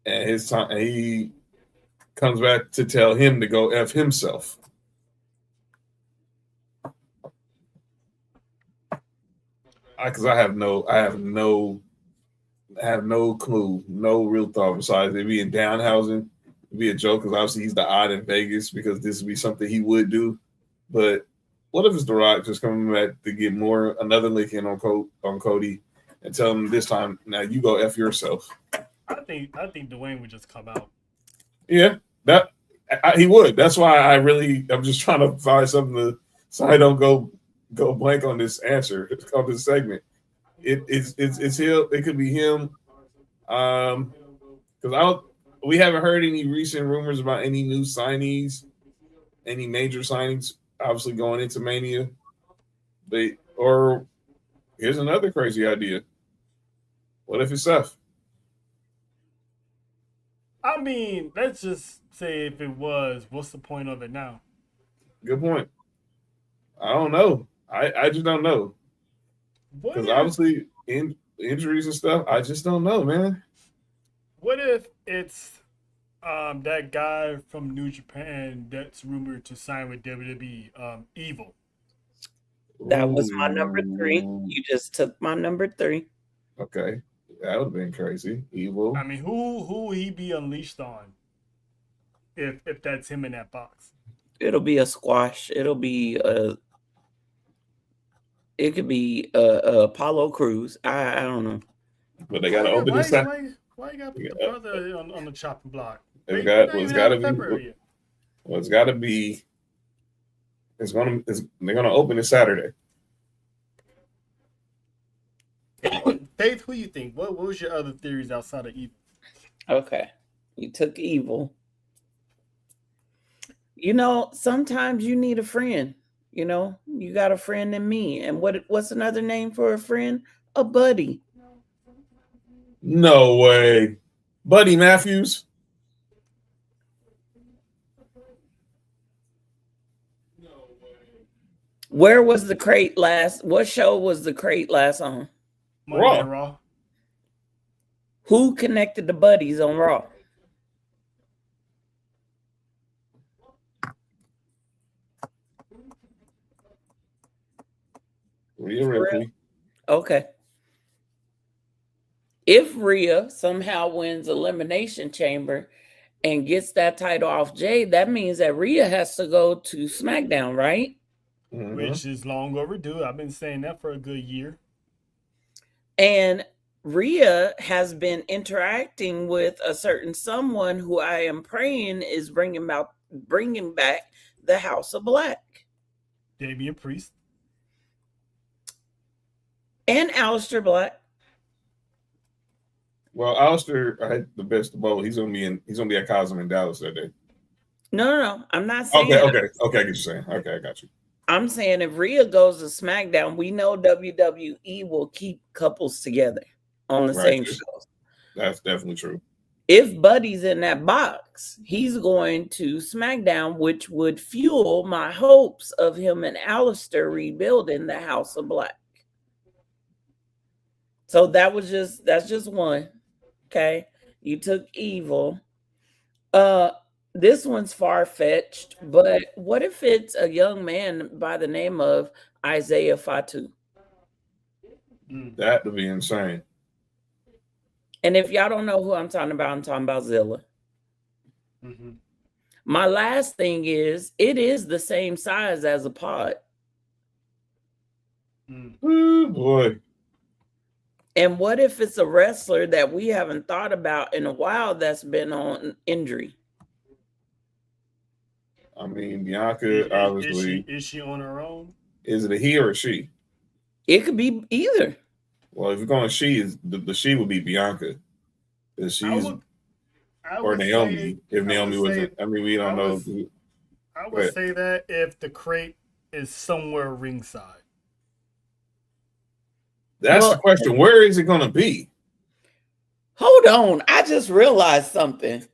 And his time, and he comes back to tell him to go F himself. Because I have no clue, no real thought besides it being Danhausen. It'd be a joke because obviously he's the odd in Vegas because this would be something he would do. But what if it's The Rock just coming back to get another lick in on Cody and tell him this time, now you go F yourself? I think Dwayne would just come out. Yeah, he would. That's why I'm just trying to find something so I don't go blank on this answer on this segment. It's him. It could be him. Because we haven't heard any recent rumors about any new signees, any major signings. Obviously going into Mania, here's another crazy idea. What if it's Seth? I mean, let's just say if it was, what's the point of it now? Good point. I don't know. I just don't know. Because obviously injuries and stuff, I just don't know, man. What if it's that guy from New Japan that's rumored to sign with WWE, Evil? That was my number 3. You just took my number 3. Okay. That would have been crazy. Evil. I mean, who will he be unleashed on if that's him in that box? It'll be a squash. It could be Apollo Crews. I don't know. But they got to open this up. Why you got to put the brother on the chopping block? It's got to be. They're gonna open it Saturday. Faith, who you think? What was your other theories outside of Evil? Okay, you took Evil. Sometimes you need a friend. You got a friend in me. And what's another name for a friend? A buddy. No way. Buddy Matthews. Where was the crate last? What show was the crate last on? Raw. Who connected the buddies on Raw? Rhea Ripley. Okay. If Rhea somehow wins Elimination Chamber and gets that title off Jay, that means that Rhea has to go to SmackDown, right? Mhm. Which is long overdue. I've been saying that for a good year. And Rhea has been interacting with a certain someone who I am praying is bringing back the House of Black. Damian Priest. And Aleister Black. Well, Alistair had the best of both. He's gonna be at Cosm in Dallas that day. No. I'm not saying Okay. I get what you're saying. Okay, I got you. I'm saying if Rhea goes to SmackDown, we know WWE will keep couples together on the same shows. That's definitely true. If Buddy's in that box, he's going to SmackDown, which would fuel my hopes of him and Aleister rebuilding the House of Black. So that's just one. Okay. You took Evil. This one's far-fetched, but what if it's a young man by the name of Isaiah Fatu? That would be insane. And if y'all don't know who I'm talking about Zilla. Mm-hmm. My last thing is, it is the same size as a pod. Oh, boy. And what if it's a wrestler that we haven't thought about in a while that's been on injury? I mean, Bianca, obviously. Is she on her own? Is it a he or a she? It could be either. Well, if you're going she, the she would be Bianca. Or Naomi. If Naomi wasn't. I mean, we don't know. I would say that if the crate is somewhere ringside. That's the question. Where is it going to be? Hold on. I just realized something.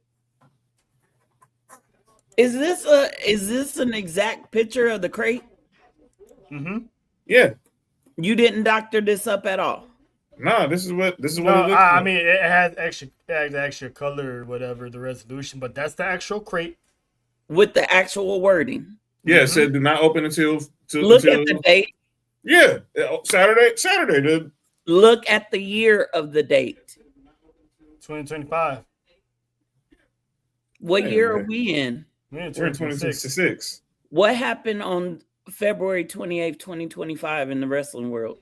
Is this an exact picture of the crate? Mm-hmm. Yeah. You didn't doctor this up at all. No, this is what it looks I like. mean, it has extra color or whatever, the resolution, but that's the actual crate. With the actual wording. Yeah, it said do not open until Look at the date. Yeah, Saturday, dude. Look at the year of the date. 2025. What year are we in? We're in 2026. What happened on February 28th, 2025 in the wrestling world?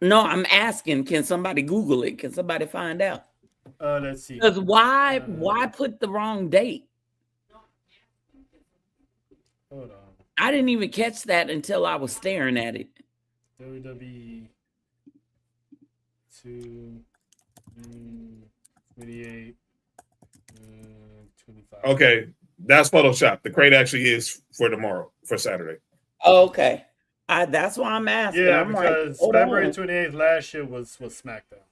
No, I'm asking, can somebody Google it? Can somebody find out? Let's see. Because why put the wrong date? Hold on. I didn't even catch that until I was staring at it. WWE 28, 25. Okay, that's Photoshop. The crate actually is for tomorrow, for Saturday. Okay. That's why I'm asking. Yeah, I'm because like, February 28th last year was SmackDown.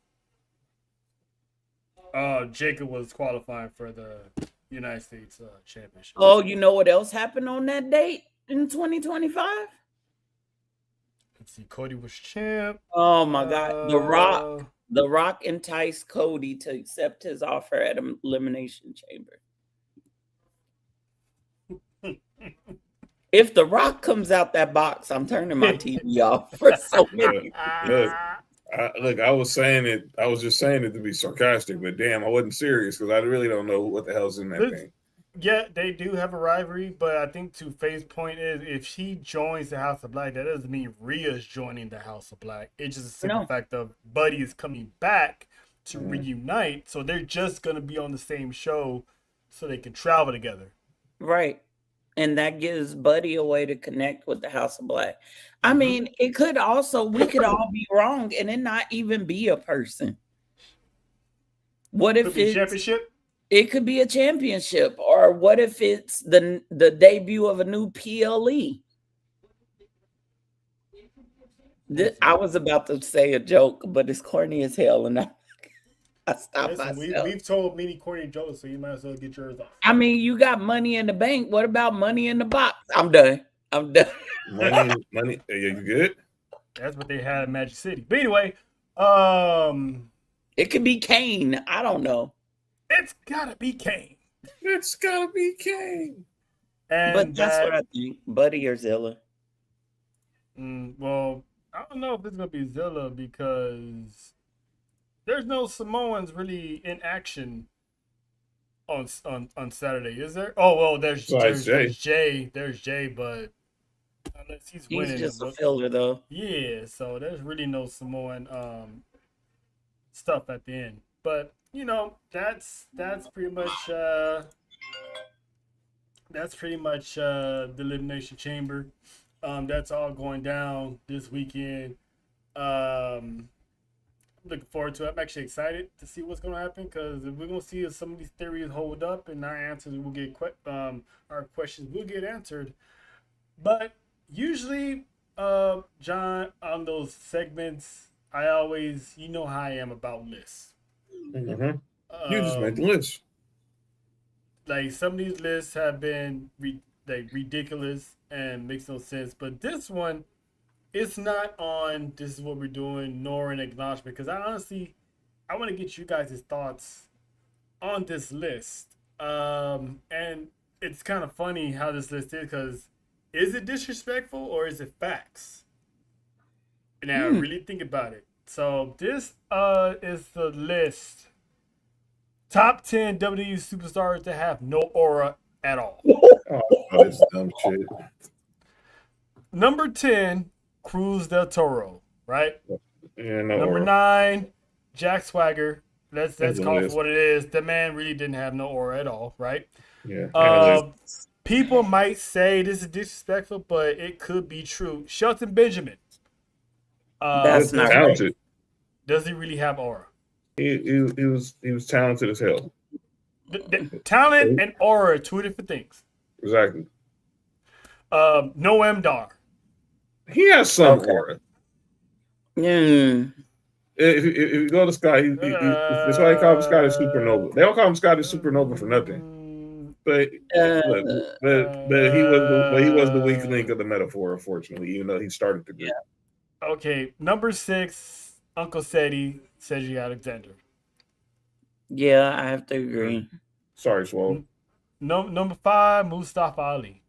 Jacob was qualifying for the United States Championship. Oh, you know what else happened on that date in 2025? Let's see. Cody was champ. Oh my God. The Rock enticed Cody to accept his offer at Elimination Chamber. If The Rock comes out that box, I'm turning my TV off for so many. Look, I was just saying it to be sarcastic, but damn, I wasn't serious because I really don't know what the hell's in that thing. Yeah, they do have a rivalry, but I think to Faye's point is if she joins the House of Black, that doesn't mean Rhea's joining the House of Black. It's just a simple fact of Buddy is coming back to reunite, so they're just going to be on the same show so they can travel together. Right. And that gives Buddy a way to connect with the House of Black. I mean, we could all be wrong and it not even be a person. What if it's championship? It could be a championship. Or what if it's the debut of a new PLE? I was about to say a joke, but it's corny as hell, and I stopped myself. We've told many corny jokes, so you might as well get yours off. I mean, you got Money in the Bank. What about Money in the Box? I'm done. Money. Are you good? That's what they had in Magic City. But anyway, it could be Kane. I don't know. It's gotta be Kane. It's gotta be Kane. But that's what I think. Buddy or Zilla. Well, I don't know if it's gonna be Zilla because there's no Samoans really in action on Saturday, is there? Oh well, there's Besides Jay, but unless he's He's winning, just a filler, though. yeah. So there's really no Samoan stuff at the end. But you know, that's pretty much the Elimination Chamber. That's all going down this weekend. Looking forward to it. I'm actually excited to see what's going to happen because we're going to see if some of these theories hold up and our answers will get our questions will get answered. But usually, John, on those segments, I always, you know how I am about lists. Mm-hmm. You just make the list. Like some of these lists have been ridiculous and makes no sense, but this one, it's not on this is what we're doing nor an acknowledgement because I want to get you guys' thoughts on this list. And it's kind of funny how this list is because is it disrespectful or is it facts? Now really think about it. So this is the list. Top 10 WWE superstars that have no aura at all. Oh, that's dumb shit. Number 10, Cruz del Toro, right? Yeah, no Number aura. 9, Jack Swagger. Let's That's call it list. for what it is. The man really didn't have no aura at all, right? Yeah. People might say this is disrespectful, but it could be true. Shelton Benjamin. That's not talented. right. Does he really have aura? He was talented as hell. Talent and aura are two different things. Exactly. Noam Dar. He has some aura. Mm. If you go to Scott, that's why they call him Scotty Supernova. They don't call him Scotty Supernova for nothing. But he was the weak link of the metaphor, unfortunately, even though he started the group. Yeah. Okay, number 6, Uncle Cedric Alexander. Yeah, I have to agree. Sorry, Swole. Number 5, Mustafa Ali.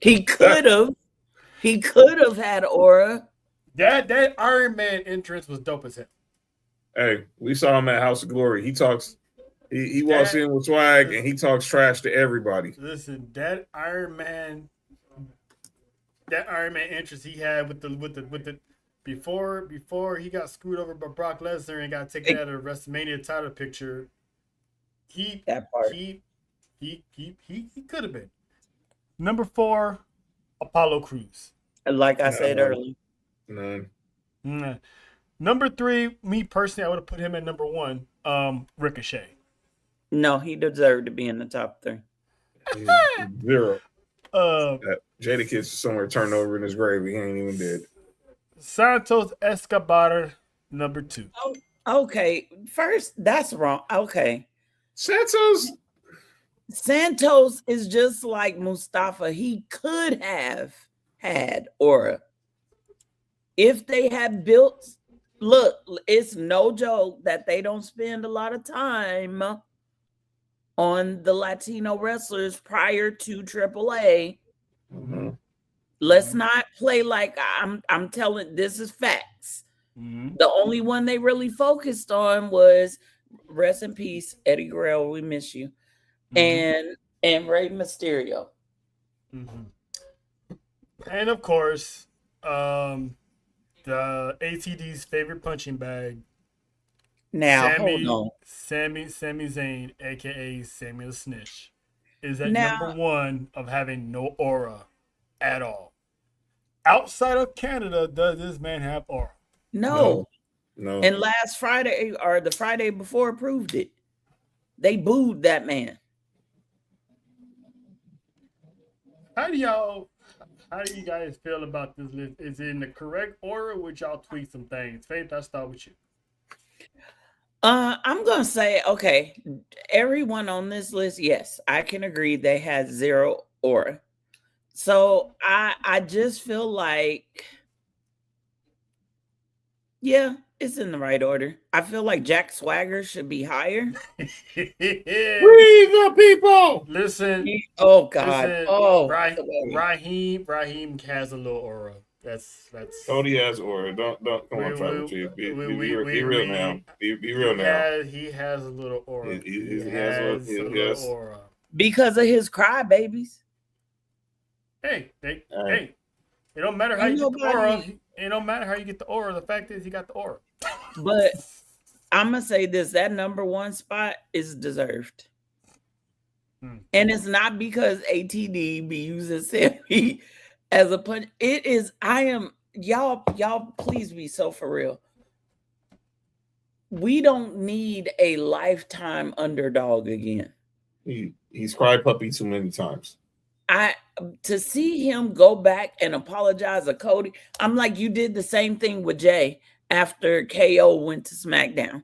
He could have had aura. That Iron Man entrance was dope as hell. Hey, we saw him at House of Glory. He talks. He walks in with swag and he talks trash to everybody. Listen, that Iron Man entrance he had with the before he got screwed over by Brock Lesnar and got taken out of the WrestleMania title picture. He could have been. Number 4, Apollo Crews. Like I said earlier. None. Number 3, me personally, I would have put him at number 1. Ricochet. No, he deserved to be in the top 3. 0. Jada Kiss is somewhere turned over in his grave. He ain't even dead. Santos Escobar, number 2. Oh, okay. First, that's wrong. Okay. Santos is just like Mustafa. He could have had aura. If they had built, look, it's no joke that they don't spend a lot of time on the Latino wrestlers prior to AAA. Mm-hmm. Let's not play like I'm telling, this is facts. Mm-hmm. The only one they really focused on was, rest in peace, Eddie Guerrero, we miss you, and Rey Mysterio. Mm-hmm. And of course, the ATD's favorite punching bag. Now, hold on. Sami Zayn, aka Samuel Snitch, is at number 1 of having no aura at all. Outside of Canada, does this man have aura? No. No. And last Friday or the Friday before proved it. They booed that man. How do you guys feel about this list? Is it in the correct order? Would y'all tweak some things? Faith, I'll start with you. I'm gonna say, okay, everyone on this list, yes, I can agree they had 0 aura. So I just feel like, yeah, it's in the right order. I feel like Jack Swagger should be higher. We the people. Listen. Oh God. Listen, oh, Raheem has a little aura. That's Cody has aura. Don't come on, Tribal Chief. Be real now. Be real now. He has a little aura. He has a little aura. Because of his crybabies. Hey, it don't matter how you get the aura. It don't matter how you get the aura. The fact is, he got the aura. But I'm gonna say this: that number one spot is deserved. And it's not because ATD be using Sammy as a punch. It is, y'all please be so for real. We don't need a lifetime underdog again. He's cried puppy too many times. To see him go back and apologize to Cody, I'm like, you did the same thing with Jay after KO went to SmackDown.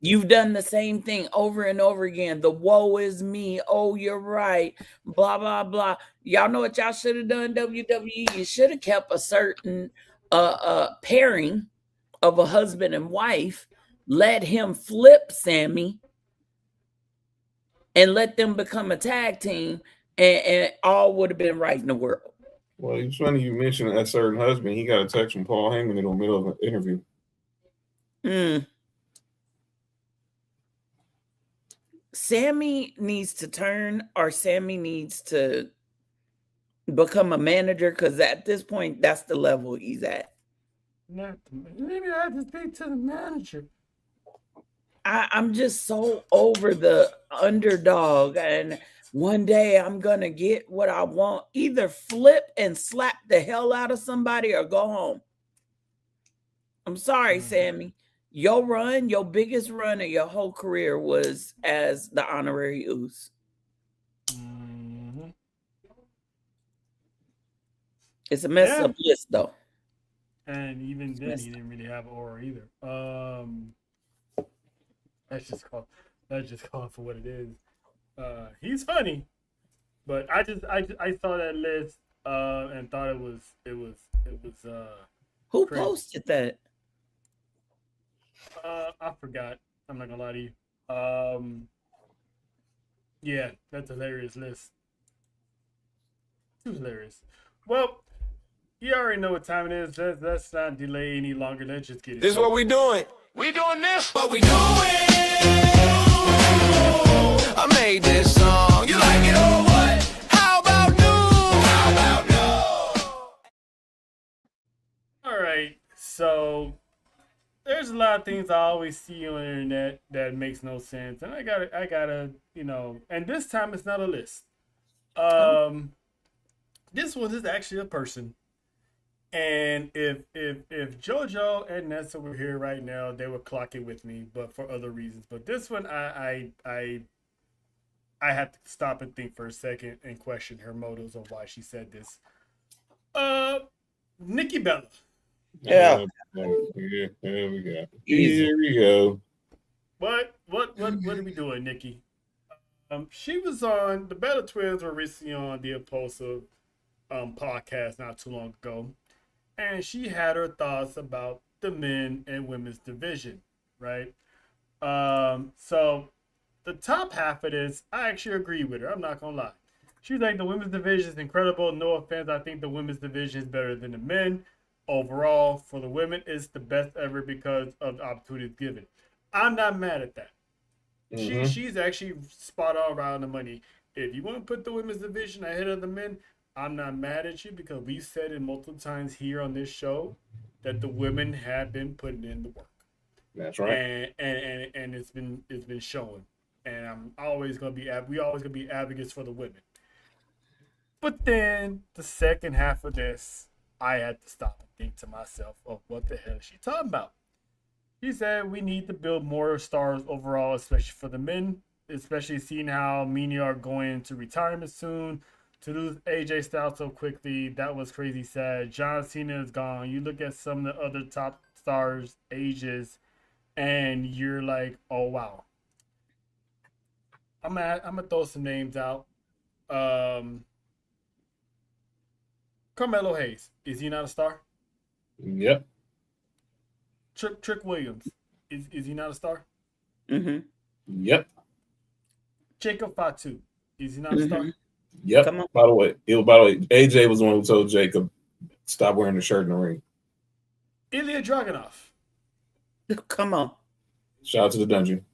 You've done the same thing over and over again. The woe is me. Oh, you're right. Blah, blah, blah. Y'all know what y'all should have done, WWE? You should have kept a certain pairing of a husband and wife, let him flip Sammy, and let them become a tag team, and all would have been right in the world. Well, it's funny you mentioned that certain husband. He got a text from Paul Heyman in the middle of an interview. Sammy needs to turn, or Sammy needs to become a manager, because at this point, that's the level he's at. Maybe I have to speak to the manager. I'm just so over the underdog, and one day I'm going to get what I want. Either flip and slap the hell out of somebody or go home. I'm sorry, Sammy. Your run, your biggest run of your whole career was as the honorary Uso. It's a mess up list, though. And even then, he didn't really have aura either. That's just called for what it is. He's funny, but I saw that list and thought it was who crazy. Posted that? I forgot. I'm not gonna lie to you. Yeah, that's a hilarious list. Too hilarious. Well, you already know what time it is. Let's not delay any longer. Let's just get it. This is what we doing. We doing this, but we doing. I made this song. You like it or what? How about new? How about new? All right. So there's a lot of things I always see on the internet that makes no sense, and I gotta, and this time it's not a list. This one is actually a person. And if JoJo and Nessa were here right now, they would clock it with me, but for other reasons. But this one, I had to stop and think for a second and question her motives of why she said this. Nikki Bella. Yeah. There we go. Here we go. What are we doing, Nikki? She was on the Bella Twins were recently on the Impulsive podcast not too long ago. And she had her thoughts about the men and women's division, right? So the top half of this, I actually agree with her. I'm not gonna lie. She was like, the women's division is incredible. No offense, I think the women's division is better than the men. Overall, for the women, it's the best ever because of the opportunities given. I'm not mad at that. She's actually spot on around the money. If you want to put the women's division ahead of the men, I'm not mad at you, because we've said it multiple times here on this show that the women have been putting in the work. That's right. And it's been shown. And we always gonna be advocates for the women. But then the second half of this, I had to stop and think to myself, oh, what the hell is she talking about? She said we need to build more stars overall, especially for the men, especially seeing how many are going into retirement soon. To lose AJ Styles so quickly, that was crazy sad. John Cena is gone. You look at some of the other top stars' ages, and you're like, oh, wow. I'm gonna throw some names out. Carmelo Hayes, is he not a star? Yep. Trick Williams, is he not a star? Mm-hmm. Yep. Jacob Fatu, is he not a star? Yep. Come on. By the way, AJ was the one who told Jacob stop wearing the shirt in the ring. Ilya Dragunov. Come on. Shout out to the dungeon.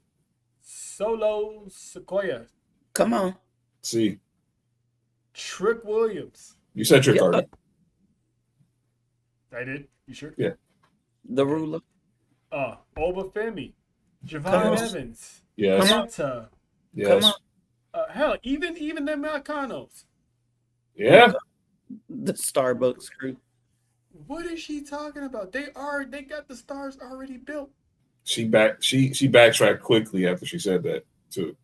Solo Sequoia. Come on. See, Trick Williams. you said Trick already. I did. You sure? Yeah. The ruler. Obafemi. Javon Evans. Yes. Penta. Yes. Come on. Hell, even the Americanos. Yeah. The Starbucks crew. What is she talking about? They got the stars already built. She backtracked quickly after she said that too.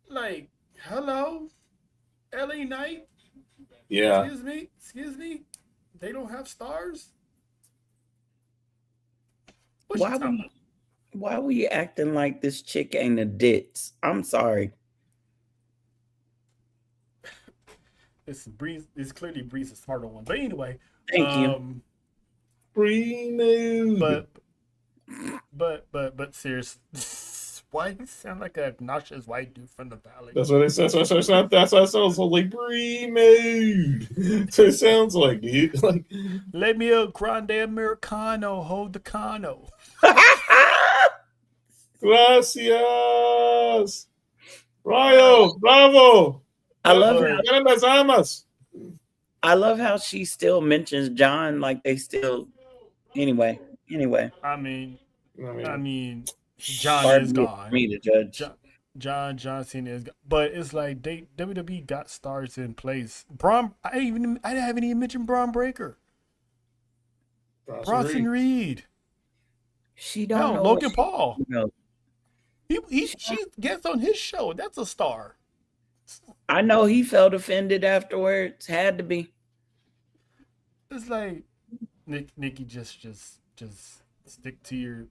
Like, hello, LA Knight. Yeah. Excuse me. They don't have stars. Why were you acting like this chick ain't a ditz? I'm sorry. It's Breeze. It's clearly Breeze a smarter one. But anyway, Thank you. But seriously, why you sound like a obnoxious white dude from the valley? That's what it says. That's what it sounds like. Pre-made. That's what it sounds like, dude. Like, let me a grande americano. Hold the cano. Gracias. Rayo. Bravo. I love how she still mentions John like they still. Anyway. I mean, John is gone. Me to judge. John Cena is gone. But it's like WWE got stars in place. I haven't even mentioned Braun Breaker. Bronson Reed. She don't know Logan Paul. Knows. She gets on his show. That's a star. I know he felt offended afterwards. Had to be. It's like Nikki, just stick to your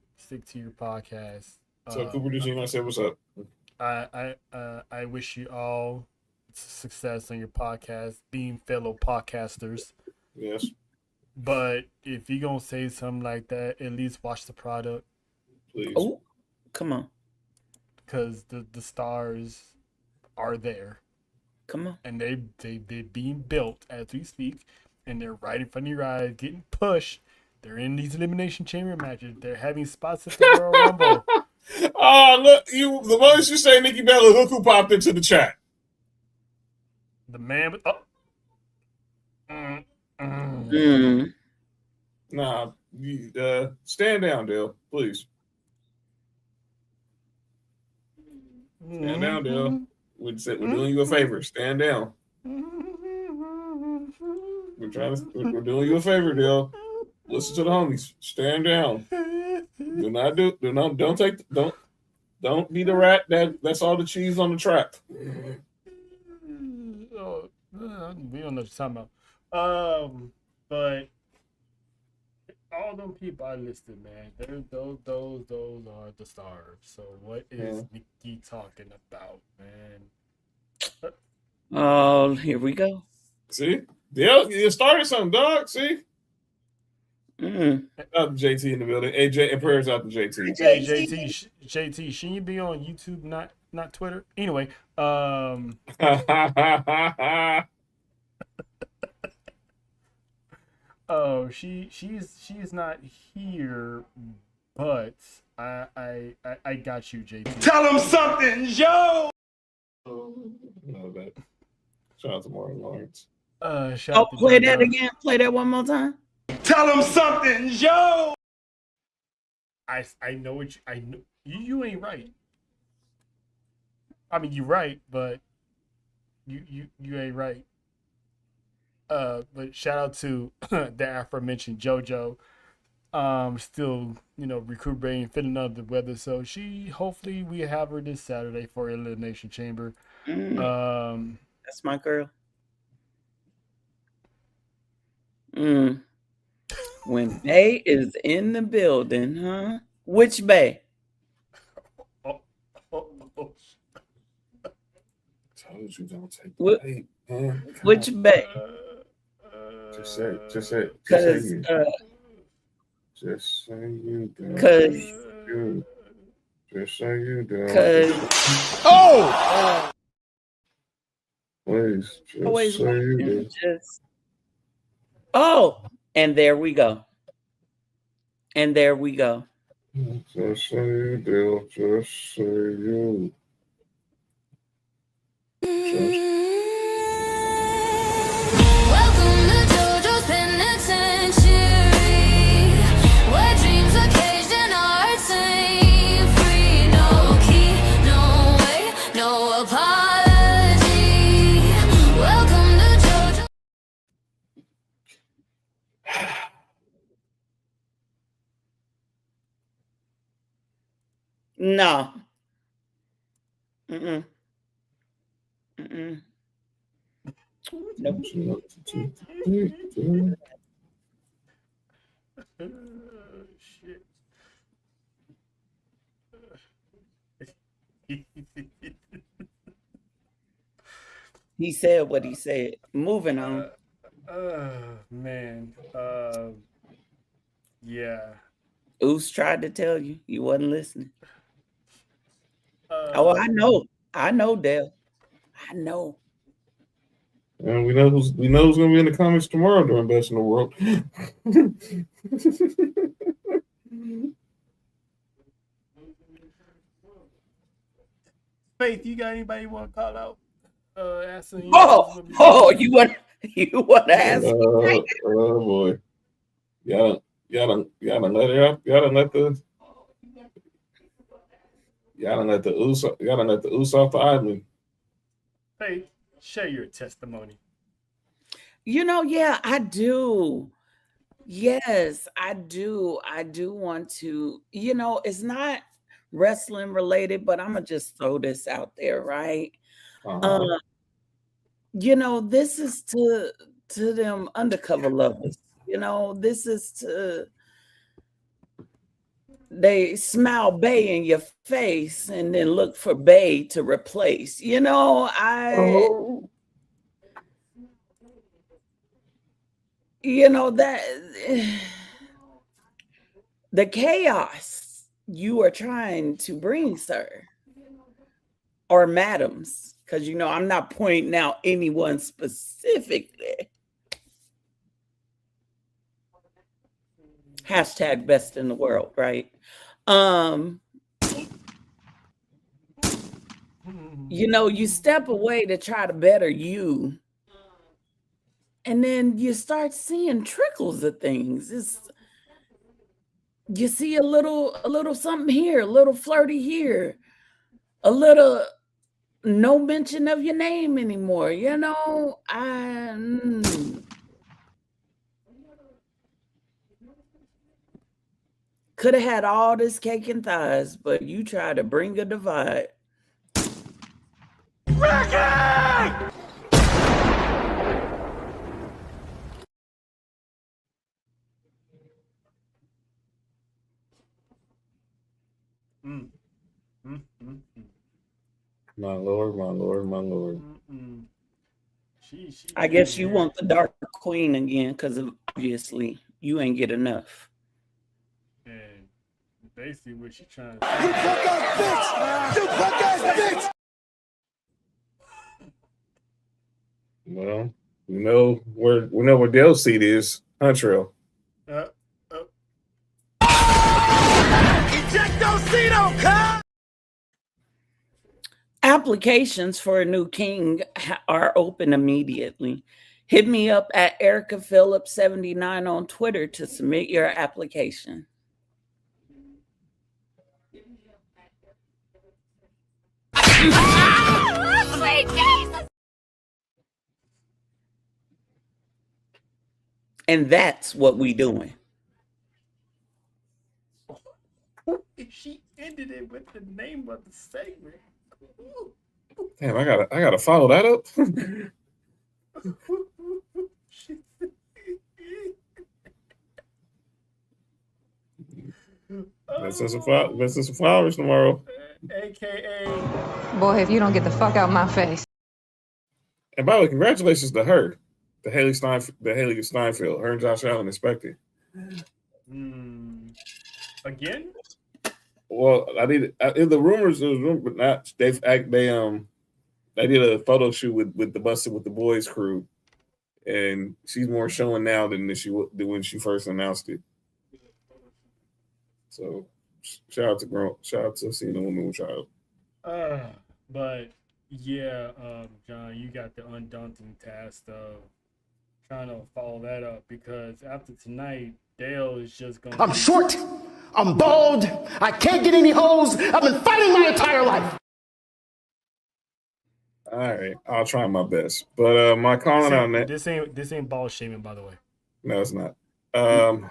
podcast. So Cooper, did you not say what's up? I wish you all success on your podcast, being fellow podcasters. Yes. But if you're gonna say something like that, at least watch the product. Please. Oh, come on. Because the stars are there. Come on. And they're being built as we speak, and they're right in front of your eyes, getting pushed. They're in these Elimination Chamber matches. They're having spots at the Royal Rumble. Oh, look, the moment you say Nikki Bella, look who popped into the chat. The man with Nah, stand down, Dale, please. Stand down, Dale. We're doing you a favor. Stand down. We're doing you a favor, Dale. Listen to the homies. Stand down. Don't be the rat that's all the cheese on the track. we don't know what you're talking about. But all them people I listed, man, those are the stars. So what is Nikki talking about, man? Oh, here we go. See? Dale, you started something, dog. See? Out to JT in the building. AJ and prayers out to JT. Hey, JT, shouldn't you be on YouTube, not Twitter? Anyway, oh, she's not here, but I got you, JT. Tell him something, Joe. No, that. Shout out to Martin Lawrence. Play that again. Play that one more time. Tell him something, Joe. I know what I know. You ain't right. I mean, you're right, but you ain't right. But shout out to the aforementioned JoJo. Still, recuperating, feeling under the weather. So hopefully we have her this Saturday for Elimination Chamber. That's my girl. When Bay is in the building, huh? Which Bay? Told you don't take the bait, man. Which Bay? Just say it. Just say you do. Just say you do. Please, Always just say you do. just. Oh, and there we go. And there we go. Just say you do. Just say you. Welcome to JoJo's Penitentiary, where dreams are caged and hearts ain't free. No key, no way, no apology. Welcome to JoJo. No. Mm-mm. Mm-mm. Nope. Shit. He said what he said. Moving on. Man. Yeah. Oos tried to tell you. You wasn't listening. I know, Dale. I know. And we know who's going to be in the comments tomorrow during Best in the World. Faith, you got anybody you want to call out? Asking you want to ask? Oh boy, y'all let her up. Y'all let the oos off the island. Faith, share your testimony. Yeah, I do. Yes, I do. I do want to. It's not wrestling related, but I'm gonna just throw this out there, right? This is to them undercover lovers. This is to they smile Bay in your face and then look for Bay to replace. That the chaos you are trying to bring, sir, or madams, because I'm not pointing out anyone specifically. Hashtag best in the world, right? You step away to try to better you, and then you start seeing trickles of things. You see a little something here, a little flirty here, a little no mention of your name anymore. Could have had all this cake and thighs, but you try to bring a divide. Ricky! My lord, my lord, my lord. I guess you want the Dark Queen again, because obviously you ain't get enough. And basically what she trying to You fuck ass bitch! You fuck ass bitch! Well, we know where Dale's seat is. Huntrell. Ejectocito, cut! Applications for a new king are open immediately. Hit me up at Erica Phillips 79 on Twitter to submit your application. Sweet Jesus! And that's what we doing. She ended it with the name of the segment. Damn, I gotta follow that up. Let's send some flowers tomorrow. AKA. Boy, if you don't get the fuck out my face. And by the way, congratulations to her, the Haley Steinfeld. Her and Josh Allen expected. Again? Well, in the rumors, but not they They did a photo shoot with the Busted with the Boys crew, and she's more showing now than she did when she first announced it. So shout out to seeing a woman with child. But yeah, John, you got the undaunting task of trying to follow that up because after tonight, Dale is just going. I'm short. I'm bald. I can't get any hoes. I've been fighting my entire life. All right, I'll try my best. But my comment on that. This ain't ball shaming, by the way. No, it's not. I'm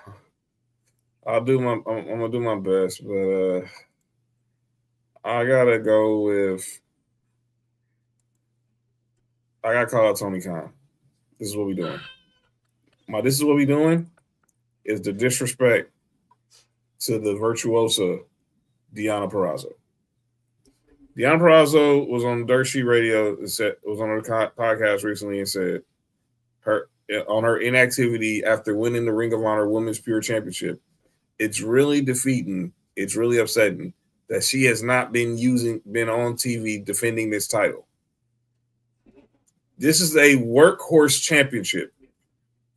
gonna do my best, but I gotta go with. I gotta call out Tony Khan. This is what we doing. This is what we doing is the disrespect to the virtuosa Deonna Purrazzo. Deonna Purrazzo was on Dirt Sheet Radio. Was on her podcast recently and said her inactivity after winning the Ring of Honor Women's Pure Championship. It's really defeating. It's really upsetting that she has not been on TV defending this title. This is a workhorse championship.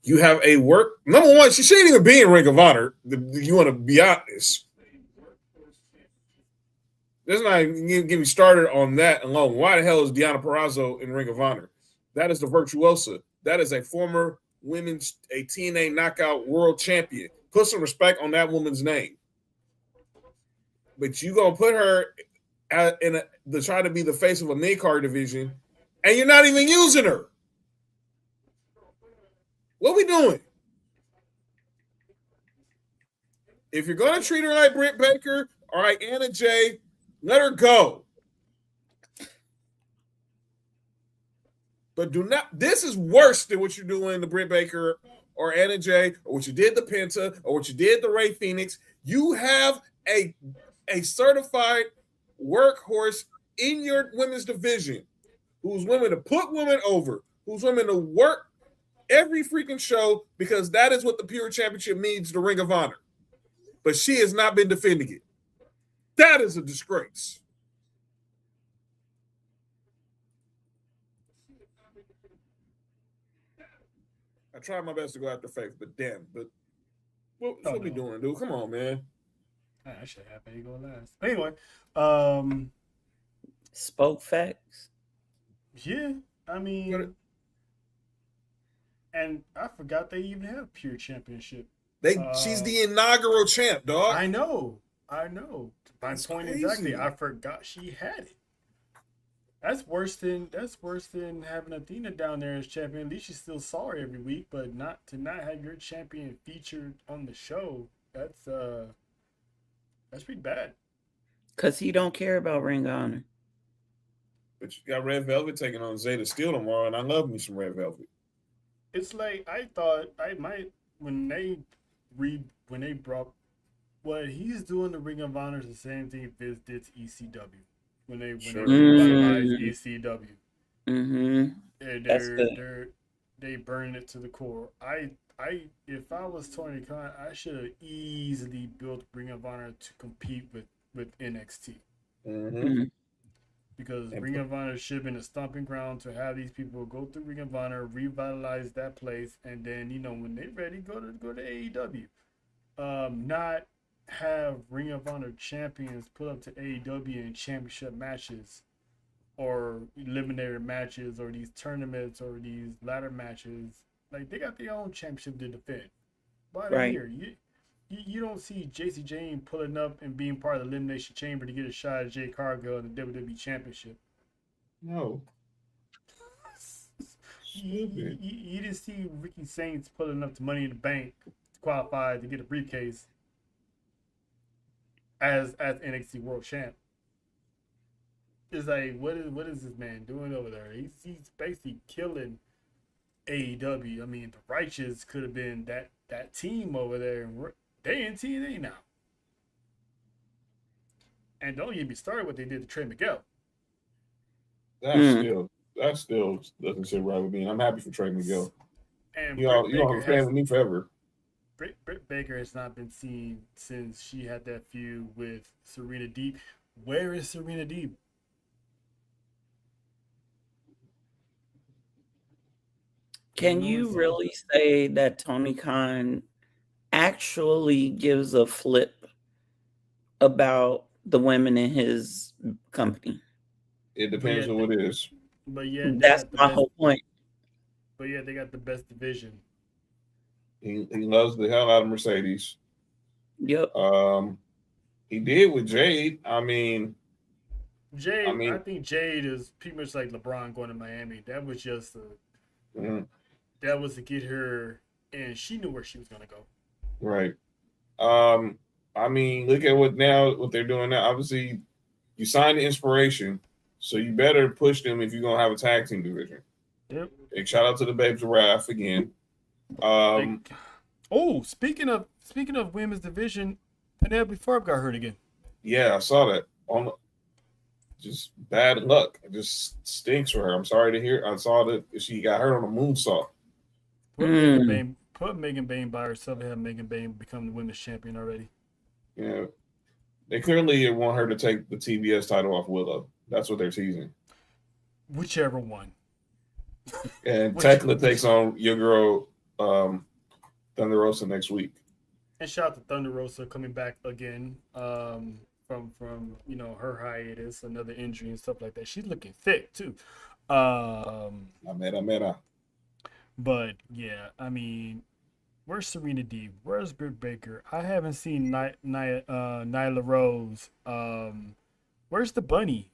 You have number one, she shouldn't even be in Ring of Honor. You want to be honest. Let's not even get me started on that alone. Why the hell is Deonna Purrazzo in Ring of Honor? That is the virtuosa. That is a former a TNA Knockout World Champion. Put some respect on that woman's name. But you gonna put her to try to be the face of a mid-card division, and you're not even using her. What we doing? If you're gonna treat her like Britt Baker, all right, Anna Jay, let her go. But do not. This is worse than what you're doing to Britt Baker or Anna Jay, or what you did to Penta, or what you did to Ray Phoenix. You have a certified workhorse in your women's division who's willing to put women over, who's willing to work every freaking show because that is what the Pure Championship means to Ring of Honor. But she has not been defending it. That is a disgrace. I tried my best to go after Faith, but damn, what we doing, dude? Come on, man. I should have you go last. Anyway, spoke facts. Yeah, I mean, and I forgot they even have Pure Championship. She's the inaugural champ, dog. I know. My point exactly. I forgot she had it. That's worse than having Athena down there as champion. At least you still saw her every week, but not have your champion featured on the show. That's pretty bad. Cause he don't care about Ring of Honor. But you got Red Velvet taking on Zeta Steel tomorrow, and I love me some Red Velvet. It's like I thought I might when they brought what he's doing to Ring of Honor is the same thing Viz did to ECW when they revitalized ECW. Mm-hmm. They burned it to the core. If I was Tony Khan, I should have easily built Ring of Honor to compete with NXT. Mm-hmm. Because Ring of Honor should have been a stomping ground to have these people go through Ring of Honor, revitalize that place, and then when they're ready, go to AEW. Not have Ring of Honor champions put up to AEW in championship matches, or eliminator matches, or these tournaments, or these ladder matches. Like they got their own championship to defend. Why are they here? You don't see JC Jane pulling up and being part of the Elimination Chamber to get a shot at Jay Cargill in the WWE Championship. No. You didn't see Ricky Saints pulling up to Money in the Bank to qualify to get a briefcase as NXT World Champ. It's like, what is this man doing over there? He's basically killing AEW. I mean, the Righteous could have been that team over there. They in TNA now. And don't get me started what they did to Trey Miguel. That still doesn't sit right with me. And I'm happy for Trey Miguel. And you don't stand with me forever. Britt Baker has not been seen since she had that feud with Serena Deeb. Where is Serena Deeb? Can you really say that Tony Khan actually gives a flip about the women in his company? It depends on what it is. But yeah, that's my whole point. But yeah, they got the best division. He loves the hell out of Mercedes. Yep. He did with Jade. I think Jade is pretty much like LeBron going to Miami. That was just that was to get her, and she knew where she was going to go. Right. Look at what they're doing now. Obviously, you signed the Inspiration, so you better push them if you're gonna have a tag team division. Yep. Big shout out to the Babes of Wrath again. Speaking of women's division, Penelope Ford got hurt again. Yeah, I saw that. Just bad luck. It just stinks for her. I'm sorry to hear. I saw that she got hurt on a moonsault. Put Megan Bayne by herself and have Megan Bayne become the women's champion already. Yeah. They clearly want her to take the TBS title off Willow. That's what they're teasing. Whichever one. And Tekla takes on your girl Thunder Rosa next week. And shout out to Thunder Rosa coming back again from her hiatus, another injury and stuff like that. She's looking thick too. I met her. But yeah, where's Serena Deeb? Where's Britt Baker? I haven't seen Nyla Rose. Where's the bunny?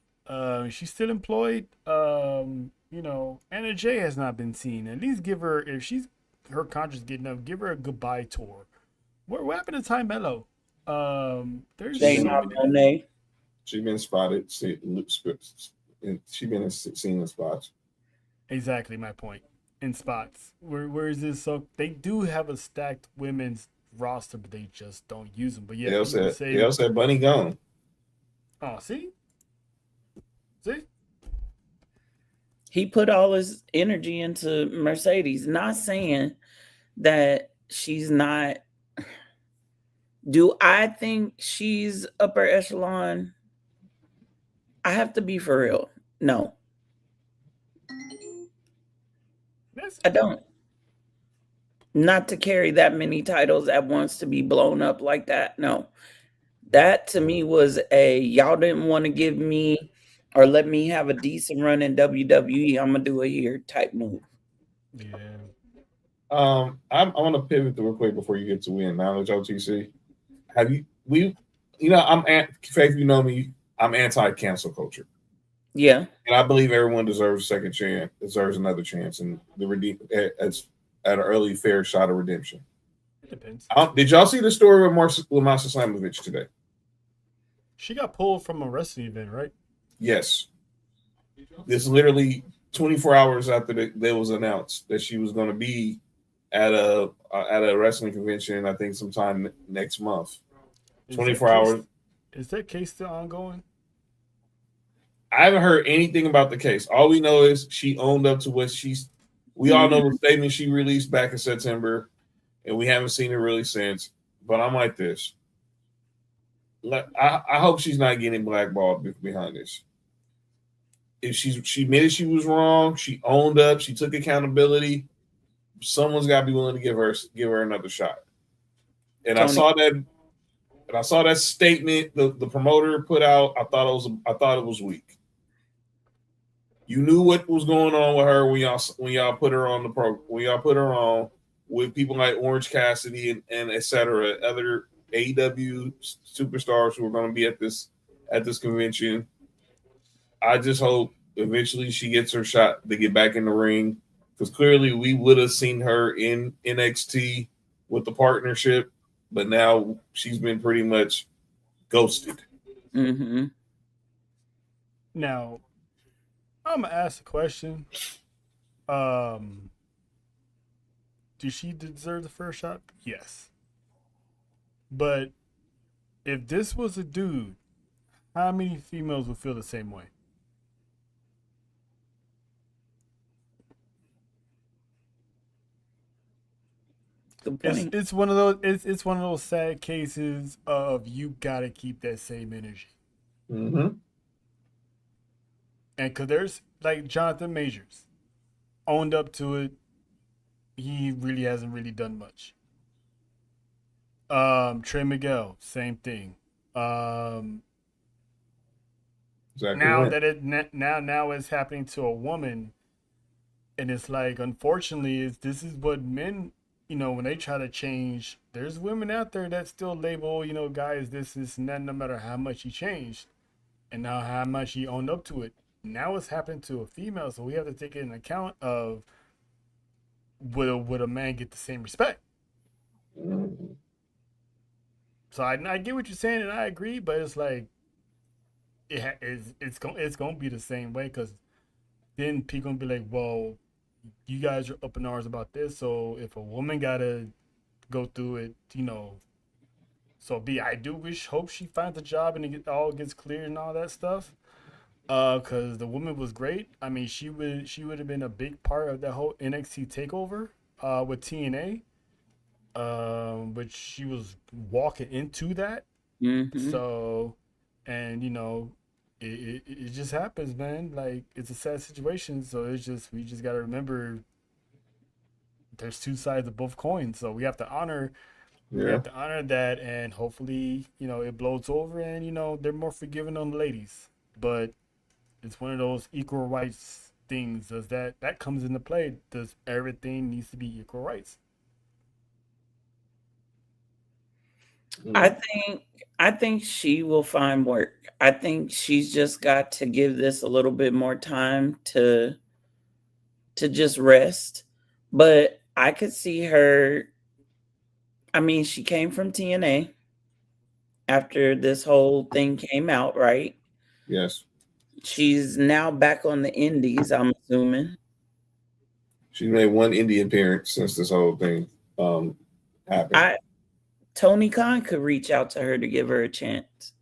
She's still employed. Anna Jay has not been seen. At least give her, if her contract's getting up, give her a goodbye tour. What happened to Ty Mello? There's Monet. She's been spotted. She's been seen in spots. Exactly my point. In spots. Where is this? So they do have a stacked women's roster, but they just don't use them. But yeah, they all said Bunny gone. Oh, see? He put all his energy into Mercedes. Not saying that she's not. Do I think she's upper echelon? I have to be for real. No. I don't. Not to carry that many titles at once, to be blown up like that. No. That to me was y'all didn't want to give me or let me have a decent run in WWE. I'm gonna do it here type move. Yeah. I want to pivot real quick before you get to win. Knowledge OTC. Faith, you know me. I'm anti-cancel culture. Yeah. And I believe everyone deserves a second chance, deserves another chance, and at an early fair shot of redemption. It depends. Did y'all see the story with Masha Slamovich today? She got pulled from a wrestling event, right? Yes. This literally 24 hours after that was announced that she was going to be at a wrestling convention, I think sometime next month. 24 hours. Is that case still ongoing? I haven't heard anything about the case. All we know is she owned up to what we all know the statement she released back in September, and we haven't seen it really since. But I'm like this. I hope she's not getting blackballed behind this. If she admitted she was wrong, she owned up, she took accountability, someone's got to be willing to give her another shot. And Tony. I saw that statement the promoter put out. I thought it was weak. You knew what was going on with her when y'all put her on the program. When y'all put her on with people like Orange Cassidy and et cetera, other AEW superstars who are going to be at this convention. I just hope eventually she gets her shot to get back in the ring, because clearly we would have seen her in NXT with the partnership, but now she's been pretty much ghosted. Mm-hmm. Now, I'm gonna ask a question. Does she deserve the first shot? Yes. But if this was a dude, how many females would feel the same way? It's one of those. It's one of those sad cases of you gotta keep that same energy. Mm-hmm. And because there's like Jonathan Majors owned up to it, he really hasn't really done much. Trey Miguel, same thing. Um, Exactly now when. that now it's happening to a woman, and it's like, unfortunately, this is what men, when they try to change, there's women out there that still label, guys, this and that, no matter how much he changed and now how much he owned up to it. Now it's happened to a female, so we have to take it in account of, would a man get the same respect? Mhm. So I get what you're saying, and I agree, but it's like it's gonna be the same way, because then people gonna be like, well, you guys are up in arms about this, so if a woman gotta go through it, so be. I do hope she finds a job and all gets cleared and all that stuff. Because the woman was great. I mean, she would have been a big part of that whole NXT takeover with TNA. But she was walking into that. Mm-hmm. So, and it just happens, man. Like, it's a sad situation. So we just gotta remember there's two sides of both coins. So we Yeah. have to honor that, and hopefully, it blows over, and they're more forgiving on the ladies. But it's one of those equal rights things. Does that comes into play? Does everything needs to be equal rights? I think I think she will find work. I think she's just got to give this a little bit more time to just rest. But I could see her. I mean, she came from TNA after this whole thing came out, right? Yes. She's now back on the indies, I'm assuming. She made one indie appearance since this whole thing happened. I Tony Khan could reach out to her to give her a chance.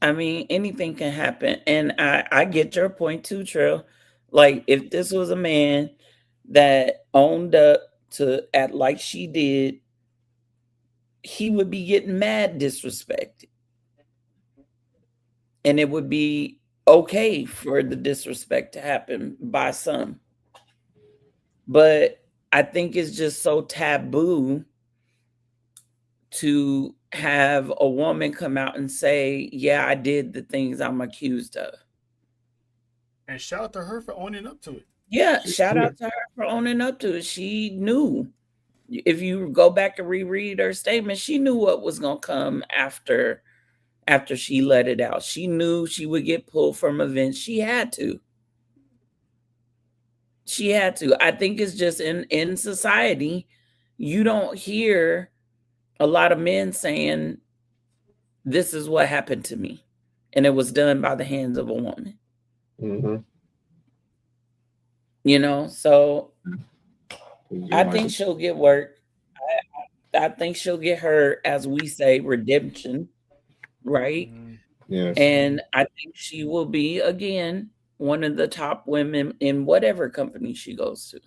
I mean, anything can happen. And I get your point too, Trill. Like, if this was a man that owned up to act like she did, he would be getting mad disrespected. And it would be okay for the disrespect to happen by some. But I think it's just so taboo to have a woman come out and say, yeah, I did the things I'm accused of. And shout out to her for owning up to it. Yeah, shout out to her for owning up to it. She knew. If you go back and reread her statement, she knew what was going to come after she let it out. She knew she would get pulled from events. She had to. She had to. I think it's just in society, you don't hear a lot of men saying, this is what happened to me. And it was done by the hands of a woman. Mm-hmm. So I think she'll get work. I think she'll get her, as we say, redemption, right? Yes. And I think she will be, again, one of the top women in whatever company she goes to.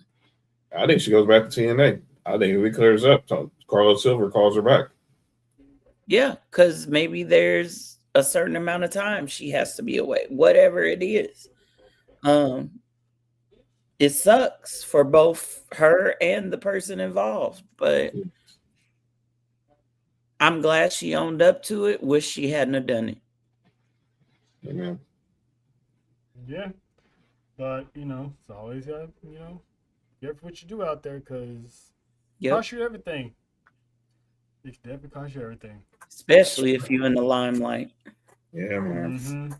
I think she goes back to TNA. I think if it clears up, Carlos Silver calls her back. Yeah, because maybe there's a certain amount of time she has to be away, whatever it is. It sucks for both her and the person involved, but I'm glad she owned up to it. Wish she hadn't have done it. Amen. Yeah, but it's always got careful what you do out there, because cost you everything. It can definitely cost you everything, especially if you're in the limelight. Yeah, man. Mm-hmm.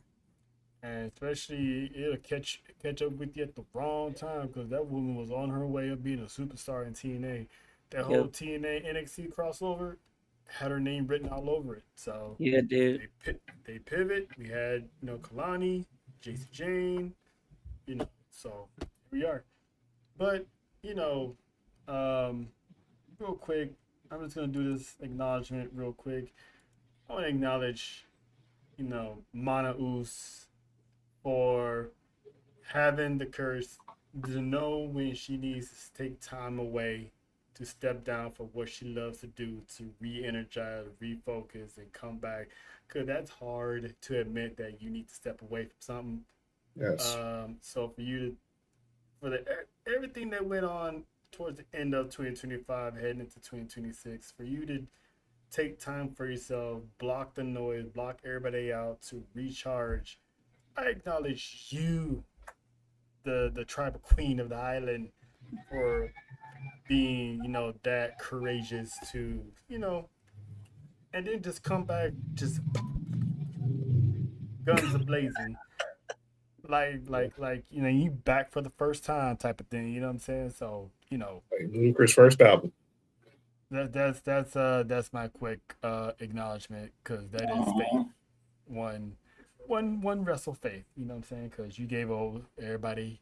And especially it'll catch up with you at the wrong time, because that woman was on her way of being a superstar in TNA. That whole TNA NXT crossover had her name written all over it. So yeah, dude. They pivot. We had Kalani, Jacy Jane, so here we are. But real quick, I'm just gonna do this acknowledgement real quick. I want to acknowledge, Mana Us for having the courage to know when she needs to take time away to step down for what she loves to do, to re-energize, refocus, and come back. Because that's hard to admit, that you need to step away from something. Yes. So for you to, everything that went on towards the end of 2025, heading into 2026, for you to take time for yourself, block the noise, block everybody out to recharge. I acknowledge you, the tribal queen of the island, for being, that courageous to, and then just come back, just guns a blazing, like you back for the first time type of thing. You know what I'm saying? So Like Ludacris' first album. that's my quick acknowledgement, because that is faith. One wrestle faith. You know what I'm saying? Because you gave everybody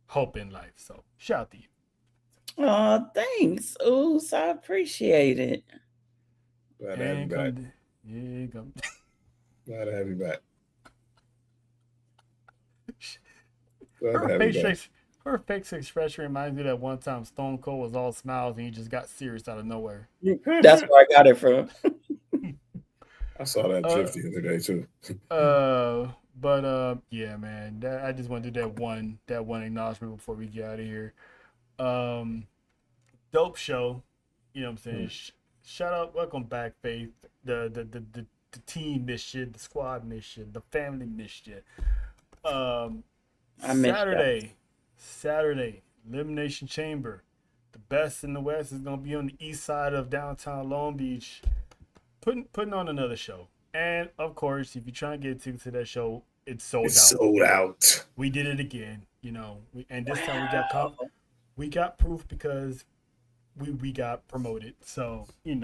hope in life. So shout out to you. Oh, thanks, Oos. I appreciate it. Glad to have you back. Yeah, come. Glad to have you back. Her face expression reminds me that one time Stone Cold was all smiles and he just got serious out of nowhere. That's where I got it from. I saw that GIF the other day too. But yeah, man, I just want to do that one acknowledgement before we get out of here. Dope show, you know what I'm saying? Shout out, welcome back, Faith. The team missed you, the squad missed you, the family missed you. Saturday, Elimination Chamber. The best in the West is gonna be on the east side of downtown Long Beach, putting on another show. And of course, if you're trying to get tickets to that show, it's sold out. We did it again, and this time we got proof because we got promoted. So you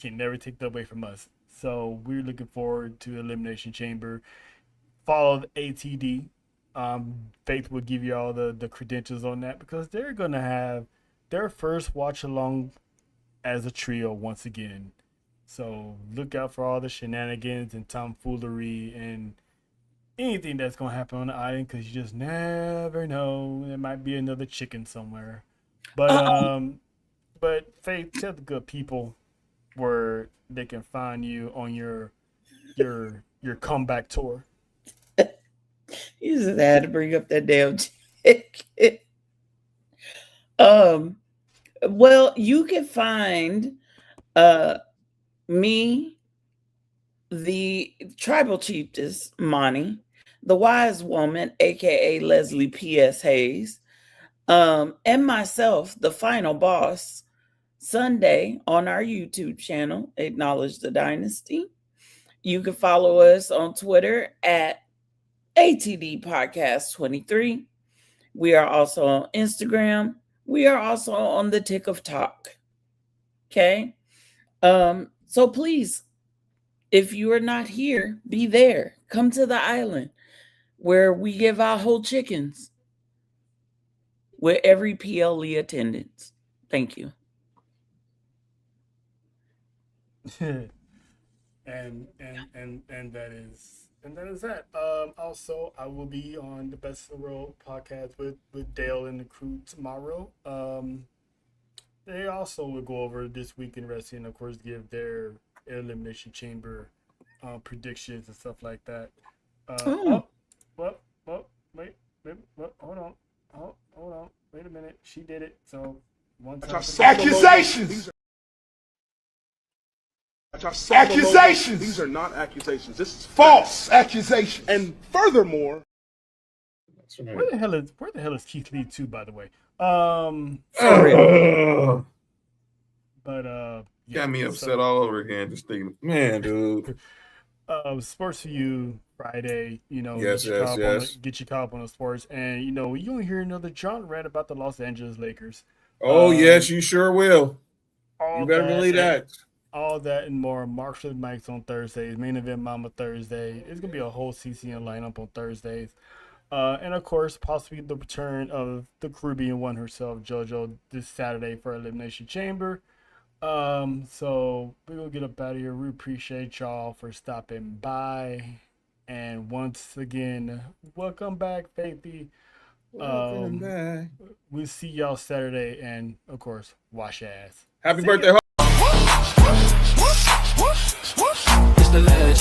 can never take that away from us. So we're looking forward to Elimination Chamber. Follow the ATD. Faith will give you all the credentials on that, because they're gonna have their first watch along as a trio once again. So look out for all the shenanigans and tomfoolery and anything that's gonna happen on the island, because you just never know. There might be another chicken somewhere. But Faith, tell the good people where they can find you on your comeback tour. You just had to bring up that damn ticket. Well, you can find me, the tribal chiefess, Monty, the wise woman, aka Leslie P.S. Hayes, and myself, the final boss, Sunday on our YouTube channel, Acknowledge the Dynasty. You can follow us on Twitter at ATD Podcast 23. We are also on Instagram. We are also on the Tick of Talk. Okay. So please, if you are not here, be there. Come to the island where we give out whole chickens with every PLE attendance. Thank you. and that is that. Also, I will be on the Best in the World podcast with Dale and the crew tomorrow. They also will go over this week in wrestling, of course, give their Elimination Chamber predictions and stuff like that. Wait, hold on. Wait a minute. She did it. So one time. Accusations! Accusations! These are not accusations. This is False accusations. And furthermore, where the hell is Keith Lee too, by the way? Got me upset all over again just thinking, man, dude. Sports for You Friday, Yes. Get your caught up on the sports, and you'll hear another John rant about the Los Angeles Lakers. Oh yes, you sure will. You better believe that. All that and more. Marks with Mics on Thursdays. Main Event Mama Thursday. It's gonna be a whole CCN lineup on Thursdays, and of course, possibly the return of the Caribbean one herself, JoJo, this Saturday for Elimination Chamber. So we're gonna get up out of here. We appreciate y'all for stopping by, and once again, welcome back, Faithy. Welcome back. We'll see y'all Saturday, and of course, wash your ass. Happy birthday. It's the legend.